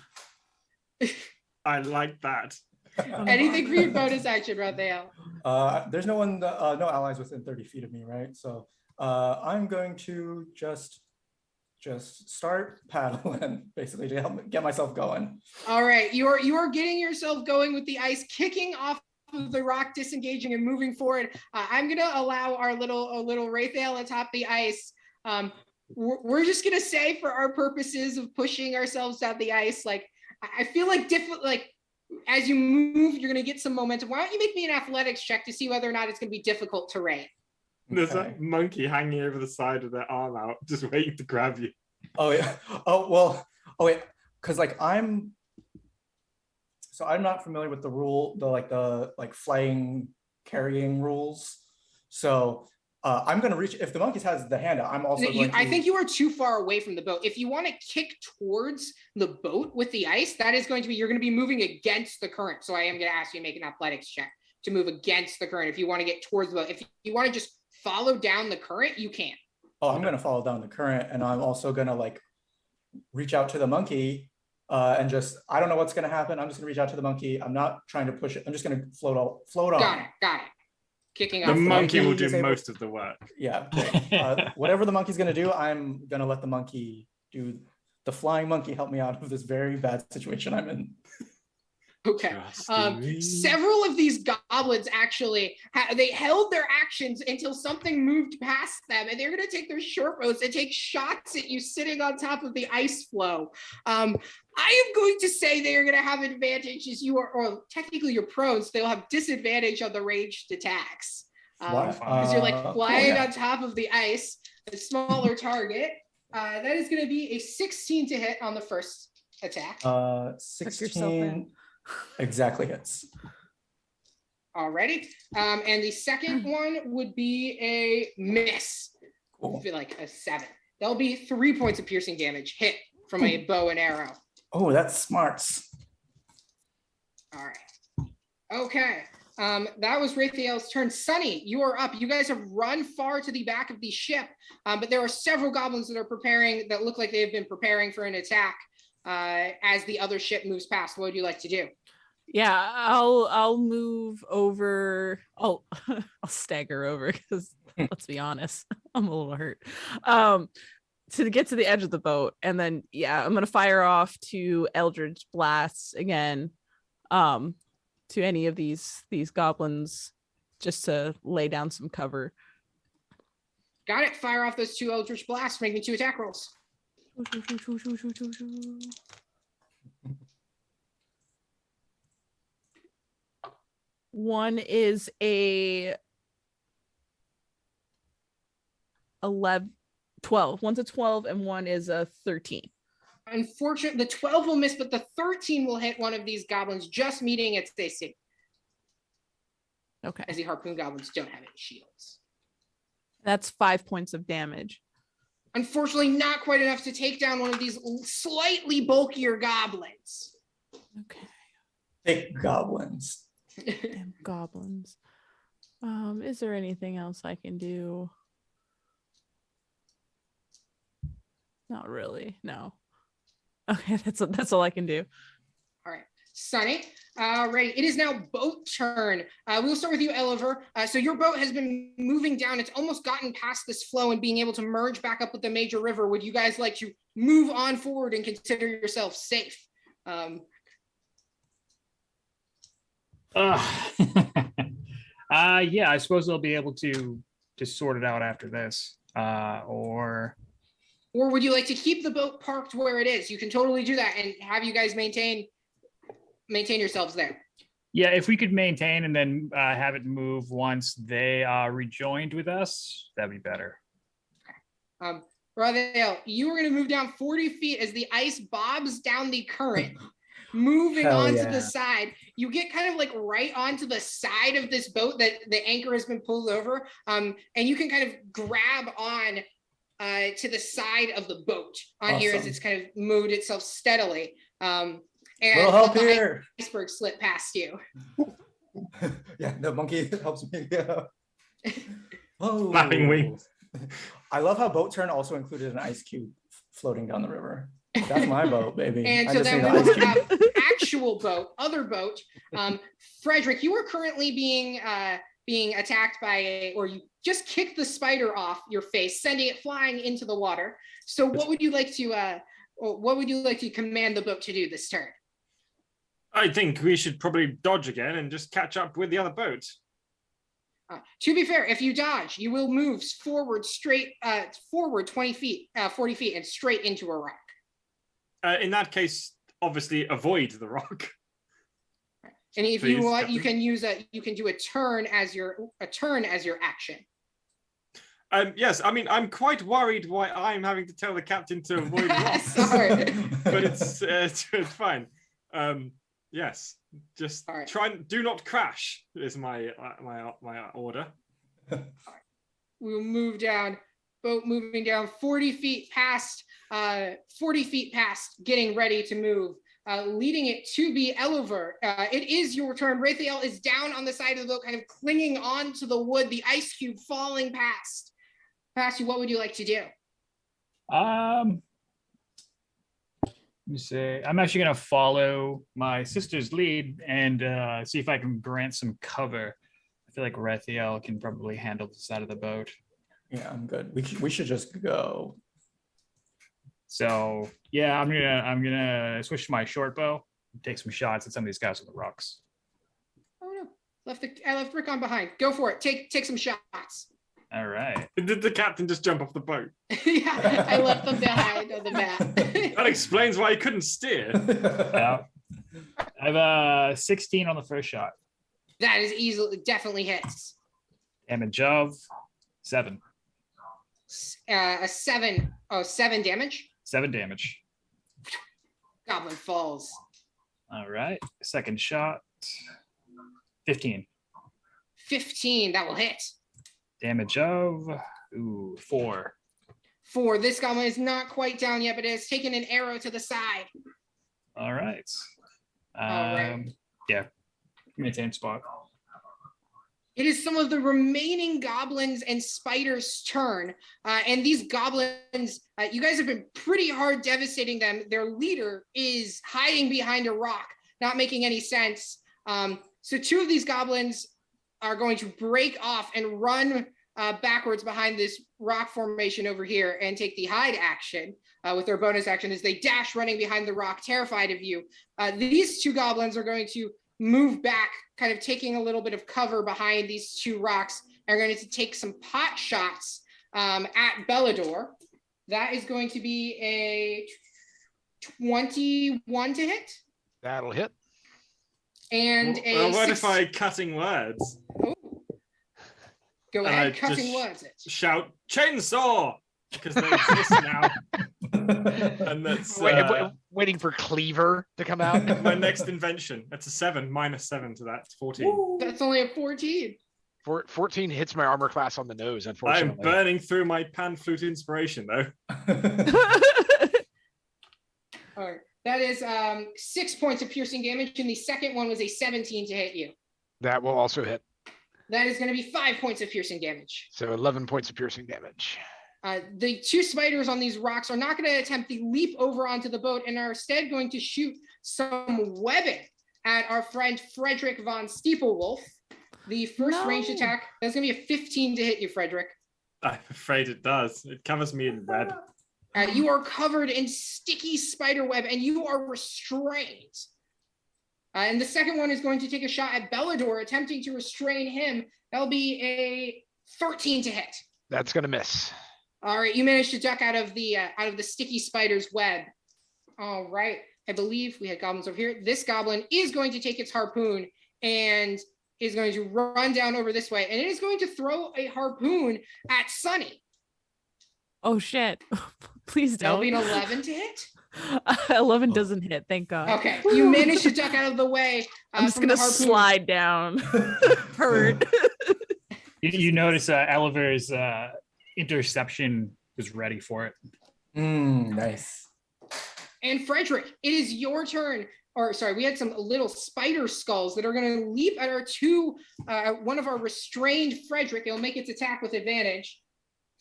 I like that. Anything for your bonus action, Raphael? There's no one, no allies within 30 feet of me, right? So I'm going to just start paddling, basically, to help get myself going. All right, you are getting yourself going with the ice, kicking off of the rock, disengaging and moving forward. I'm gonna allow our little Raphael atop the ice. We're just gonna say, for our purposes of pushing ourselves down the ice, like I feel like as you move, you're gonna get some momentum. Why don't you make me an athletics check to see whether or not it's gonna be difficult terrain? There's Okay. a monkey hanging over the side of their arm out, just waiting to grab you. Oh yeah. Oh wait, because like I'm not familiar with the flying carrying rules. So I'm gonna reach, if the monkey has the handout, I'm also going to... I think you are too far away from the boat. If you want to kick towards the boat with the ice, that is going to be, you're going to be moving against the current. So I am going to ask you to make an athletics check to move against the current if you want to get towards the boat. If you want to just follow down the current, you can. Oh, I'm gonna follow down the current, and I'm also gonna like reach out to the monkey and just, I don't know what's gonna happen. I'm just gonna reach out to the monkey. I'm not trying to push it. I'm just gonna float on. Got it. Kicking The off. monkey will do is able- most of the work. Yeah, great. Whatever the monkey's gonna do, I'm gonna let the monkey do. The flying monkey help me out of this very bad situation I'm in. Okay. Several of these goblins actually they held their actions until something moved past them, and they're going to take their short bows and take shots at you sitting on top of the ice flow. I am going to say they are going to have advantage as you are, or technically you're prone, so they'll have disadvantage on the ranged attacks. Because you're like flying on top of the ice, a smaller target. That is going to be a 16 to hit on the first attack. 16 exactly hits. Alrighty. And the second one would be a miss. Cool. Would be like a 7. That'll be 3 points of piercing damage hit from a bow and arrow. Oh, that's smarts. All right. Okay. That was Raphael's turn. Sunny, you are up. You guys have run far to the back of the ship, but there are several goblins that are preparing, that look like they have been preparing for an attack as the other ship moves past. What would you like to do? Yeah, I'll move over. I'll stagger over because let's be honest, I'm a little hurt. To get to the edge of the boat, and then I'm gonna fire off to Eldritch Blasts again, to any of these goblins, just to lay down some cover. Got it. Fire off those 2 Eldritch Blasts. Make me 2 attack rolls. One is a 12. One's a 12 and one is a 13. Unfortunately, the 12 will miss, but the 13 will hit one of these goblins, just meeting its AC. Okay. As the harpoon goblins don't have any shields. That's 5 points of damage. Unfortunately, not quite enough to take down one of these slightly bulkier goblins. Okay. Big goblins. Damn goblins. Is there anything else I can do? Not really, no. Okay, that's all I can do. All right, Sunny. Ready. It is now boat turn. We'll start with you, Oliver. So your boat has been moving down. It's almost gotten past this flow and being able to merge back up with the major river. Would you guys like to move on forward and consider yourself safe? Yeah, I suppose they'll be able to sort it out after this. Or would you like to keep the boat parked where it is? You can totally do that and have you guys maintain yourselves there. Yeah, if we could maintain and then have it move once they are rejoined with us, that'd be better. Rafael, you are going to move down 40 feet as the ice bobs down the current, moving onto the side. You get kind of like right onto the side of this boat that the anchor has been pulled over, and you can kind of grab on to the side of the boat on here as it's kind of moved itself steadily. And little help here. Iceberg slip past you. Yeah, the monkey helps me. Oh, Flapping wings. I love how boat turn also included an ice cube floating down the river. That's my boat, baby. And I so just then need we an will ice cube. have actual boat, other boat. Frederick, you are currently being attacked by or you just kicked the spider off your face, sending it flying into the water. So what would you like to command the boat to do this turn? I think we should probably dodge again and just catch up with the other boat. To be fair, if you dodge, you will move forward 20 feet, 40 feet, and straight into a rock. In that case, obviously avoid the rock. And if Please, you want, Captain. you can do a turn as your action. Yes, I mean, I'm quite worried why I'm having to tell the captain to avoid rocks. Sorry. But it's fine. Yes, just try and do not crash is my order. We'll move down, boat moving down 40 feet past, getting ready to move, leading it to be Oliver. It is your turn. Raphael is down on the side of the boat, kind of clinging on to the wood, the ice cube falling past you. What would you like to do? Let me say, I'm actually going to follow my sister's lead and see if I can grant some cover. I feel like Raphael can probably handle the side of the boat. Yeah, I'm good. We should just go. So yeah, I'm gonna switch to my short bow, take some shots at some of these guys on the rocks. Oh no, I left Rick on behind. Go for it. Take some shots. All right. Did the captain just jump off the boat? Yeah, I left them behind on the map. That explains why he couldn't steer. Yeah. I have a 16 on the first shot. That is definitely hits. Damage of 7. A 7. Oh, 7 damage. 7 damage. Goblin falls. All right. Second shot. 15. 15. That will hit. Damage of 4. 4. This goblin is not quite down yet, but it has taken an arrow to the side. All right. All right. Yeah. Maintain spot. It is some of the remaining goblins and spiders' turn. And these goblins, you guys have been pretty hard devastating them. Their leader is hiding behind a rock, not making any sense. So 2 of these goblins are going to break off and run backwards behind this rock formation over here and take the hide action with their bonus action as they dash running behind the rock, terrified of you. These 2 goblins are going to move back, kind of taking a little bit of cover behind these 2 rocks, and are going to take some pot shots at Bellador. That is going to be a 21 to hit. That'll hit. And what if I cutting words? Ooh. Go ahead, cutting words. Shout chainsaw because they exist now. And that's waiting for cleaver to come out. My next invention. That's a 7 minus 7 to that. It's 14. Ooh, that's only a 14. 14 hits my armor class on the nose, unfortunately. I'm burning through my pan flute inspiration though. All right. That is 6 points of piercing damage, and the second one was a 17 to hit you. That will also hit. That is going to be 5 points of piercing damage. So 11 points of piercing damage. The two spiders on these rocks are not going to attempt the leap over onto the boat and are instead going to shoot some webbing at our friend Frederick von Steeplewolf. The first ranged attack, that's going to be a 15 to hit you, Frederick. I'm afraid it does. It covers me in red. You are covered in sticky spider web and you are restrained. And the second one is going to take a shot at Bellador, attempting to restrain him. That'll be a 13 to hit. That's going to miss. All right, you managed to duck out of the sticky spider's web. All right, I believe we had goblins over here. This goblin is going to take its harpoon and is going to run down over this way, and it is going to throw a harpoon at Sunny. Oh shit! Please don't. That'll be an 11 to hit. 11 doesn't hit. Thank God. Okay, you managed to duck out of the way. I'm just gonna slide down. Hurt. You notice Oliver's interception is ready for it. Nice. And Frederick, it is your turn. Or sorry, we had some little spider skulls that are going to leap at our one of our restrained Frederick. It'll make its attack with advantage.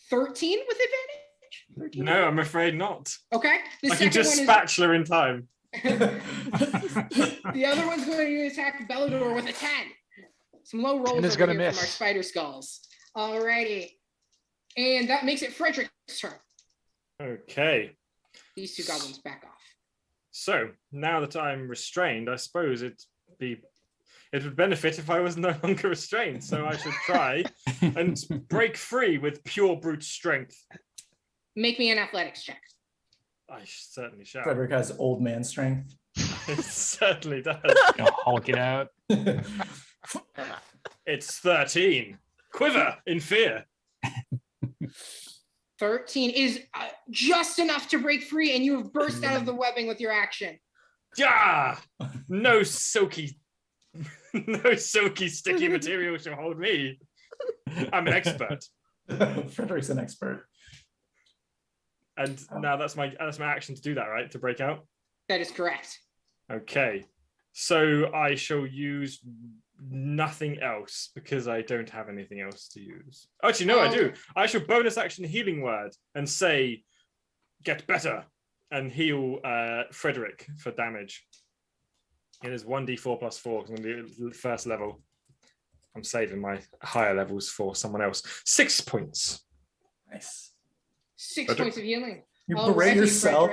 13 with advantage? 13? No, I'm afraid not. Okay. I can just spatula in time. The other one's going to attack Bellador with a 10. Some low rolls over here from our spider skulls. Alrighty. And that makes it Frederick's turn. Okay. These two goblins back off. So now that I'm restrained, I suppose it would benefit if I was no longer restrained. So I should try and break free with pure brute strength. Make me an athletics check. I certainly shall. Frederick has old man strength. It certainly does. Hulk it out. It's 13. Quiver in fear. 13 is just enough to break free, and you have burst out of the webbing with your action. Yeah, no silky sticky material shall hold me. I'm an expert. Frederick's an expert. And now that's my action to do that, right? To break out? That is correct. Okay. So I shall use nothing else because I don't have anything else to use. Actually, no, I do. I shall bonus action healing word and say, get better, and heal Frederick for damage. It is 1d4 plus 4 because I'm going to do first level. I'm saving my higher levels for someone else. 6 points. Nice. 6 points of healing. You berate yourself.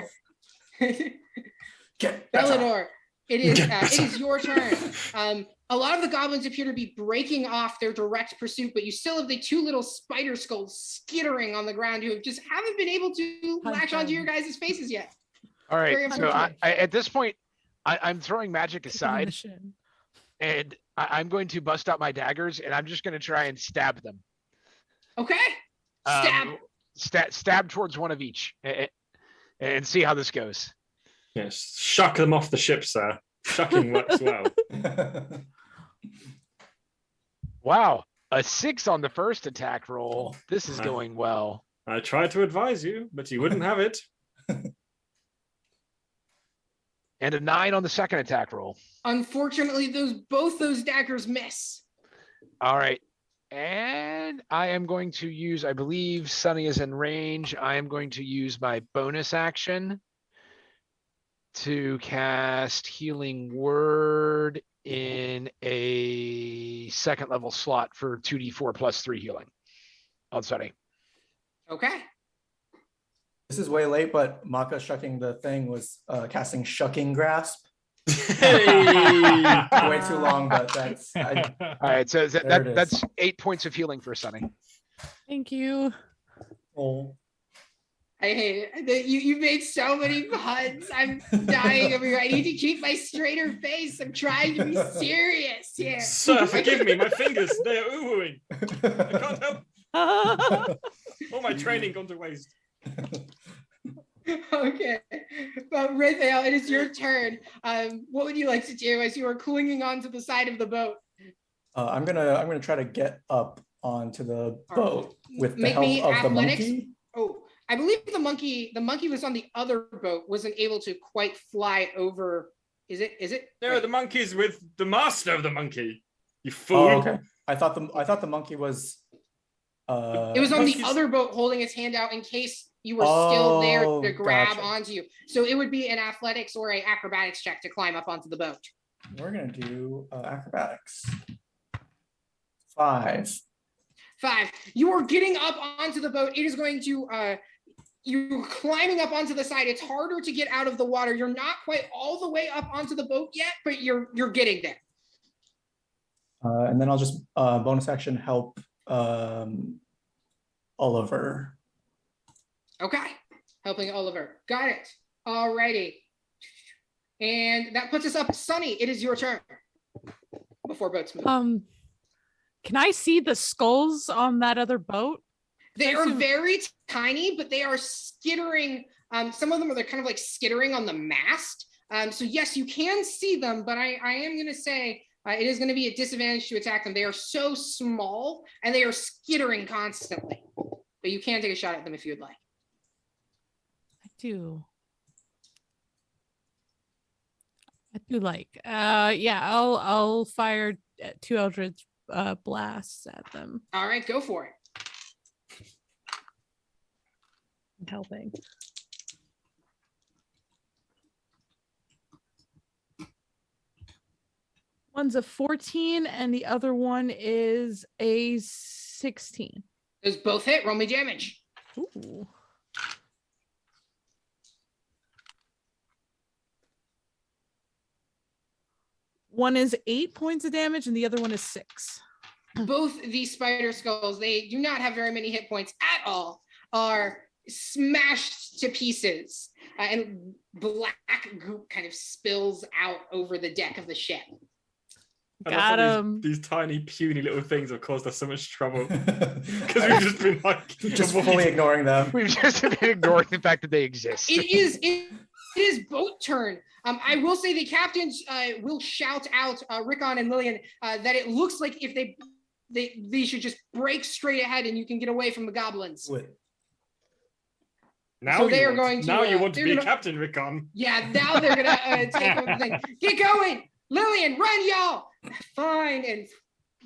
Get Bellador, it is your turn. A lot of the goblins appear to be breaking off their direct pursuit, but you still have the two little spider skulls skittering on the ground who just haven't been able to latch onto your guys' faces yet. All right, so I at this point, I'm throwing magic aside, and I'm going to bust out my daggers, and I'm just going to try and stab them. Okay. Stab towards one of each, and see how this goes. Yes, shuck them off the ship, sir. Shucking works well. Wow, a 6 on the first attack roll. This is going well. I tried to advise you, but you wouldn't have it. And a 9 on the second attack roll. Unfortunately, both those daggers miss. All right. And I am going to use, I believe Sunny is in range. I am going to use my bonus action to cast Healing Word in a second level slot for 2d4 plus 3 healing on Sunny. Okay. This is way late, but Maka shucking the thing was casting Shucking Grasp. Hey! Way too long, but that's... All right, so that's 8 points of healing for Sunny. Thank you. Oh. I hate it. You made so many puns. I'm dying over here. I need to keep my straighter face. I'm trying to be serious here. Sir, forgive me. My fingers, they're oohing. I can't help. All my training gone to waste. Okay. But Raphael, it is your turn. What would you like to do as you are clinging onto the side of the boat? I'm gonna try to get up onto the boat with the help of the monkey. Oh, I believe the monkey was on the other boat, wasn't able to quite fly over. Is it? No, the monkey's with the master of the monkey. You fool. Oh, okay. I thought the monkey was It was on the Huskies- other boat holding its hand out in case you were still there to grab gotcha. onto you. So it would be an athletics or a acrobatics check to climb up onto the boat. We're gonna do acrobatics. 5. 5. You are getting up onto the boat. It is going to you're climbing up onto the side. It's harder to get out of the water. You're not quite all the way up onto the boat yet, but you're getting there. And then I'll just bonus action help Oliver. Okay. Helping Oliver. Got it. Alrighty. And that puts us up. Sunny, it is your turn. Before boats move. Can I see the skulls on that other boat? They are very tiny, but they are skittering. Some of them are kind of like skittering on the mast. So yes, you can see them, but I am going to say it is going to be a disadvantage to attack them. They are so small and they are skittering constantly. But you can take a shot at them if you'd like. I do like. Yeah, I'll fire 2 Eldritch blasts at them. All right, go for it. I'm helping. One's a 14 and the other one is a 16. Those both hit. Roll me damage. Ooh. One is 8 points of damage and the other one is 6. Both these spider skulls, they do not have very many hit points at all, are smashed to pieces, and black goop kind of spills out over the deck of the ship. Got him. These tiny puny little things have caused us so much trouble because we've just been like just fully ignoring them. We've just been ignoring the fact that they exist. It is boat turn. I will say the captains will shout out Rickon and Lillian that it looks like if they should just break straight ahead and you can get away from the goblins. Now So they you are going to. Now you want to they're be gonna- Captain Rickon. Yeah, now they're gonna take over the thing. Get going, Lillian, run, y'all! Fine, and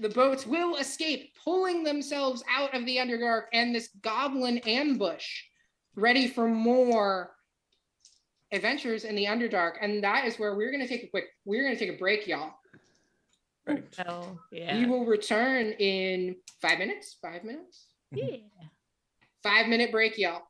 the boats will escape, pulling themselves out of the Underdark and this goblin ambush, ready for more adventures in the Underdark. And that is where we're gonna take a break, y'all. Right. Hell yeah. We will return in 5 minutes. 5 minutes. Yeah. 5-minute break, y'all.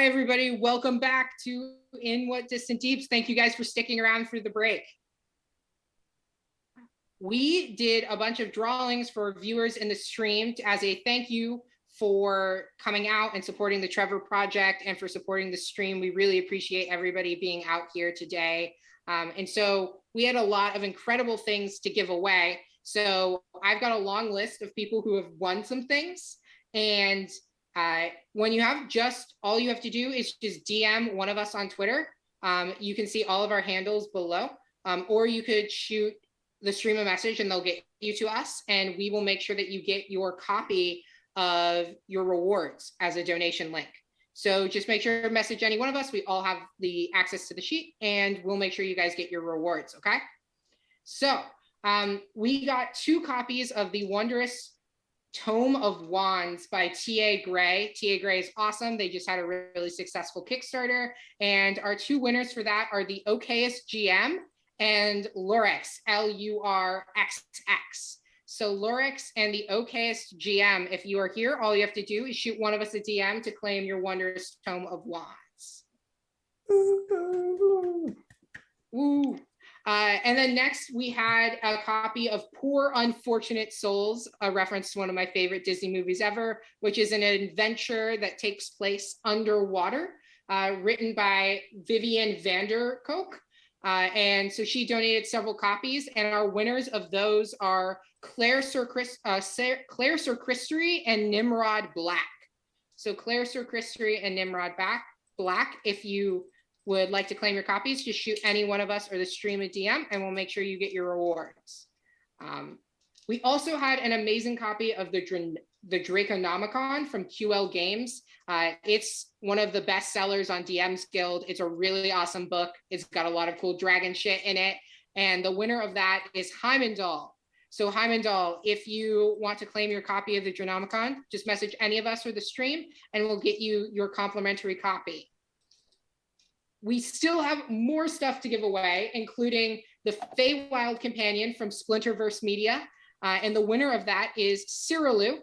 Hi, everybody. Welcome back to In What Distant Deeps. Thank you guys for sticking around through the break. We did a bunch of drawings for viewers in the stream as a thank you for coming out and supporting the Trevor project and for supporting the stream. We really appreciate everybody being out here today. And so we had a lot of incredible things to give away. So I've got a long list of people who have won some things. And when you have all you have to do is just DM one of us on Twitter. You can see all of our handles below, or you could shoot the stream a message and they'll get you to us, and we will make sure that you get your copy of your rewards as a donation link. So just make sure to message any one of us. We all have the access to the sheet, and we'll make sure you guys get your rewards, okay? So we got 2 copies of the wondrous Tome of Wands by T.A. Gray. T.A. Gray is awesome. They just had a really successful Kickstarter. And our 2 winners for that are the okayest GM and Lurix, L-U-R-X-X. So Lurix and the okayest GM, if you are here, all you have to do is shoot one of us a DM to claim your wondrous Tome of Wands. Woo. And then next we had a copy of Poor Unfortunate Souls, a reference to one of my favorite Disney movies ever, which is an adventure that takes place underwater, written by Vivian Vanderkook. And so she donated several copies, and our winners of those are Claire Sir Christery and Nimrod Black. So Claire Sir Christery and Nimrod Black, if you would like to claim your copies, just shoot any one of us or the stream a DM, and we'll make sure you get your rewards. We also had an amazing copy of the Draconomicon from QL Games. It's one of the best sellers on DM's Guild. It's a really awesome book. It's got a lot of cool dragon shit in it. And the winner of that is Heimendall. So Heimendall, if you want to claim your copy of the Draconomicon, just message any of us or the stream, and we'll get you your complimentary copy. We still have more stuff to give away, including the Feywild Companion from Splinterverse Media. And the winner of that is Cyrilu.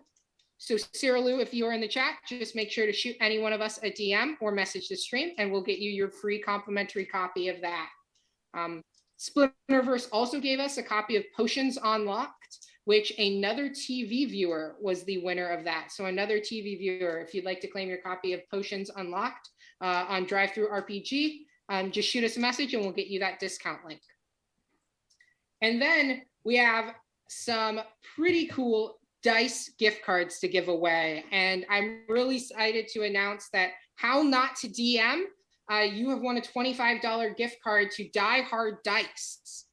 So Cyrilu, if you are in the chat, just make sure to shoot any one of us a DM or message the stream, and we'll get you your free complimentary copy of that. Splinterverse also gave us a copy of Potions Unlocked, which another TV viewer was the winner of that. So another TV viewer, if you'd like to claim your copy of Potions Unlocked on Drive-Thru RPG, just shoot us a message and we'll get you that discount link. And then we have some pretty cool dice gift cards to give away. And I'm really excited to announce that How Not to DM, you have won a $25 gift card to Die Hard Dice.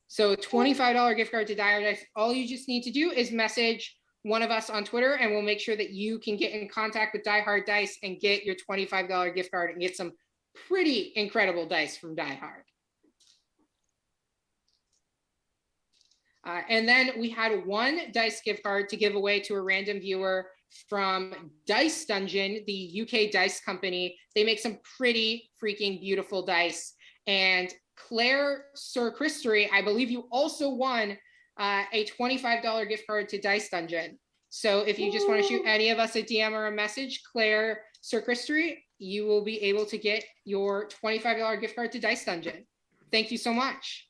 So $25 gift card to Die Hard Dice. All you just need to do is message one of us on Twitter, and we'll make sure that you can get in contact with Die Hard Dice and get your $25 gift card and get some pretty incredible dice from Die Hard. And then we had 1 dice gift card to give away to a random viewer from Dice Dungeon, the UK dice company. They make some pretty freaking beautiful dice. And Claire Sir Christery, I believe you also won a $25 gift card to Dice Dungeon. So if you just want to shoot any of us a DM or a message, Claire Sir Christery, you will be able to get your $25 gift card to Dice Dungeon. Thank you so much.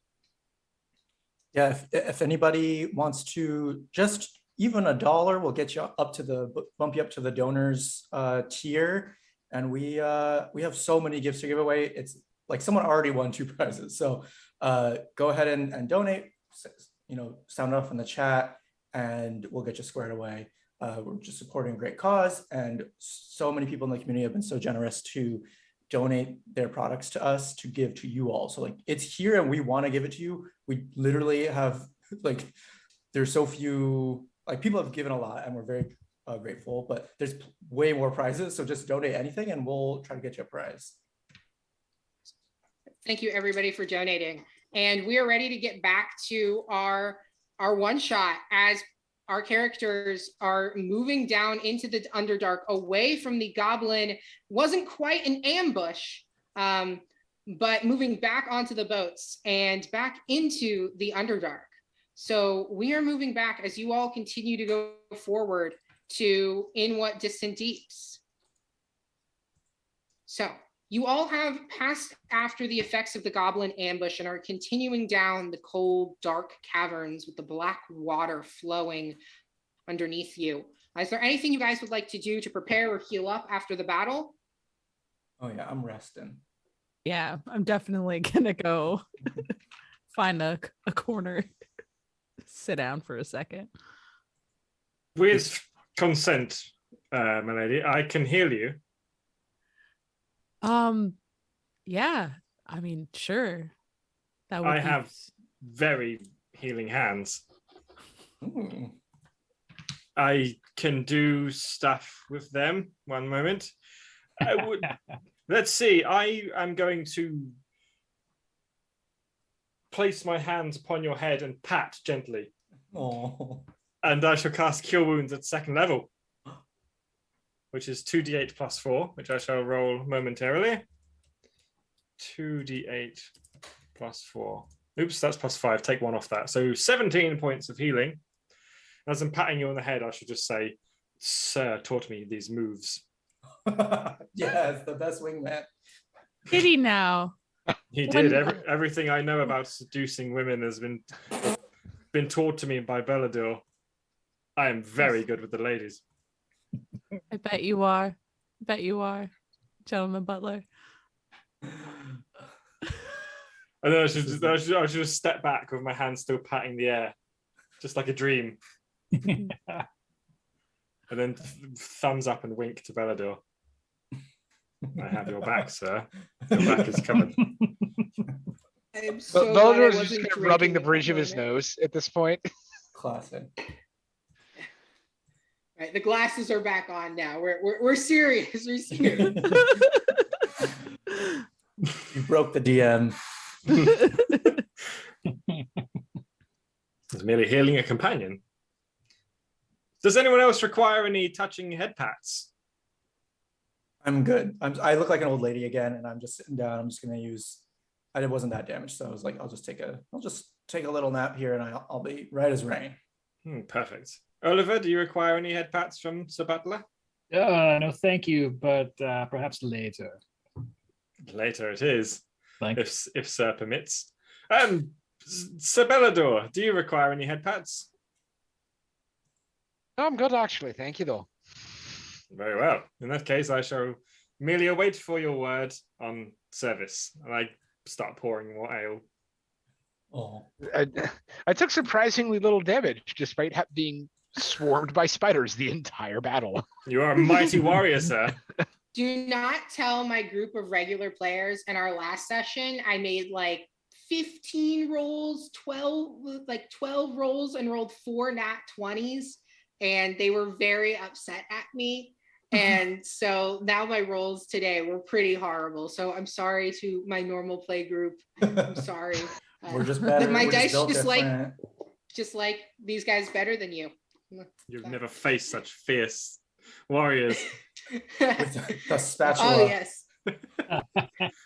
Yeah, if anybody wants to, just even $1 will get you up to bump you up to the donors tier. And we have so many gifts to give away. It's like someone already won 2 prizes. So go ahead and donate, sound off in the chat, and we'll get you squared away. We're just supporting a great cause, and so many people in the community have been so generous to donate their products to us to give to you all. So like, it's here and we want to give it to you. We literally have there's so few, people have given a lot and we're very grateful, but there's way more prizes. So just donate anything and we'll try to get you a prize. Thank you everybody for donating. And we are ready to get back to our one shot as our characters are moving down into the Underdark, away from the goblin. Wasn't quite an ambush, but moving back onto the boats and back into the Underdark. So we are moving back as you all continue to go forward to In What Distant Deeps. So you all have passed after the effects of the goblin ambush and are continuing down the cold, dark caverns with the black water flowing underneath you. Is there anything you guys would like to do to prepare or heal up after the battle? Oh yeah, I'm resting. Yeah, I'm definitely gonna go find a corner, sit down for a second. With consent, my lady, I can heal you. Yeah, I mean, sure. That would I be... have very healing hands. Ooh. I can do stuff with them. One moment. I would. Let's see. I am going to place my hands upon your head and pat gently. Oh. And I shall cast Cure Wounds at 2nd level, which is 2d8 plus 4, which I shall roll momentarily. 2d8 plus 4. Oops, that's plus 5. Take 1 off that. So 17 points of healing. As I'm patting you on the head, I should just say, "Sir taught me these moves." Yes, the best wingman. Did he now? He did. Everything I know about seducing women has been taught to me by Bellador. I am very good with the ladies. I bet you are. Bet you are, gentleman butler. And then I should just step back with my hand still patting the air, just like a dream. And then thumbs up and wink to Bellador. I have your back, sir. Your back is covered. I'm so But glad I Bellator's just wasn't kind of rubbing the drinking at bridge that of his moment. nose at this point. Classic. Right, the glasses are back on now. We're serious. We're serious. You broke the DM. It's merely healing a companion. Does anyone else require any touching head pats? I'm good. I look like an old lady again, and I'm just sitting down. I'm just gonna use. I wasn't that damaged, so I was like, I'll just take a little nap here, and I'll be right as rain. Perfect. Oliver, do you require any head pats from Sir Butler? No, thank you, but perhaps later. Later it is, Thanks. if Sir permits. Sir Bellador, do you require any head pats? No, I'm good actually. Thank you though. Very well. In that case, I shall merely await for your word on service. And I start pouring more ale. Oh, I took surprisingly little damage despite being swarmed by spiders the entire battle. You are a mighty warrior, sir. Do not tell my group of regular players in our last session, I made like 15 rolls, 12 rolls and rolled 4 nat 20s. And they were very upset at me. And so now my rolls today were pretty horrible. So I'm sorry to my normal play group. I'm sorry. we're just better. My We're dice built just different. like these guys better than you. You've never faced such fierce warriors. With the spatula. Oh yes.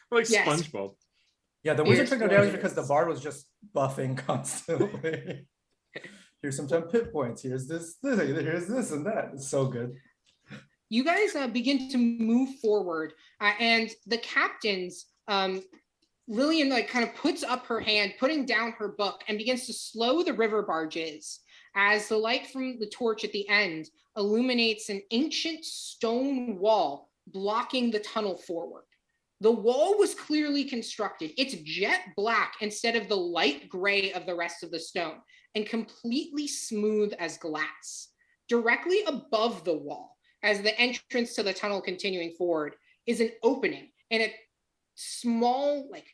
Like Yes. SpongeBob. Yeah, the wizard Fierce took no damage warriors. because the bard was just buffing constantly. Here's some temp hit points. Here's this, here's this and that. It's so good. You guys begin to move forward, and the captains, Lillian, like kind of puts up her hand, putting down her book, and begins to slow the river barges as the light from the torch at the end illuminates an ancient stone wall blocking the tunnel forward. The wall was clearly constructed. It's jet black instead of the light gray of the rest of the stone, and completely smooth as glass. Directly above the wall, as the entrance to the tunnel continuing forward, is an opening and a small like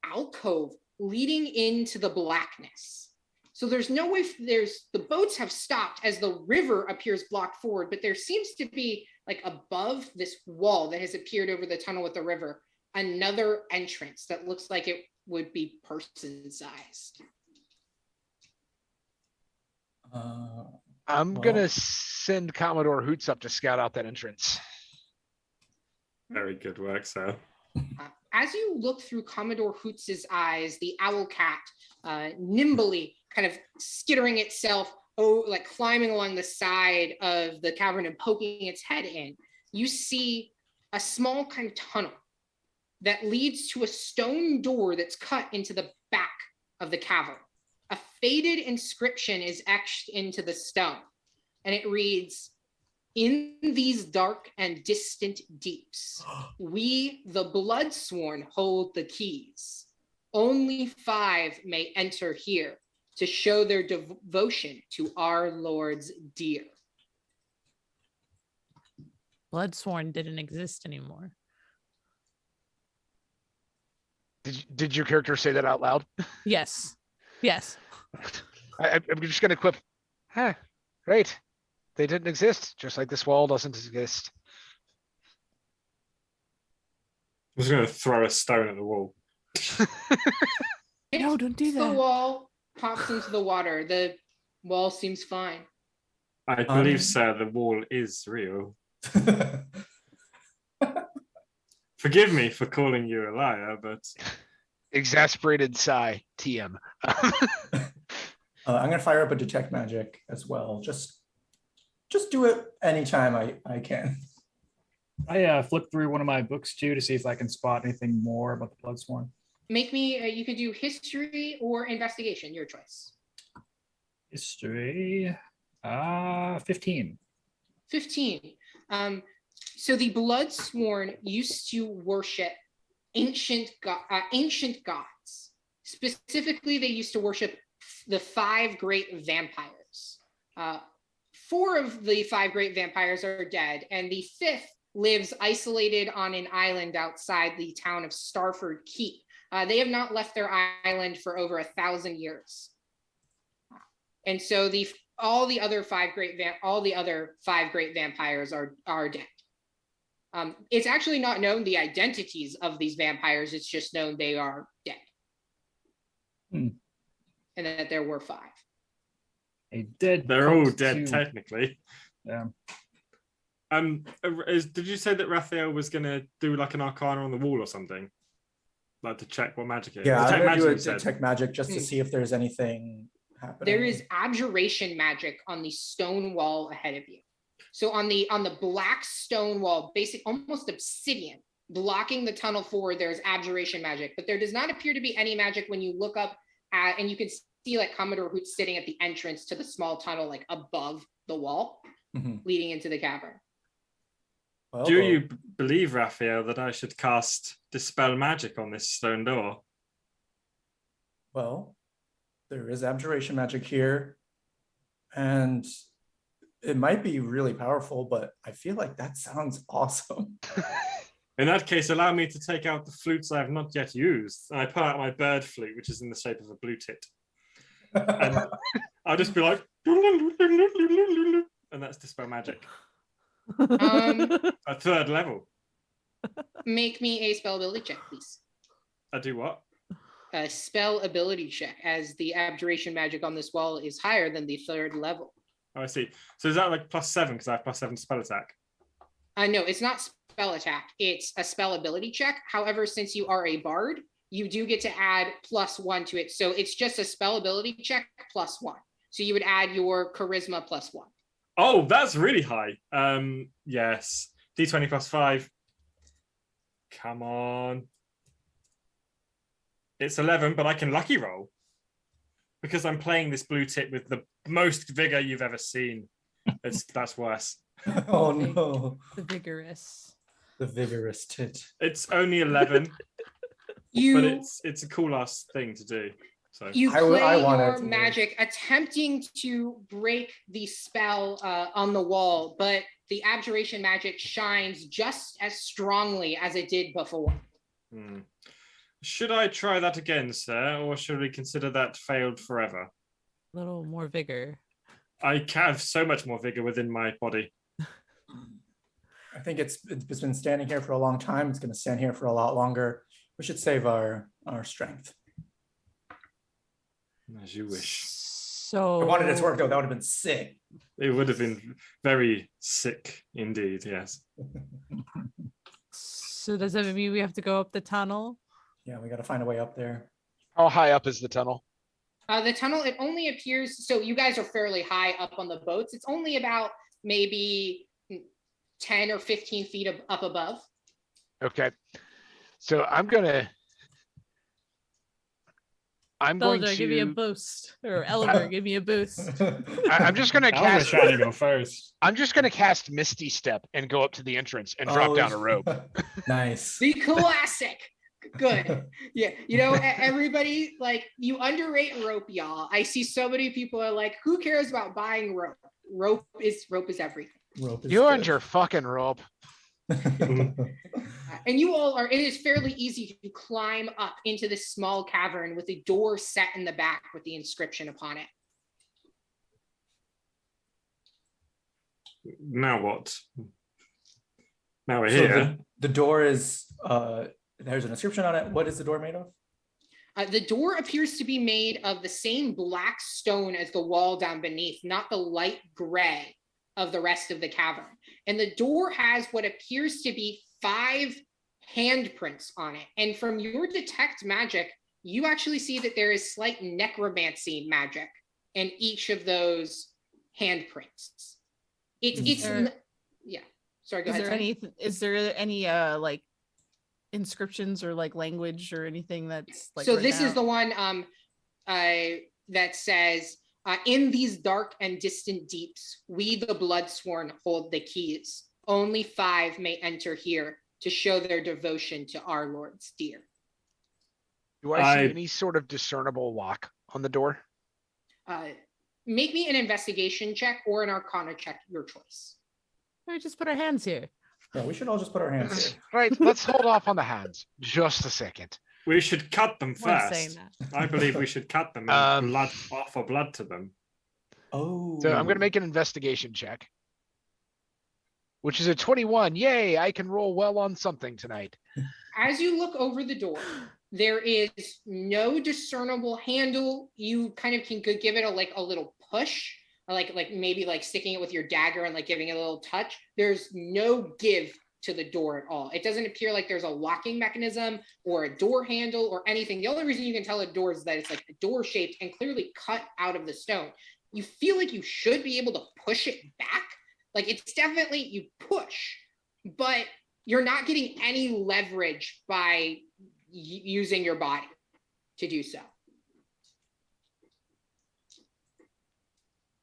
alcove leading into the blackness. So there's no way, the boats have stopped as the river appears blocked forward, but there seems to be like above this wall that has appeared over the tunnel with the river, another entrance that looks like it would be person-sized. I'm gonna send Commodore Hoots up to scout out that entrance. Very good work, sir. As you look through Commodore Hoots's eyes, the owl cat nimbly kind of skittering itself, like climbing along the side of the cavern and poking its head in, you see a small kind of tunnel that leads to a stone door that's cut into the back of the cavern. A faded inscription is etched into the stone, and it reads, "In these dark and distant deeps, we, the Bloodsworn, hold the keys. Only 5 may enter here to show their devotion to our Lord's dear." Bloodsworn didn't exist anymore. Did your character say that out loud? Yes. Yes. I'm just gonna quip. Huh, right. They didn't exist, just like this wall doesn't exist. I'm just going to throw a stone at the wall. No, don't do Hits that. The wall pops into the water. The wall seems fine. I believe, sir, the wall is real. Forgive me for calling you a liar, but Exasperated sigh. TM. I'm gonna fire up a detect magic as well. Just do it anytime I can. I flipped through one of my books too to see if I can spot anything more about the Bloodsworn. Make me, you can do history or investigation, your choice. History, 15. 15. So the Bloodsworn used to worship ancient gods. Specifically, they used to worship the 5 great vampires. 4 of the 5 great vampires are dead, and the 5th lives isolated on an island outside the town of Starford Keep. They have not left their island for over 1,000 years. And so all the other 5 great vampires are dead. It's actually not known the identities of these vampires. It's just known they are dead. And that there were 5. They're all dead, technically. Yeah. Did you say that Raphael was going to do like an arcana on the wall or something? Like to check what magic is? Yeah, I'm gonna do a detect detect magic just to see if there's anything happening. There is abjuration magic on the stone wall ahead of you. So on the black stone wall, basic almost obsidian, blocking the tunnel forward, there's abjuration magic, but there does not appear to be any magic when you look up at, and you can see like Commodore Hoot sitting at the entrance to the small tunnel, like above the wall, leading into the cavern. Well, do you believe, Raphael, that I should cast Dispel Magic on this stone door? Well, there is abjuration magic here, and it might be really powerful, but I feel like that sounds awesome. In that case, allow me to take out the flutes I have not yet used. And I pull out my bird flute, which is in the shape of a blue tit. And I'll just be like, and that's Dispel Magic. A 3rd level. Make me a spell ability check, please. I do what? A spell ability check, as the abjuration magic on this wall is higher than the 3rd level. Oh, I see. So is that like +7 because I have +7 spell attack? No, it's not spell attack. It's a spell ability check. However, since you are a bard, you do get to add +1 to it. So it's just a spell ability check +1. So you would add your charisma +1. Oh, that's really high. Yes. D20 +5. Come on. It's 11, but I can lucky roll because I'm playing this blue tit with the most vigor you've ever seen. That's worse. Oh no. The vigorous tit. It's only 11, but it's a cool ass thing to do. So you play your magic, attempting to break the spell on the wall, but the abjuration magic shines just as strongly as it did before. Should I try that again, sir, or should we consider that failed forever? A little more vigor. I have so much more vigor within my body. I think it's been standing here for a long time. It's going to stand here for a lot longer. We should save our strength. As you wish. So I wanted it to work out. That would have been sick. It would have been very sick indeed, yes. So does that mean we have to go up the tunnel? Yeah, we got to find a way up there. How high up is the tunnel? The tunnel, it only appears, so you guys are fairly high up on the boats. It's only about maybe 10 or 15 feet up above. Okay. So I'm going Bellator, give me a to. boost. Or Eleanor, give me a boost. I'm just going to I was cast. trying to go first. I'm just going to cast Misty Step and go up to the entrance and drop down a rope. Nice. The classic. Good. Yeah. You know, everybody, like, you underrate rope, y'all. I see so many people are like, who cares about buying rope? Rope is everything. Rope is You and good. your fucking rope. And you all are, it is fairly easy to climb up into this small cavern with a door set in the back with the inscription upon it. Now what? Now we're So here. the door is there's an inscription on it. What is the door made of? The door appears to be made of the same black stone as the wall down beneath, not the light gray of the rest of the cavern. And the door has what appears to be 5 handprints on it. And from your detect magic, you actually see that there is slight necromancy magic in each of those handprints. Yeah. Sorry, go ahead. Is there any like inscriptions or like language or anything that's like? So this is the one that says, in these dark and distant deeps, we the Bloodsworn hold the keys. Only 5 may enter here to show their devotion to our Lord's dear. Do I see any sort of discernible lock on the door? Make me an investigation check or an arcana check, your choice. We just put our hands here. Yeah, we should all just put our hands here. Right, let's hold off on the hands just a second. We should cut them I'm saying first. that. I believe we should cut them and offer blood to them. Oh. So I'm going to make an investigation check, which is a 21. Yay, I can roll well on something tonight. As you look over the door, there is no discernible handle. You kind of can give it a little push, or like maybe like sticking it with your dagger and like giving it a little touch. There's no give to the door at all. It doesn't appear like there's a locking mechanism or a door handle or anything. The only reason you can tell a door is that it's like the door shaped and clearly cut out of the stone. You feel like you should be able to push it back. Like it's definitely, you push, but you're not getting any leverage by using your body to do so.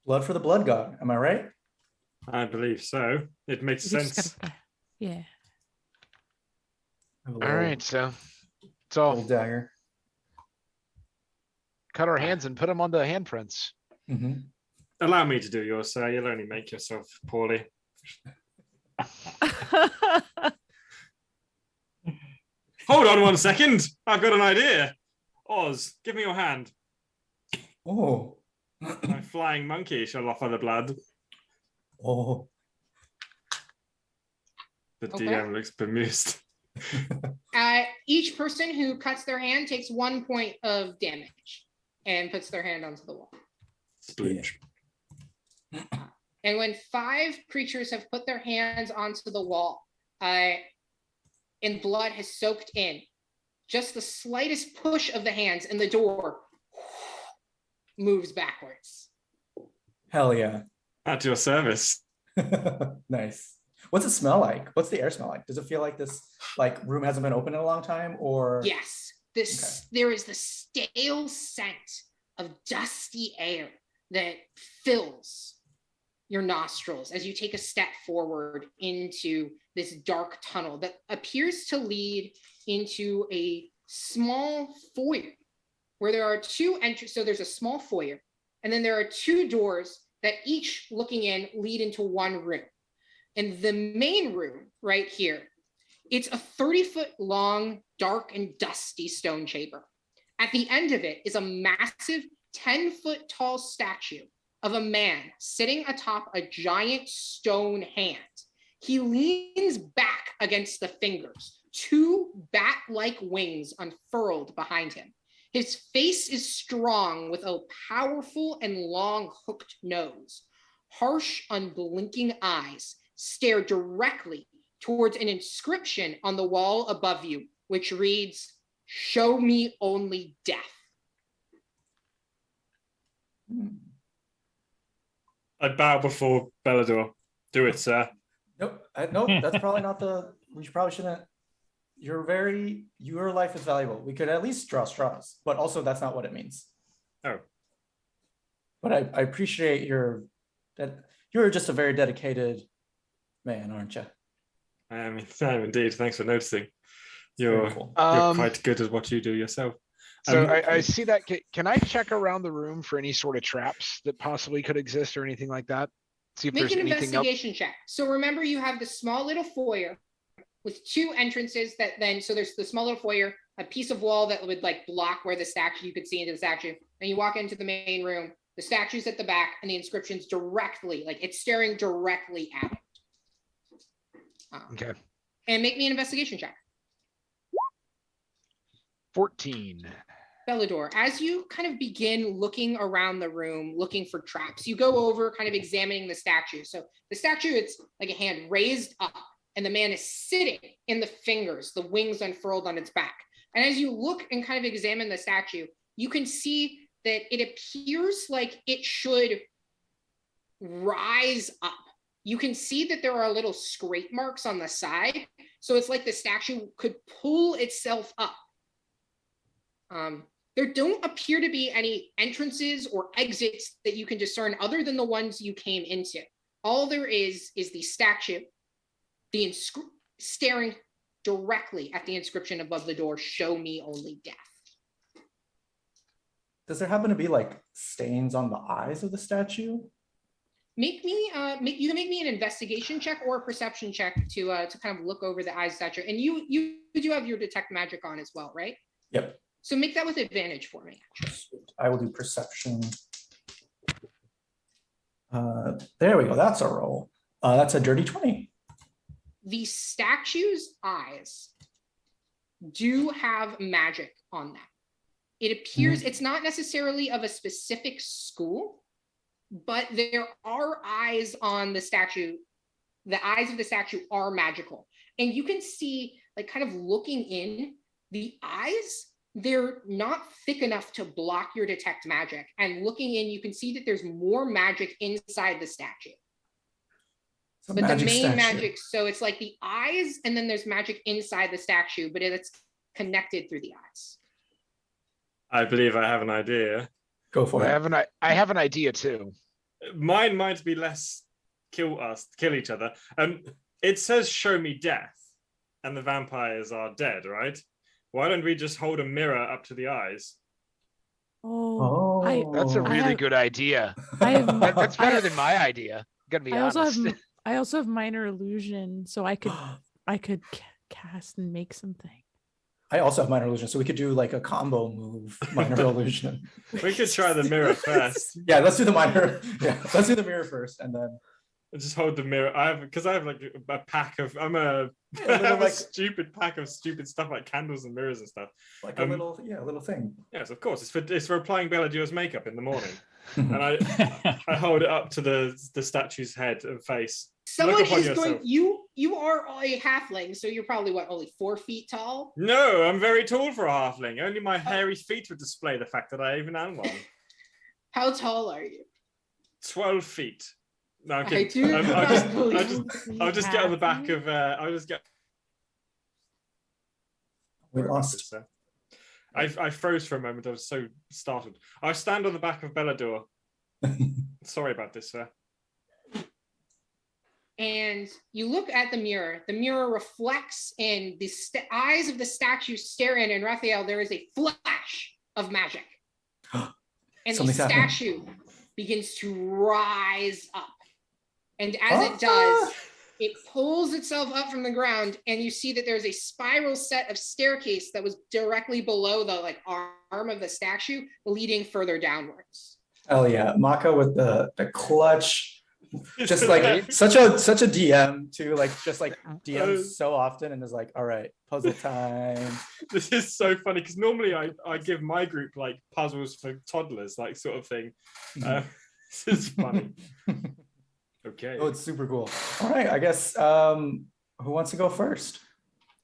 Blood for the blood god. Am I right? I believe so. It makes We just sense. yeah. All right, so it's all Old dagger. cut our hands and put them on the handprints. Mm-hmm. Allow me to do yours, sir. You'll only make yourself poorly. Hold on 1 second. I've got an idea. Oz, give me your hand. Oh. My flying monkey shall offer the blood. Oh. The Okay. DM looks bemused. Each person who cuts their hand takes 1 point of damage and puts their hand onto the wall. Splooge. And when 5 creatures have put their hands onto the wall, and blood has soaked in, just the slightest push of the hands and the door moves backwards. Hell yeah. At your service. Nice. What's it smell like? What's the air smell like? Does it feel like this room hasn't been open in a long time, or? Yes, there is the stale scent of dusty air that fills your nostrils as you take a step forward into this dark tunnel that appears to lead into a small foyer where there are 2 entries. So there's a small foyer, and then there are 2 doors that each looking in lead into one room. And the main room right here, it's a 30-foot long, dark and dusty stone chamber. At the end of it is a massive 10-foot tall statue of a man sitting atop a giant stone hand. He leans back against the fingers, 2 bat-like wings unfurled behind him. His face is strong with a powerful and long hooked nose. Harsh, unblinking eyes stare directly towards an inscription on the wall above you, which reads, "Show me only death." I bow before Bellador. Do it, sir. Nope. Nope. That's probably not the. We probably shouldn't your life is valuable. We could at least draw straws, but also that's not what it means. Oh. But I appreciate that you're just a very dedicated man, aren't you? I am indeed. Thanks for noticing. Very cool. You're quite good at what you do yourself. So I see that. Can I check around the room for any sort of traps that possibly could exist or anything like that? See if Make there's an anything else. investigation check. So remember, you have the small little foyer with 2 entrances that then, so there's the small little foyer, a piece of wall that would like block where the statue, you could see into the statue. And you walk into the main room, the statue's at the back and the inscription's directly, like it's staring directly at it. Okay. And make me an investigation check. 14. Bellador, as you kind of begin looking around the room, looking for traps, you go over kind of examining the statue. So the statue, it's like a hand raised up and the man is sitting in the fingers, the wings unfurled on its back. And as you look and kind of examine the statue, you can see that it appears like it should rise up. You can see that there are little scrape marks on the side. So it's like the statue could pull itself up. There don't appear to be any entrances or exits that you can discern other than the ones you came into. All there is the statue, staring directly at the inscription above the door, "Show me only death." Does there happen to be like stains on the eyes of the statue? You can make me an investigation check or a perception check to kind of look over the eyes of the statue. And you do have your detect magic on as well, right? Yep. So make that with advantage for me. I will do perception. There we go. That's a roll. That's a dirty 20. The statue's eyes do have magic on them. It appears it's not necessarily of a specific school, but there are eyes on the statue. The eyes of the statue are magical. And you can see, like kind of looking in, the eyes, they're not thick enough to block your detect magic. And looking in, you can see that there's more magic inside the statue. But the main magic, so it's like the eyes, and then there's magic inside the statue, but it's connected through the eyes. I believe I have an idea. Go for it. I have an idea too. Mine might be less kill each other. It says "show me death," and the vampires are dead, right? Why don't we just hold a mirror up to the eyes? That's a really good idea. That's better than my idea. Gonna be honest. I also have minor illusion, so I could cast and make something. I also have minor illusion, so we could do like a combo move, minor illusion. We could try the mirror first. Yeah, let's do the minor. Yeah, let's do the mirror first, and then just hold the mirror. I have like a pack of. Stupid pack of stupid stuff like candles and mirrors and stuff. Like a little thing. Yes, of course. It's for applying Belladur's makeup in the morning, and I hold it up to the statue's head and face. Someone is going. You are a halfling, so you're probably only 4 feet tall. No, I'm very tall for a halfling. Only my hairy feet would display the fact that I even am one. How tall are you? 12 feet. No, I'm I kidding. do. I'll just get on the back of. We lost. I froze for a moment. I was so startled. I stand on the back of Belladur. Sorry about this, sir. And you look at the mirror. The mirror reflects in the eyes of the statue stare in. And Raphael, there is a flash of magic. And the statue begins to rise up. And as it does, it pulls itself up from the ground, and you see that there's a spiral set of staircase that was directly below the arm of the statue, leading further downwards. Oh yeah, Maka with the clutch, just like such a DM too, just DM so often, and is like, all right, puzzle time. This is so funny because normally I give my group like puzzles for toddlers, like sort of thing. This is funny. Okay. Oh, it's super cool. All right, I guess who wants to go first?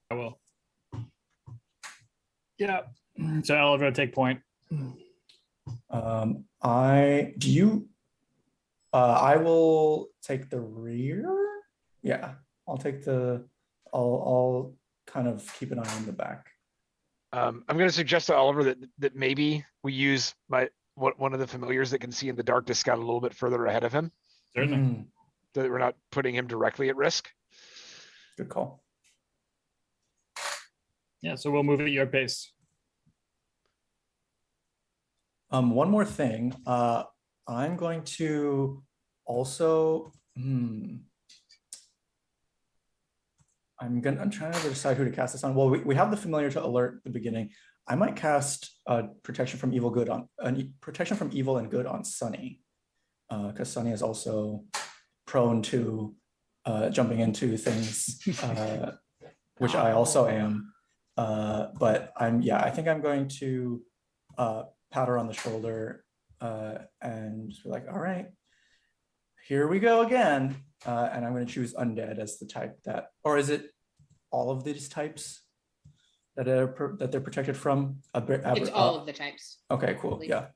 I will. Yeah. So Oliver, take point. I will take the rear. Yeah, I'll take I'll kind of keep an eye on the back. I'm going to suggest to Oliver that maybe we use one of the familiars that can see in the dark to scout a little bit further ahead of him. Certainly. So that we're not putting him directly at risk. Good call. Yeah, so we'll move at your pace. One more thing. I'm going to also. I'm trying to decide who to cast this on. Well, we have the familiar to alert the beginning. I might cast protection from evil protection from evil and good on Sunny, because Sunny is also prone to jumping into things, which I also am. But I think I'm going to pat her on the shoulder and be like, all right, here we go again. And I'm going to choose undead as the type that, or is it all of these types that they're protected from? It's all of the types. Okay, cool. Yeah,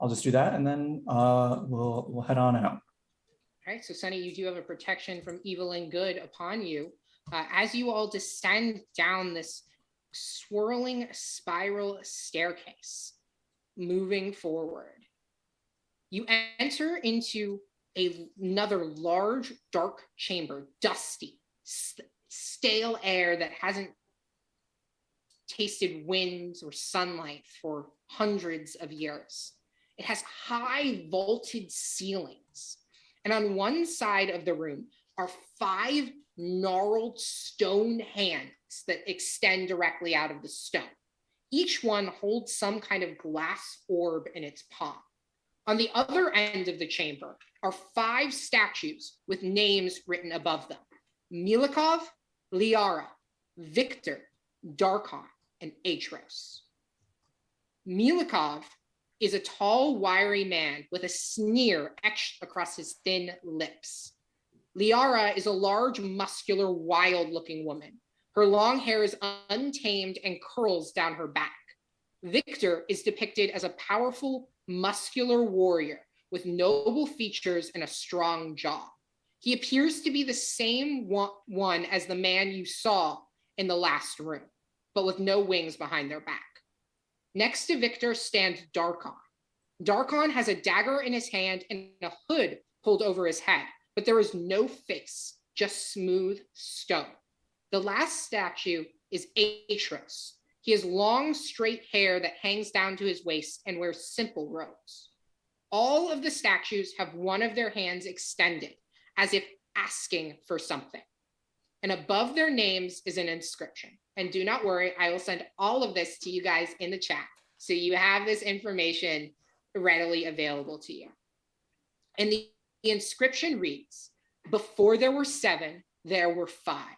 I'll just do that, and then we'll head on out. All right, so Sunny, you do have a protection from evil and good upon you. As you all descend down this swirling spiral staircase, moving forward, you enter into another large, dark chamber, dusty, stale air that hasn't tasted wind or sunlight for hundreds of years. It has high vaulted ceilings. And on one side of the room are 5 gnarled stone hands that extend directly out of the stone. Each one holds some kind of glass orb in its palm. On the other end of the chamber are 5 statues with names written above them: Milikov, Liara, Victor, Darkon, and Atros. Milikov is a tall, wiry man with a sneer etched across his thin lips. Liara is a large, muscular, wild-looking woman. Her long hair is untamed and curls down her back. Victor is depicted as a powerful, muscular warrior with noble features and a strong jaw. He appears to be the same one as the man you saw in the last room, but with no wings behind their back. Next to Victor stands Darkon. Darkon has a dagger in his hand and a hood pulled over his head, but there is no face, just smooth stone. The last statue is Atros. He has long, straight hair that hangs down to his waist and wears simple robes. All of the statues have one of their hands extended, as if asking for something. And above their names is an inscription. And do not worry, I will send all of this to you guys in the chat, so you have this information readily available to you. And the inscription reads, "Before there were 7, there were 5,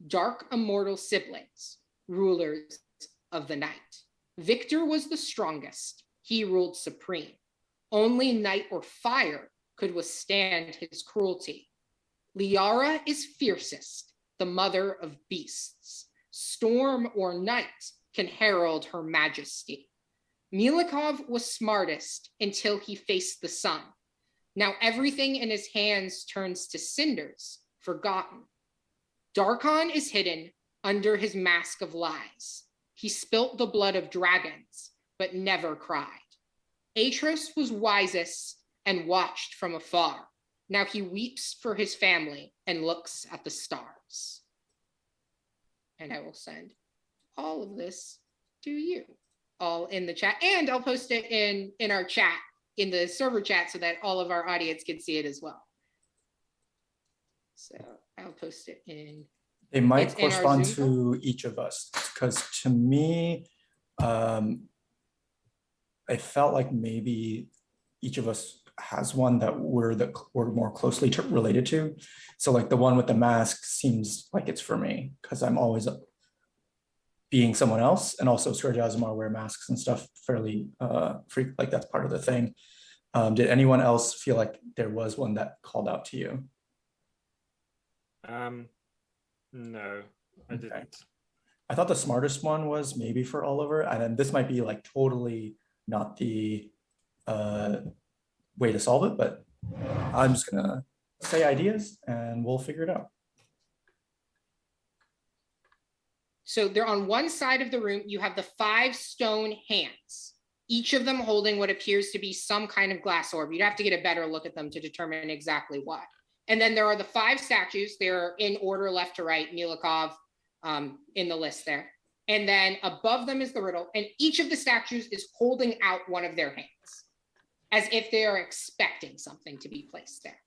dark immortal siblings, rulers of the night. Victor was the strongest. He ruled supreme. Only night or fire could withstand his cruelty. Liara is fiercest, the mother of beasts. Storm or night can herald her majesty. Milikov was smartest until he faced the sun. Now everything in his hands turns to cinders, forgotten. Darkon is hidden under his mask of lies. He spilt the blood of dragons, but never cried. Atros was wisest and watched from afar. Now he weeps for his family and looks at the stars." And I will send all of this to you, all in the chat. And I'll post it in our chat, in the server chat, so that all of our audience can see it as well. So I'll post it in. They might correspond to each of us, because to me, I felt like maybe each of us has one that we're more closely related to. So like the one with the mask seems like it's for me, because I'm always being someone else, and also Scourge Azamar wear masks and stuff fairly like that's part of the thing. Did anyone else feel like there was one that called out to you? No, I didn't. I thought the smartest one was maybe for Oliver, and then this might be like totally not the way to solve it, but I'm just gonna say ideas and we'll figure it out. So they're on one side of the room. You have the 5 stone hands, each of them holding what appears to be some kind of glass orb. You'd have to get a better look at them to determine exactly what. And then there are the 5 statues. They're in order left to right, Milikov in the list there. And then above them is the riddle. And each of the statues is holding out one of their hands as if they are expecting something to be placed there.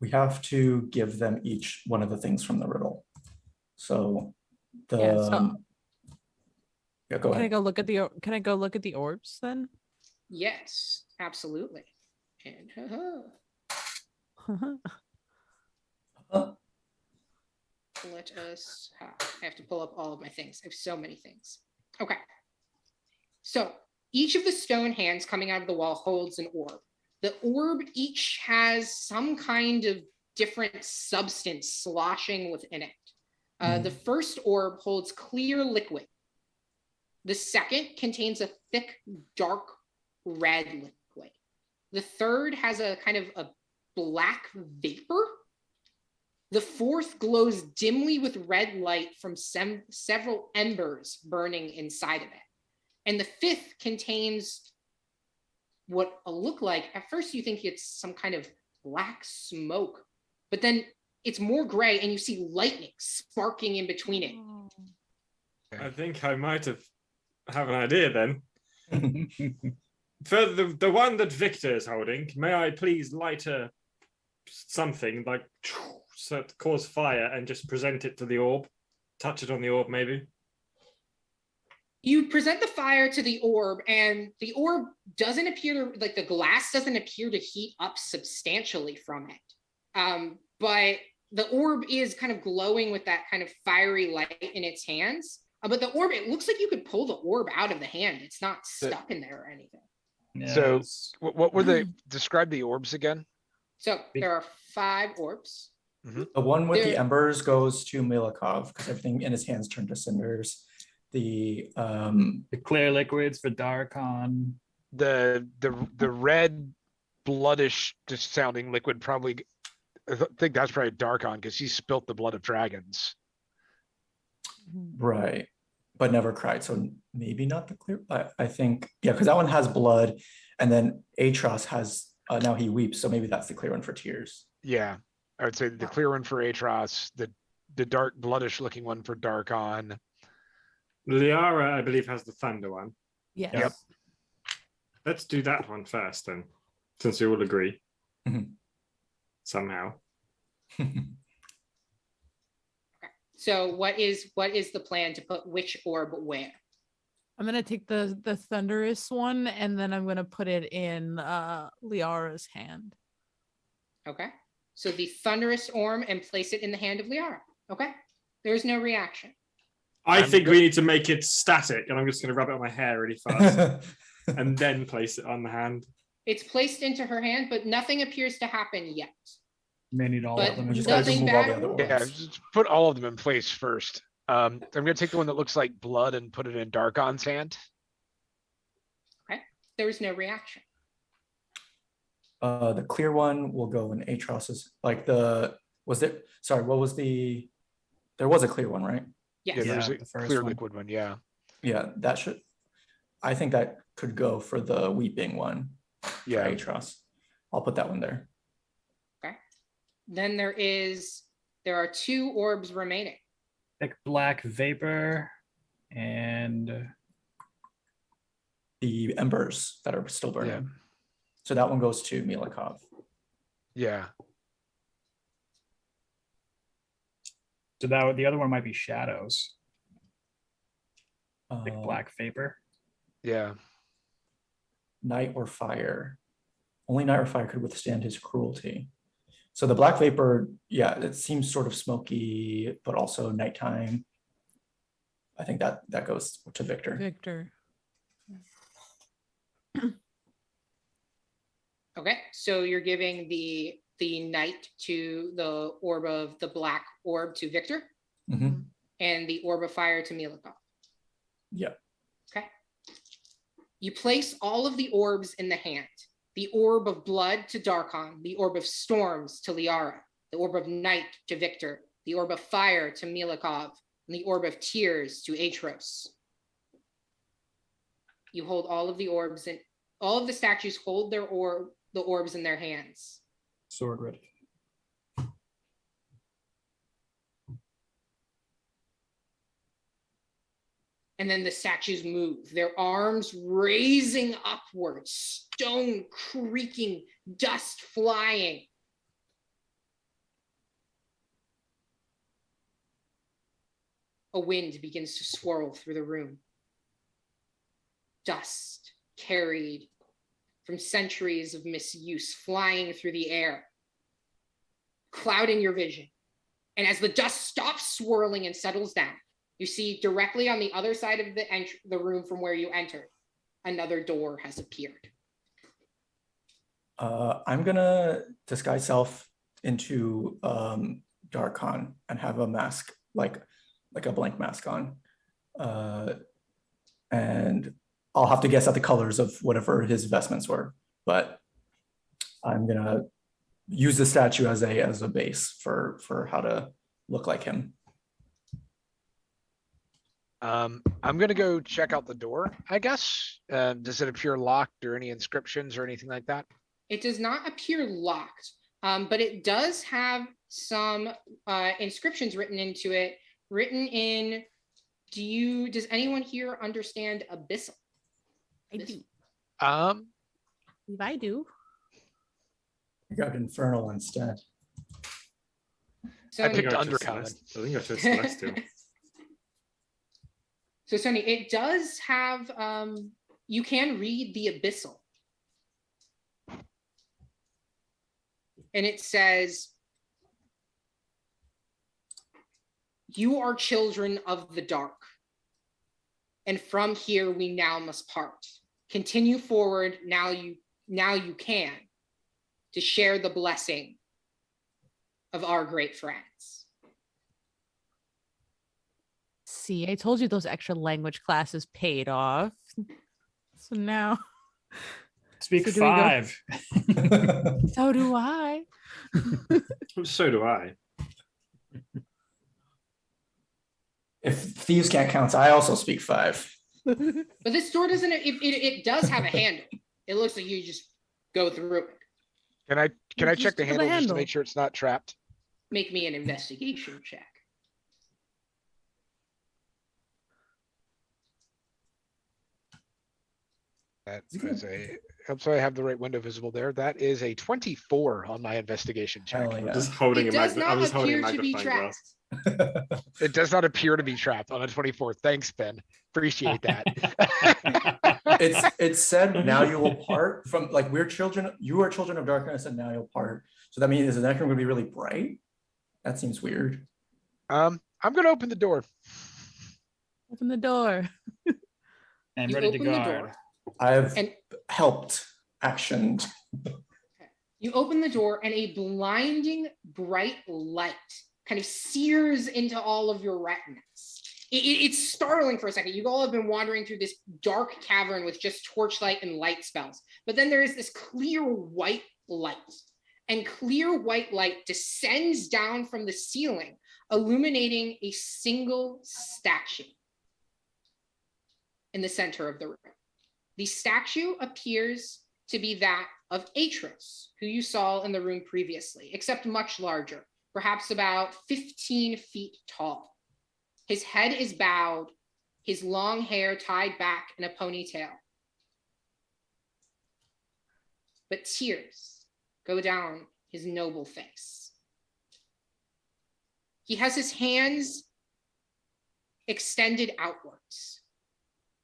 We have to give them each one of the things from the riddle. So the yeah, go ahead. Can I go look at the orbs then? Yes, absolutely. And let us, I have to pull up all of my things. I have so many things. Okay. So each of the stone hands coming out of the wall holds an orb. The orb each has some kind of different substance sloshing within it. The first orb holds clear liquid. The second contains a thick, dark red liquid. The third has a kind of a black vapor. The fourth glows dimly with red light from several embers burning inside of it. And the fifth contains what look like, at first you think it's some kind of black smoke, but then it's more gray and you see lightning sparking in between it. I think I might have an idea then. For the one that Victor is holding, may I please light something like so to cause fire and just present it to the orb? Touch it on the orb, maybe? You present the fire to the orb, and the orb doesn't appear to, like the glass doesn't appear to heat up substantially from it. But the orb is kind of glowing with that kind of fiery light in its hands. But the orb, it looks like you could pull the orb out of the hand. It's not stuck in there or anything. So what were they, describe the orbs again? So there are 5 orbs. The one with the embers goes to Milikov because everything in his hands turned to cinders. The clear liquids for Darkon. The red bloodish just sounding liquid probably, I think that's probably Darkon because he spilt the blood of dragons. Right, but never cried. So maybe not the clear. I think yeah, because that one has blood, and then Atros has now he weeps. So maybe that's the clear one for tears. Yeah, I would say the clear one for Atros, the dark bloodish looking one for Darkon. Liara, I believe, has the thunder one. Yes. Yep. Let's do that one first then, since we all agree. Somehow. So what is the plan to put which orb where? I'm gonna take the thunderous one and then I'm gonna put it in Liara's hand. Okay. So the thunderous orb and place it in the hand of Liara. Okay. There's no reaction. I think we need to make it static, and I'm just going to rub it on my hair really fast and then place it on the hand. It's placed into her hand, but nothing appears to happen yet. May need all But of them. We just gotta nothing remove all the bad. other orbs. Yeah, just put all of them in place first. I'm gonna take the one that looks like blood and put it in Darkon's hand. Okay. There's no reaction. The clear one will go in Atros's. Like there was a clear one, right? Yes. Yeah, there's Yeah, a the first clear one. liquid one, yeah. Yeah, I think that could go for the weeping one. Yeah. For Atros. I'll put that one there. Okay. Then there are 2 orbs remaining. Thick black vapor and The embers that are still burning. Yeah. So that one goes to Milikov. Yeah. so that the other one might be shadows. Thick Um, black vapor. Yeah. Night or fire. Only night or fire could withstand his cruelty. So the black vapor, yeah, it seems sort of smoky, but also nighttime. I think that goes to Victor. Victor. Okay. So you're giving the night to the orb of the black orb to Victor Mhm. and the orb of fire to Milikov. Yeah. Okay. You place all of the orbs in the hand. The orb of blood to Darkon, the orb of storms to Liara, the orb of night to Victor, the orb of fire to Milikov, and the orb of tears to Atros. You hold all of the orbs, and all of the statues hold the orbs in their hands. Sword ready. And then the statues move, their arms raising upwards, stone creaking, dust flying. A wind begins to swirl through the room. Dust carried from centuries of misuse flying through the air, clouding your vision. And as the dust stops swirling and settles down, you see directly on the other side of the room from where you entered, another door has appeared. I'm gonna disguise self into Darkon and have a mask, like a blank mask on. And I'll have to guess at the colors of whatever his vestments were, but I'm gonna use the statue as a base for how to look like him. I'm gonna go check out the door, I guess. Does it appear locked or any inscriptions or anything like that? It does not appear locked, but it does have some inscriptions written into it, written in, does anyone here understand Abyssal? I do. Um, I do. I got Infernal instead. So I picked I Undercommon. think I chose Celestial. So Sonny, it does have, you can read the Abyssal. And it says, "You are children of the dark. And from here we now must part. Continue forward now you can, to share the blessing of our great friends." See, I told you those extra language classes paid off. So now, speak So do we go- 5. so do I. So do I. If thieves can't count, I also speak 5. But this door doesn't, it does have a handle. It looks like you just go through it. Can I Just check the for the handle just to handle. make sure it's not trapped? Make me an investigation check. That is so I have the right window visible there. That is a 24 on my investigation check. Hell yeah. Just holding It a does I not was holding a appear to be magnifying trapped. glass. It does not appear to be trapped on a 24. Thanks, Ben. Appreciate that. It said now you will part from, like, you are children of darkness and now you'll part. So that means, is the next one gonna be really bright? That seems weird. I'm gonna open the door. Open the door. I'm You ready to open the guard. door. I've And helped actioned. you open the door and a blinding bright light kind of sears into all of your retinas. It's startling for a second. You all have been wandering through this dark cavern with just torchlight and light spells. But then there is this clear white light. And clear white light descends down from the ceiling, illuminating a single statue in the center of the room. The statue appears to be that of Atros, who you saw in the room previously, except much larger, perhaps about 15 feet tall. His head is bowed, his long hair tied back in a ponytail. But tears go down his noble face. He has his hands extended outwards.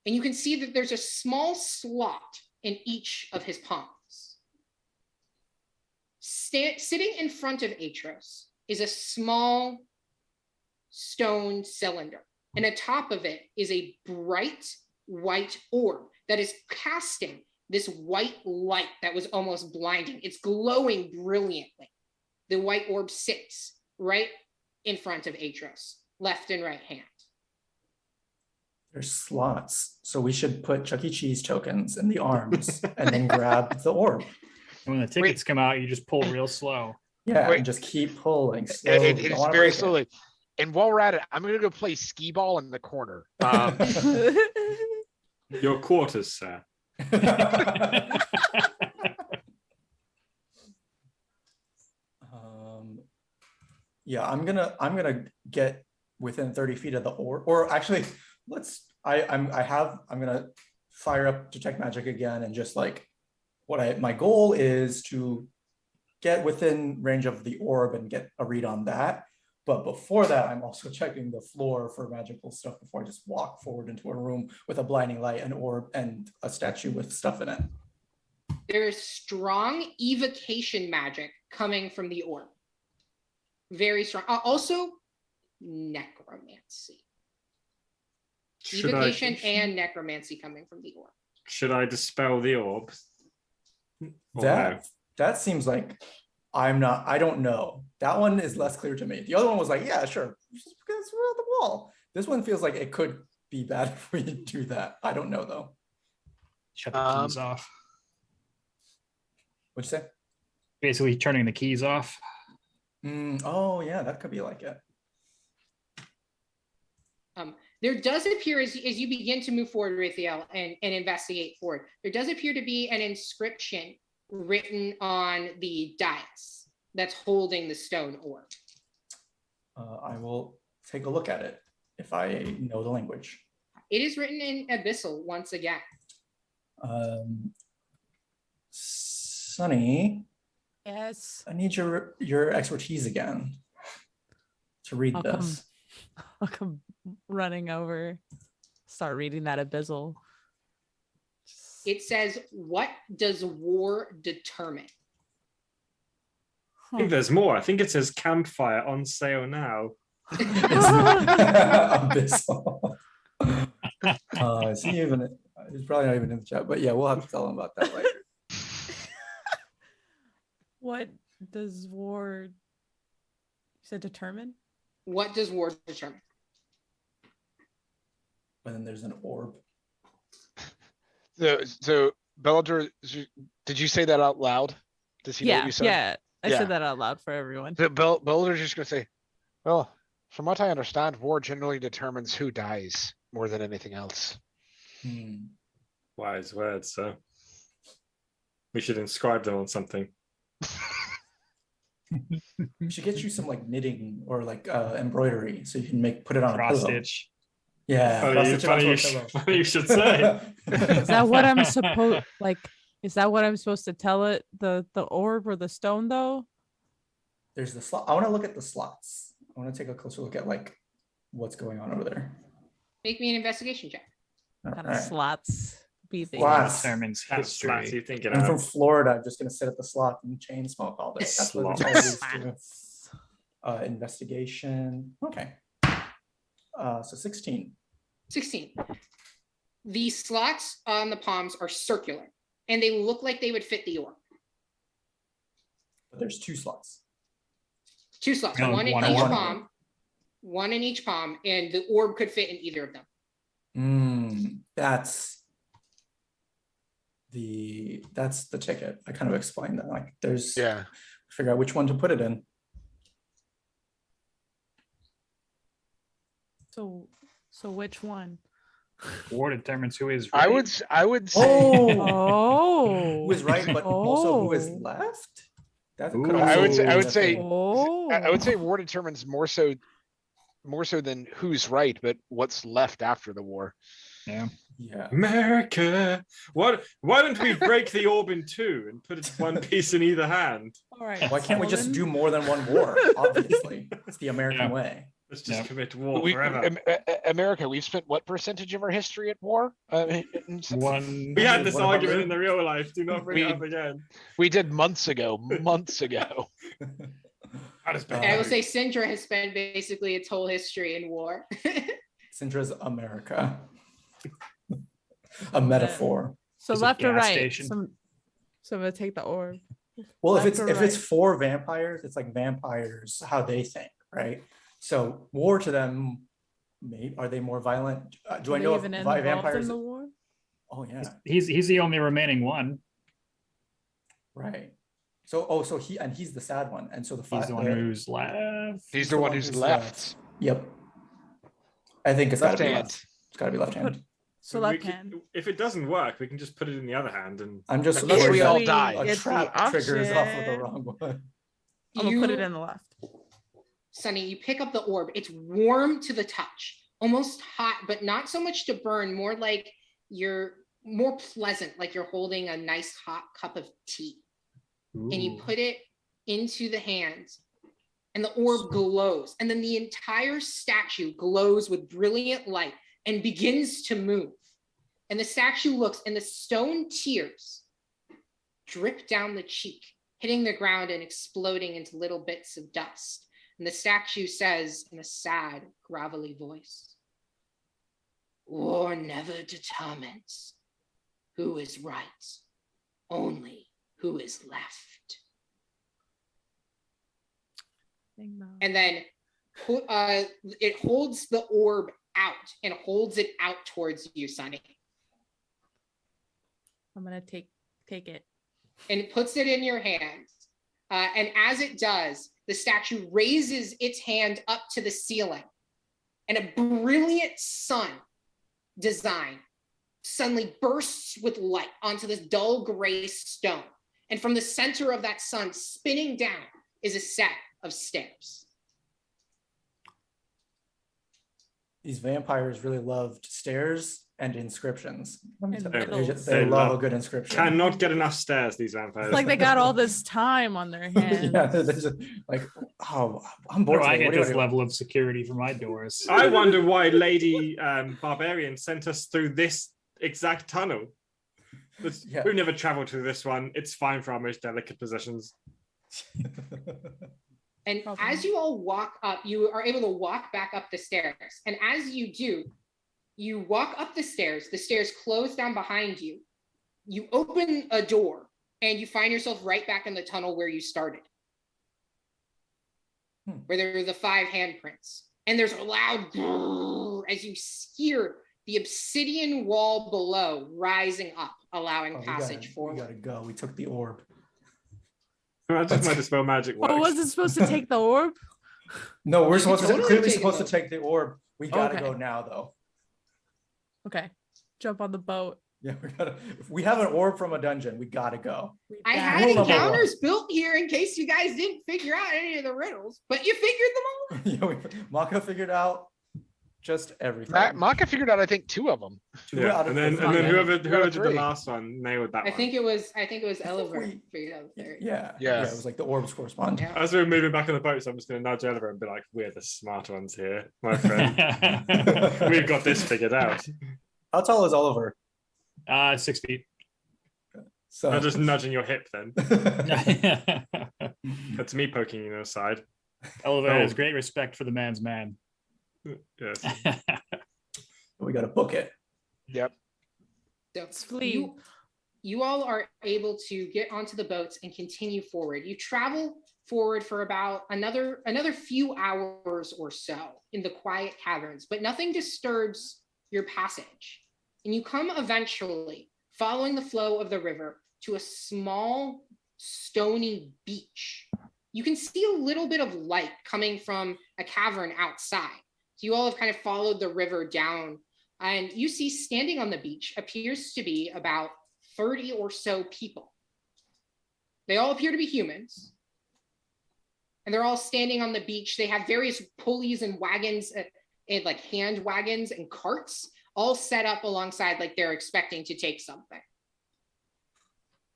And you can see that there's a small slot in each of his palms. Sitting in front of Atros is a small stone cylinder. And atop of it is a bright white orb that is casting this white light that was almost blinding. It's glowing brilliantly. The white orb sits right in front of Atros, left and right hand. There's slots, so we should put Chuck E. Cheese tokens in the arms and then grab the orb. And when the tickets come out, you just pull real slow. Yeah, Wait. and just keep pulling. Slowly. Don't It's wanna very break it. slowly. And while we're at it, I'm gonna go play skee ball in the corner. Your quarters, sir. Yeah, I'm gonna get within 30 feet of the orb, or actually, I'm gonna fire up detect magic again and just like my goal is to get within range of the orb and get a read on that. But before that, I'm also checking the floor for magical stuff before I just walk forward into a room with a blinding light, an orb, and a statue with stuff in it. There's strong evocation magic coming from the orb. Very strong. Also, necromancy. Evocation and necromancy coming from the orb. Should I dispel the orb? Or no? That seems like I don't know. That one is less clear to me. The other one was like, yeah, sure. Just because we're on the wall. This one feels like it could be bad if we do that. I don't know though. Shut the keys off. What'd you say? Basically turning the keys off. Oh yeah, that could be like it. There does appear as you begin to move forward, Raphael, and investigate forward, there does appear to be an inscription written on the dais that's holding the stone orb. I will take a look at it if I know the language. It is written in Abyssal once again. Sunny. Yes. I need your expertise again to read this. I'll come running over, start reading that Abyssal. It says, "What does war determine?" I think there's more. I think it says campfire on sale now. Abyssal. He's probably not even in the chat, but yeah, we'll have to tell him about that later. What does war, you said determine? What does war determine? And then there's an orb. So Bellator, did you say that out loud? Does he know what you said? Yeah. I said that out loud for everyone. So Bellator's just gonna say, well, from what I understand, war generally determines who dies more than anything else. Wise words, sir. We should inscribe them on something. We should get you some like knitting or like embroidery so you can put it on cross a pillow. stitch. Yeah, funny you should say. Is that what I'm supposed is that what I'm supposed to tell it? The orb or the stone though? There's the slot. I want to look at the slots. I want to take a closer look at like what's going on over there. Make me an investigation check. All Kind right. of slots be the Slots. Determines That's slats history. you're thinking I'm from of. Florida. I'm just gonna sit at the slot and chain smoke all day. That's what the Slots. is to. Investigation. Okay. So 16. 16. The slots on the palms are circular, and they look like they would fit the orb. But there's 2 slots. 2 slots, No, one in one each orb. palm, one in each palm, and the orb could fit in either of them. That's the ticket. I kind of explained that. Like there's figure out which one to put it in. So which one? War determines who is right. I would say Who is right, but also who is left? That could Ooh. also I would be say a I would say war determines more so than who's right, but what's left after the war. Yeah. Yeah. America. Why don't we break the orb in 2 and put it one piece in either hand? All right. Why can't we just do more than one war? Obviously, it's the American way. Let's just commit to war forever. America, we've spent what percentage of our history at war? One. We had this 100. argument in the real life. Do not bring it up again. We did months ago. I will say Syndra has spent basically its whole history in war. Syndra's America. A metaphor. So There's a left or gas right? station. So I'm gonna take the orb. Well, Left if or it's right? for vampires, it's like vampires how they think, right? So war to them, are they more violent? Do I know if even involved vampires? in the war? Oh yeah, He's the only remaining one. right. So he's the sad one, and so He's the one who's left. He's the one who's left. Yep. I think it's got Left to be hand. left. It's got to be left hand. So We left can- hand. If it doesn't work, we can just put it in the other hand and I'm just Unless worried we that all die. a It's the trap triggers off of the option. wrong one. I'm gonna put it in the left. Sunny, you pick up the orb. It's warm to the touch, almost hot, but not so much to burn, more like you're more pleasant, like you're holding a nice hot cup of tea. And you Ooh. put it into the hands, and the orb glows. And then the entire statue glows with brilliant light and begins to move. And the statue looks, and the stone tears drip down the cheek, hitting the ground and exploding into little bits of dust. And the statue says in a sad, gravelly voice, "War never determines who is right, only who is left." And then it holds the orb out and holds it out towards you, Sunny. I'm gonna take it. And it puts it in your hands. And as it does, the statue raises its hand up to the ceiling, and a brilliant sun design suddenly bursts with light onto this dull gray stone. And from the center of that sun, spinning down, is a set of stairs. These vampires really loved stairs and inscriptions. Let me And tell you, riddles. they They love love- a good inscription. Cannot get enough stairs, these vampires. It's like they got all this time on their hands. Yeah, they're just like, oh, I'm Where bored. do I today. get What do this do? level of security for my doors? I wonder why Lady Barbarian sent us through this exact tunnel. Yeah. We've never traveled through this one. It's fine for our most delicate possessions. And Okay. as you all walk up, you are able to walk back up the stairs. And as you do, you walk up the stairs close down behind you. You open a door and you find yourself right back in the tunnel where you started. Where there are the 5 handprints. And there's a loud grrr as you hear the obsidian wall below rising up, allowing Oh, passage we forward. gotta go. We took the orb. I just might dispel magic works. But was it supposed to take the orb? No, we're You supposed to totally clearly take it, supposed to though. take the orb. We gotta Okay. go now, though. Okay. Jump on the boat. Yeah, if we have an orb from a dungeon, we gotta go. I Yeah. had Rule number encounters built here in case you guys didn't figure out any of the riddles, but you figured them all. Yeah, Maka figured out just everything. Maka figured out, I think, 2 of them. Two Yeah, out of and then the and then three. whoever Two out of did the 3. last one nailed that I one. think it was Oliver we- figured out the third. Yeah, Yeah. it was like the orbs correspond. Yeah. As we were moving back on the boat, so I'm just going to nudge Oliver and be like, "We're the smart ones here, my friend. We've got this figured out." How tall is Oliver? 6 feet. So I'm just nudging your hip then. That's me poking you in the side. Oliver Oh. has great respect for the man's man. Yes. we gotta book it. Yep. So flee. you all are able to get onto the boats and continue forward. You travel forward for about another few hours or so in the quiet caverns, but nothing disturbs your passage. And you come eventually, following the flow of the river, to a small stony beach. You can see a little bit of light coming from a cavern outside. So you all have kind of followed the river down, and you see standing on the beach appears to be about 30 or so people. They all appear to be humans, and they're all standing on the beach. They have various pulleys and wagons, and like hand wagons and carts, all set up alongside like they're expecting to take something.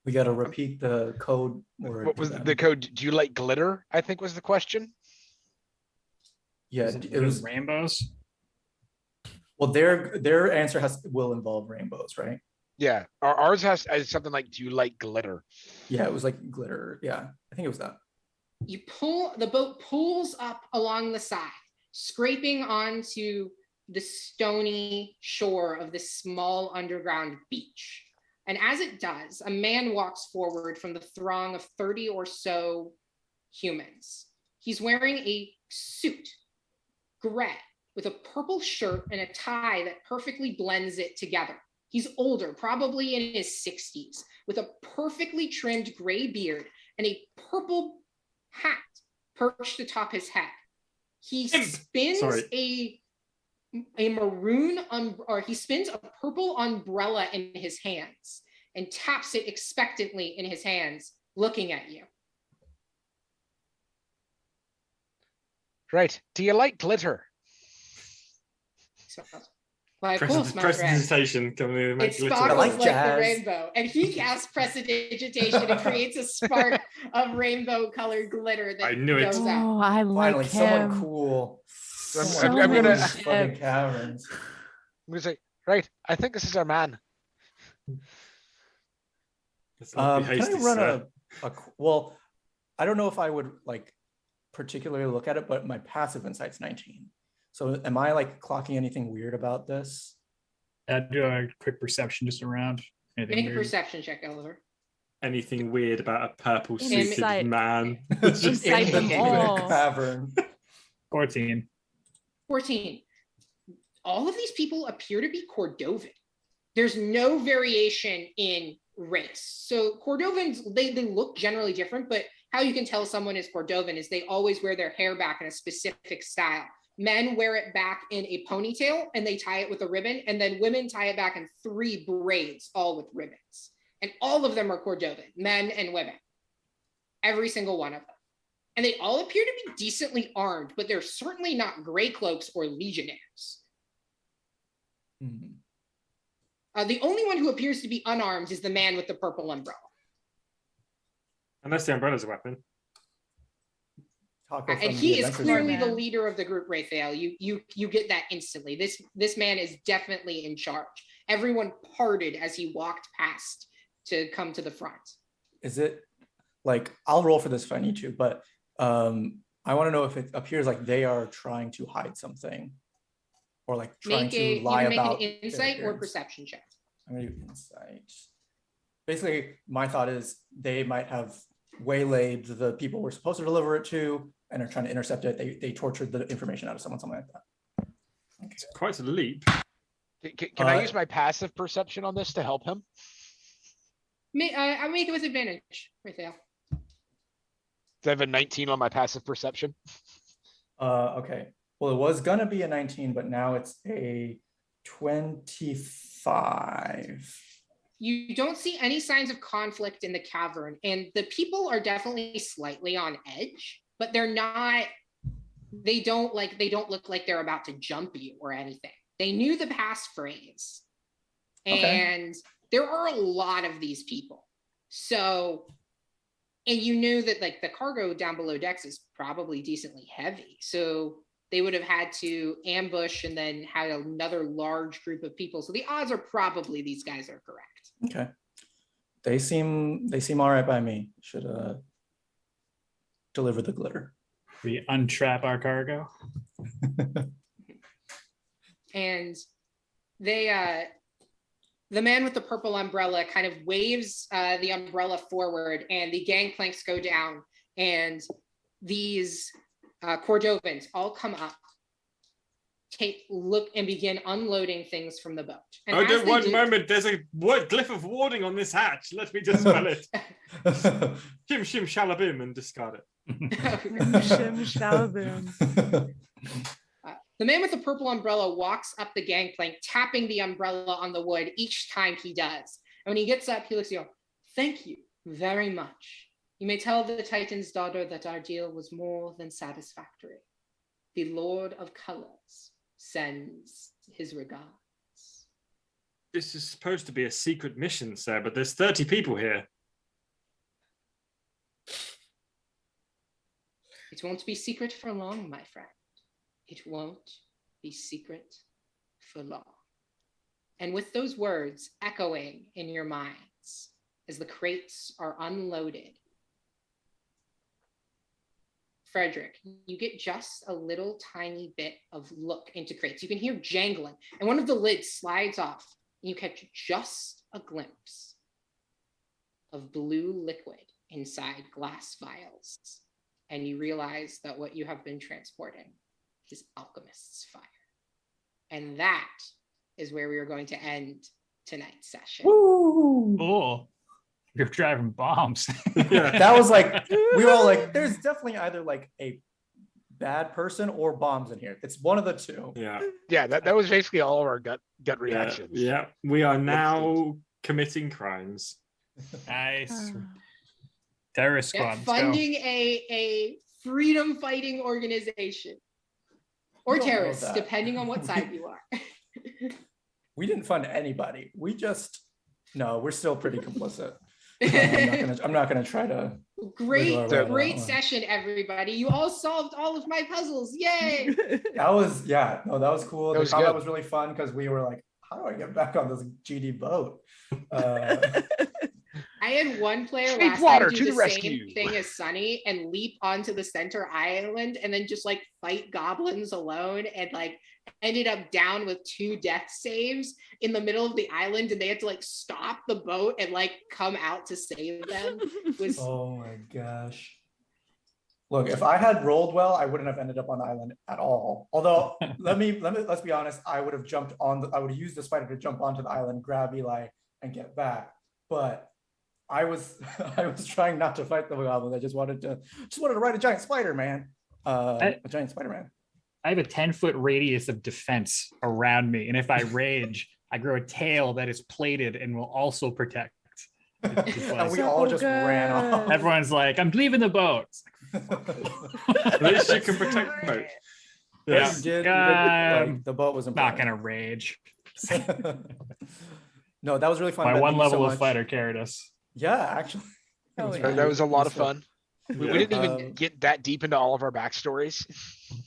We gotta repeat the code word. What to was them. the code? Do you like glitter? I think was the question. Yeah, it was. rainbows. Well, their answer will involve rainbows, right? Yeah. Ours has something like, do you like glitter? Yeah, it was like glitter. Yeah, I think it was that. The boat pulls up along the side, scraping onto the stony shore of this small underground beach. And as it does, a man walks forward from the throng of 30 or so humans. He's wearing a suit, gray, with a purple shirt and a tie that perfectly blends it together. He's older, probably in his 60s, with a perfectly trimmed gray beard and a purple hat perched atop his head. He spins a maroon or he spins a purple umbrella in his hands and taps it expectantly in his hands, looking at you. Right. Do you like glitter? Why, of course, my friend. Prestidigitation. It sparkles like the rainbow. And he casts prestidigitation and creates a spark of rainbow-colored glitter that goes out. Oh, I like Finally, him. someone cool. I'm gonna fucking caverns. I'm gonna say, right, I think this is our man. Can I run well, I don't know if I would like particularly look at it, but my passive insight's 19. So am I like clocking anything weird about this? Do a quick perception just around. Make a perception check, Oliver. Anything weird about a purple suited Insight. man? Incite them all. Cavern. 14. 14. All of these people appear to be Cordovan. There's no variation in race. So Cordovans, they look generally different, but how you can tell someone is Cordovan is they always wear their hair back in a specific style. Men wear it back in a ponytail and they tie it with a ribbon, and then women tie it back in 3 braids, all with ribbons. And all of them are Cordovan, men and women. Every single one of them. And they all appear to be decently armed, but they're certainly not gray cloaks or legionnaires. Mm-hmm. The only one who appears to be unarmed is the man with the purple umbrella. Unless the umbrella's a weapon. And he is clearly the leader of the group, Raphael. You get that instantly. This man is definitely in charge. Everyone parted as he walked past to come to the front. Is it like, I'll roll for this if I need to, but I want to know if it appears like they are trying to hide something or like trying to lie about. Make an insight or perception check. I'm gonna do insight. Basically, my thought is they might have waylaid the people we're supposed to deliver it to and are trying to intercept it. They tortured the information out of someone, something like that. Okay. It's quite a leap. Can I use my passive perception on this to help him? I make it with advantage, Raphael. Do I have a 19 on my passive perception? Okay. Well, it was gonna be a 19, but now it's a 25. You don't see any signs of conflict in the cavern, and the people are definitely slightly on edge, but they're not, they don't look like they're about to jump you or anything. They knew the passphrase, and there are a lot of these people. So, and you knew that like the cargo down below decks is probably decently heavy. So they would have had to ambush and then had another large group of people. So the odds are probably these guys are correct. Okay. They seem all right by me. Should deliver the glitter. We untrap our cargo. And they the man with the purple umbrella kind of waves the umbrella forward, and the gangplanks go down, and these Cordovans all come up, look, and begin unloading things from the boat. And oh, just one moment. There's a glyph of warning on this hatch. Let me just spell it. Shim shim shalabim and discard it. Shim shalabim. The man with the purple umbrella walks up the gangplank, tapping the umbrella on the wood each time he does. And when he gets up, he looks at you. Thank you very much. You may tell the Titan's daughter that our deal was more than satisfactory. The Lord of Colors sends his regards. This is supposed to be a secret mission, sir, but there's 30 people here. It won't be secret for long, my friend. It won't be secret for long. And with those words echoing in your minds as the crates are unloaded, Frederick, you get just a little tiny bit of look into crates. You can hear jangling, and one of the lids slides off, and you catch just a glimpse of blue liquid inside glass vials. And you realize that what you have been transporting is alchemist's fire. And that is where we are going to end tonight's session. Woo! Oh. You're driving bombs. Yeah. That was like, we were all like, there's definitely either like a bad person or bombs in here. It's one of the two. Yeah. Yeah, that was basically all of our gut reactions. Yeah. We are now committing crimes. Nice. Terrorist Yeah, squad. Let's go. funding a freedom fighting organization or You don't know terrorists, that. depending on what side you are. We didn't fund anybody. We just, no, we're still pretty complicit. I'm not gonna try to. Great, wiggle around great that one. session, everybody. You all solved all of my puzzles. Yay! That was, yeah, no, that was cool. That The was combat good. was really fun because we were like, how do I get back on this GD boat? I had one player Snake last water time to do the the same rescue. thing as Sunny and leap onto the center island and then just like fight goblins alone and like ended up down with 2 death saves in the middle of the island and they had to like stop the boat and like come out to save them. It was Oh my gosh. Look, if I had rolled well, I wouldn't have ended up on the island at all. Although, let's be honest, I would have I would have used the spider to jump onto the island, grab Eli, and get back. But I was trying not to fight the goblins. I just wanted to ride a giant spider, man. A giant Spider-Man. I have a 10-foot radius of defense around me, and if I rage, I grow a tail that is plated and will also protect. It's just like- And we all just ran off. everyone's like, "I'm leaving the boat." It's At least you can protect the boat. Yeah. You did, like, the boat was not important. gonna rage. No, that was really fun. My Ben, one thank you so level of much. fighter carried us. Yeah, actually. It Oh, was yeah. really That was a lot of useful. fun. We Yeah. didn't even get that deep into all of our backstories.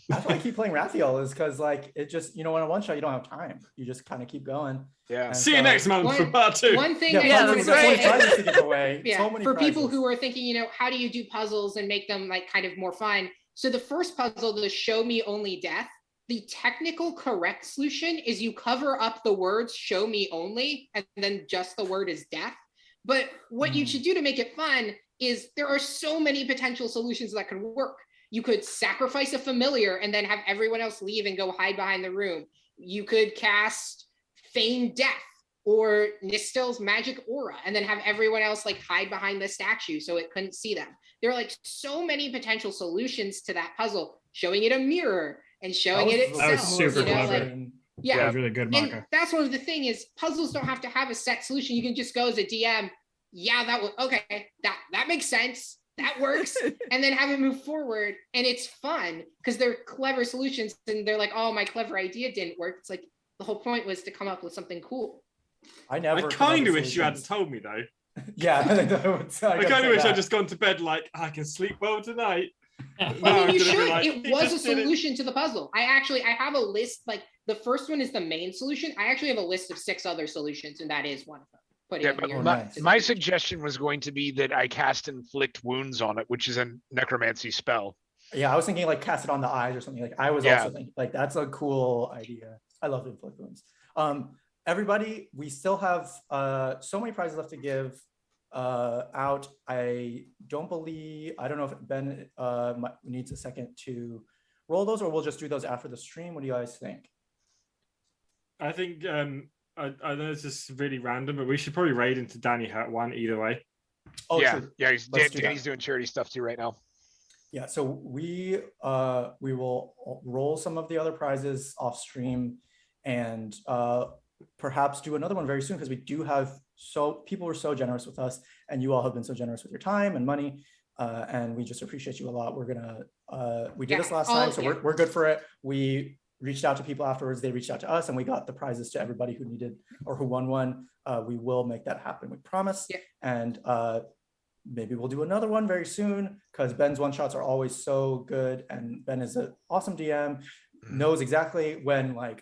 That's why I keep playing Raphael, is because like it just, in a one shot you don't have time. You just kind of keep going. Yeah. And See you so- next month for part 2. one thing Yeah, I that's want to right. say. prizes to give away. Yeah, So many for people prizes. who are thinking, how do you do puzzles and make them like kind of more fun? So the first puzzle, the show me only death, the technical correct solution is you cover up the words show me only and then just the word is death. But what you should do to make it fun is there are so many potential solutions that could work. You could sacrifice a familiar and then have everyone else leave and go hide behind the room. You could cast feign death or Nistel's magic aura and then have everyone else like hide behind the statue so it couldn't see them. There are like so many potential solutions to that puzzle, showing it a mirror and showing it itself. That was super clever. Like, That yeah. was really good, And Maka. that's one of the thing is puzzles don't have to have a set solution. You can just go as a DM. Yeah, that was okay. That makes sense. That works. And then have it move forward. And it's fun because they're clever solutions. And they're like, oh, my clever idea didn't work. It's like the whole point was to come up with something cool. I I never. kind of wish you had told me though. Yeah, I kind of wish I'd just gone to bed like I can sleep well tonight. I No, I'm mean, you gonna be should. like, It "He was a just did it." solution to the puzzle. I have a list. Like the first one is the main solution. I actually have a list of 6 other solutions, and that is one of them. Putting Yeah, a but mirror my- next to My the- suggestion was going to be that I cast inflict wounds on it, which is a necromancy spell. Yeah, I was thinking like cast it on the eyes or something. Like I was Yeah. also thinking like that's a cool idea. I love inflict wounds. Everybody, we still have so many prizes left to give out. I don't know if Ben needs a second to roll those, or we'll just do those after the stream. What do you guys think? I think I know this is really random, but we should probably raid into Danny Hurt one either way. Oh, yeah, true. yeah. Let's do that. Danny's doing charity stuff too right now. Yeah, so we will roll some of the other prizes off stream and perhaps do another one very soon because we do have people were so generous with us and you all have been so generous with your time and money and we just appreciate you a lot. We're gonna we did this last time, so we're good for it. We reached out to people afterwards, they reached out to us and we got the prizes to everybody who needed or who won one. We will make that happen, we promise. Yeah. And maybe we'll do another one very soon because Ben's one shots are always so good and Ben is an awesome DM, knows exactly when like,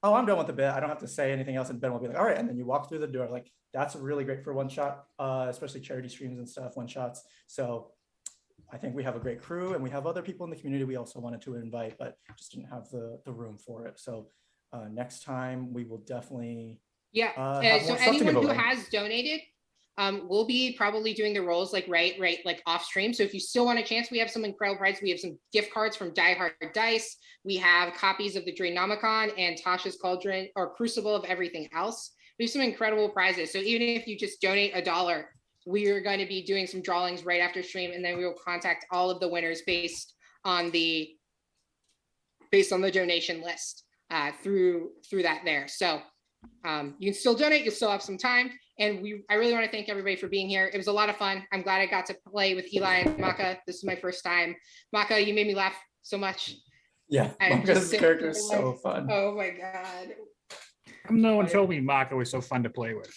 oh, I'm done with the bit, I don't have to say anything else, and Ben will be like, all right, and then you walk through the door. Like that's really great for one shot, especially charity streams and stuff, one shots. So I think we have a great crew and we have other people in the community we also wanted to invite, but just didn't have the room for it. So next time we will definitely Yeah. have So more stuff to give anyone who away. has donated, we'll be probably doing the rolls like right like off stream. So if you still want a chance, we have some incredible prizes. We have some gift cards from Die Hard Dice. We have copies of the Drainomicon and Tasha's Cauldron or Crucible of everything else. We have some incredible prizes. So even if you just donate $1, we are going to be doing some drawings right after stream, and then we will contact all of the winners based on the donation list through that there. So you can still donate, you'll still have some time. And I really want to thank everybody for being here. It was a lot of fun. I'm glad I got to play with Eli and Maka. This is my first time. Maka, you made me laugh so much. Yeah, Maka's character is so fun. Oh my God. No one told me Maka was so fun to play with.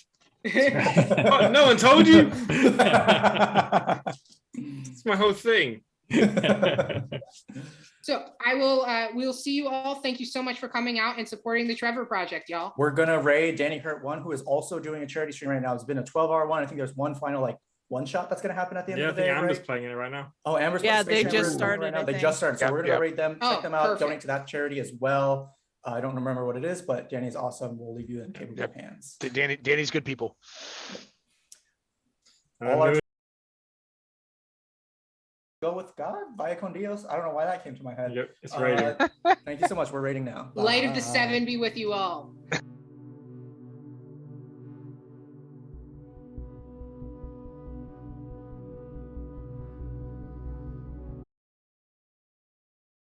Oh, no one told you? It's my whole thing. So we'll see you all. Thank you so much for coming out and supporting the Trevor Project, y'all. We're gonna raid Danny Hurt 1, who is also doing a charity stream right now. It's been a 12-hour one. I think there's one final one shot that's gonna happen at the end of the day. Yeah, I think Amber's right? playing it right now. Oh, Amber's they just Amber's started. right now. I They think. just started. So we're gonna raid them, check them out, perfect. donate to that charity as well. I don't remember what it is, but Danny's awesome. We'll leave you in capable hands. Danny's good people. Go with God, Vaya con Dios. I don't know why that came to my head. Yep, it's raiding. Thank you so much. We're raiding now. Light of the Bye. Seven be with you all.